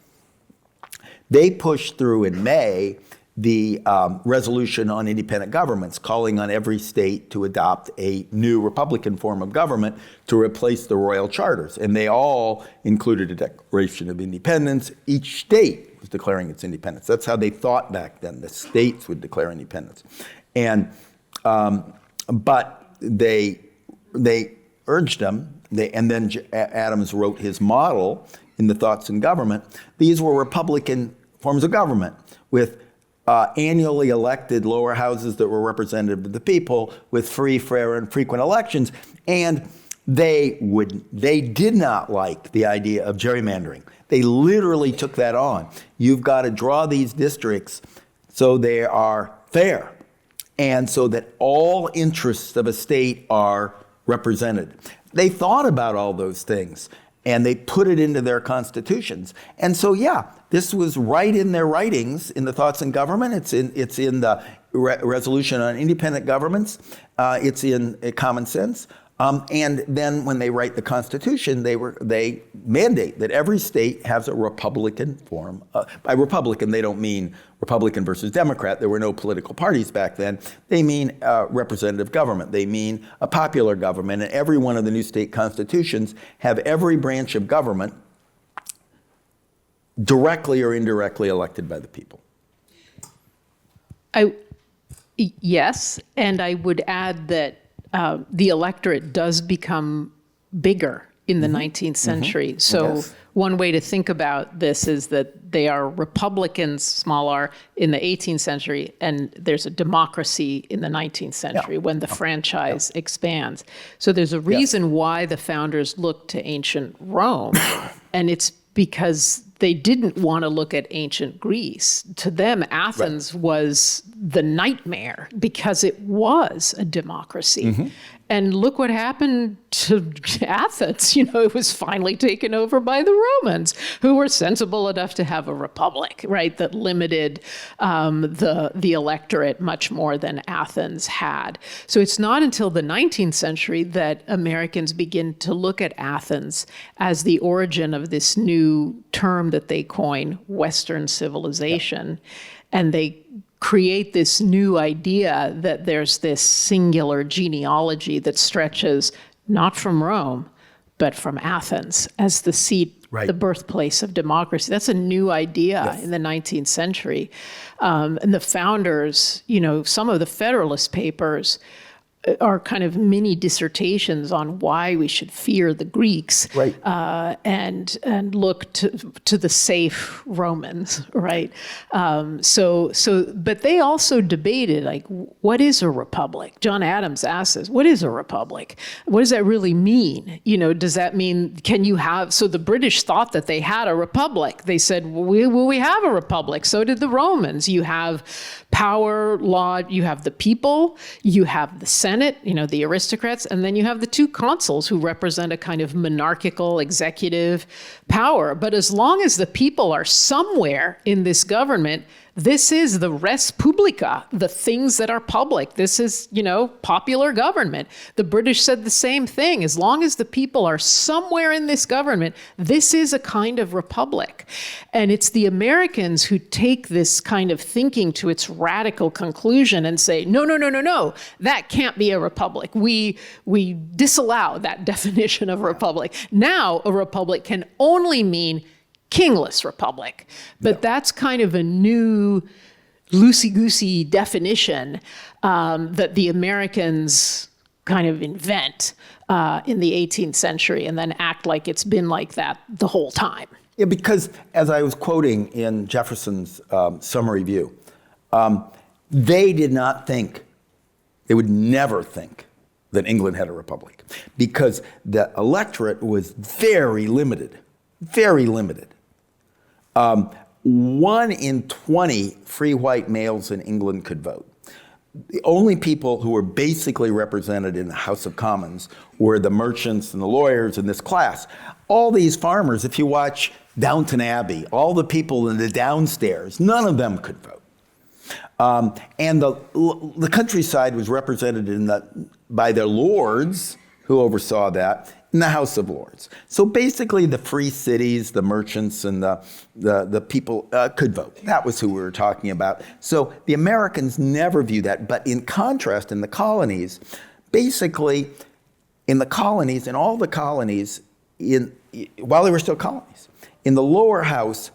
They pushed through in May the resolution on independent governments, calling on every state to adopt a new Republican form of government to replace the royal charters. And they all included a Declaration of Independence. Each state was declaring its independence. That's how they thought back then. The states would declare independence. And but they urged them, and then Adams wrote his model in the Thoughts on Government. These were Republican forms of government with annually elected lower houses that were representative of the people, with free, fair, and frequent elections. And they did not like the idea of gerrymandering. They literally took that on. You've got to draw these districts so they are fair, and so that all interests of a state are represented. They thought about all those things, and they put it into their constitutions. And so, yeah, this was right in their writings, in the Thoughts on Government. It's in the Resolution on Independent Governments. It's in Common Sense. And then when they write the Constitution, they mandate that every state has a Republican form. By Republican, they don't mean Republican versus Democrat. There were no political parties back then. They mean representative government. They mean a popular government. And every one of the new state constitutions have every branch of government directly or indirectly elected by the people. Yes, and I would add that the electorate does become bigger in the 19th century. So Yes. one way to think about this is that they are Republicans, small r, in the 18th century, and there's a democracy in the 19th century when the franchise expands. So there's a reason why the founders looked to ancient Rome, and it's because they didn't want to look at ancient Greece. To them, Athens was the nightmare because it was a democracy. And look what happened to Athens. You know, it was finally taken over by the Romans, who were sensible enough to have a republic, right, that limited the electorate much more than Athens had. So it's not until the 19th century that Americans begin to look at Athens as the origin of this new term that they coin, Western civilization. And they create this new idea that there's this singular genealogy that stretches not from Rome, but from Athens as the seat, the birthplace of democracy. That's a new idea in the 19th century. And the founders, you know, some of the Federalist Papers are kind of mini dissertations on why we should fear the Greeks, and look to the safe Romans, right? But they also debated, like, what is a republic? John Adams asks us, what is a republic? What does that really mean? You know, does that mean, can you have, so the British thought that they had a republic. They said, well, we have a republic. So did the Romans. You have power, law, you have the people, you have the Senate, you know, the aristocrats, and then you have the two consuls who represent a kind of monarchical executive power. But as long as the people are somewhere in this government, this is the res publica, the things that are public. This is, you know, popular government. The British said the same thing. As long as the people are somewhere in this government, this is a kind of republic. And it's the Americans who take this kind of thinking to its radical conclusion and say, no, that can't be a republic. We disallow that definition of a republic. Now a republic can only mean kingless republic. But that's kind of a new loosey-goosey definition that the Americans kind of invent in the 18th century and then act like it's been like that the whole time. Yeah, because as I was quoting in Jefferson's summary view, they did not think, they would never think that England had a republic because the electorate was very limited, very limited. 1 in 20 free white males in England could vote. The only people who were basically represented in the House of Commons were the merchants and the lawyers in this class. All these farmers, if you watch Downton Abbey, all the people in the downstairs, none of them could vote. And the countryside was represented by their lords, who oversaw that, in the House of Lords. So basically the free cities, the merchants, and the people could vote. That was who we were talking about. So the Americans never viewed that. But in contrast, in the colonies, basically in the colonies, in all the colonies, while they were still colonies, in the lower house,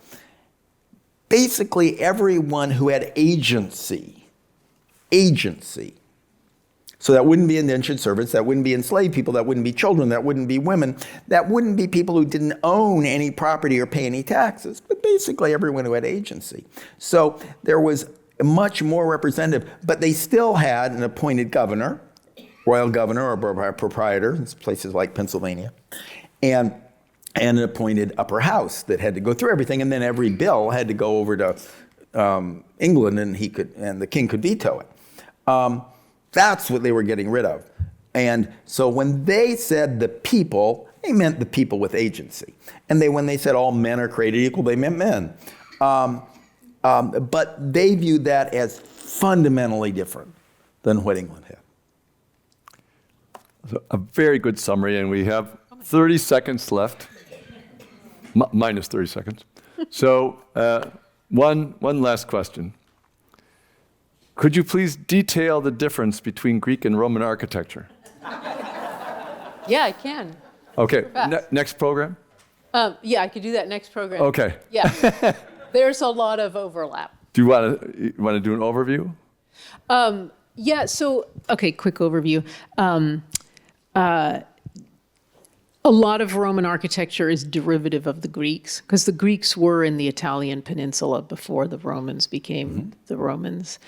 basically everyone who had agency, so that wouldn't be indentured servants, that wouldn't be enslaved people, that wouldn't be children, that wouldn't be women, that wouldn't be people who didn't own any property or pay any taxes, but basically everyone who had agency. So there was much more representative, but they still had an appointed governor, royal governor or proprietor in places like Pennsylvania, and an appointed upper house that had to go through everything, and then every bill had to go over to England, and the king could veto it. That's what they were getting rid of. And so when they said the people, they meant the people with agency. And when they said all men are created equal, they meant men. But they viewed that as fundamentally different than what England had. So a very good summary, and we have 30 seconds left, minus 30 seconds. So one last question. Could you please detail the difference between Greek and Roman architecture? Yeah, I can. Okay, next program? Yeah, I could do that next program. Okay. Yeah. There's a lot of overlap. Do you want to do an overview? Yeah, so, okay, quick overview. A lot of Roman architecture is derivative of the Greeks, because the Greeks were in the Italian peninsula before the Romans became the Romans.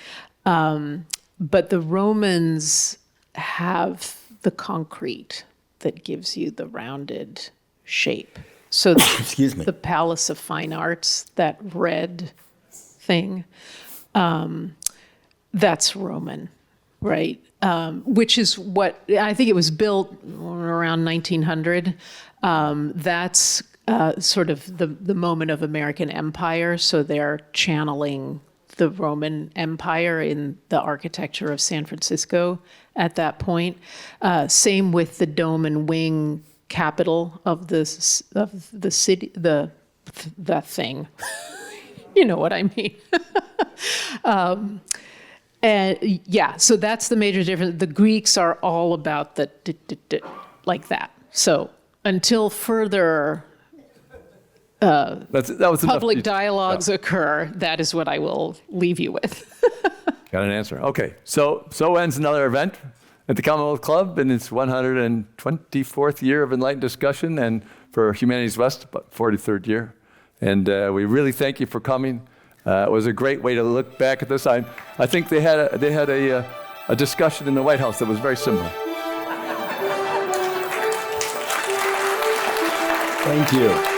But the Romans have the concrete that gives you the rounded shape. So Excuse me. the Palace of Fine Arts, that red thing, that's Roman, right? Which is what, I think it was built around 1900. That's sort of the moment of American empire. So they're channeling the Roman Empire in the architecture of San Francisco at that point. Same with the dome and wing capital of the city, that thing. You know what I mean. And yeah, so that's the major difference. The Greeks are all about the like that. So until further That was public enough. dialogues occur, that is what I will leave you with. Got an answer. Okay, so ends another event at the Commonwealth Club in its 124th year of enlightened discussion, and for Humanities West, about 43rd year. And we really thank you for coming. It was a great way to look back at this. I think they had a discussion in the White House that was very similar. Thank you.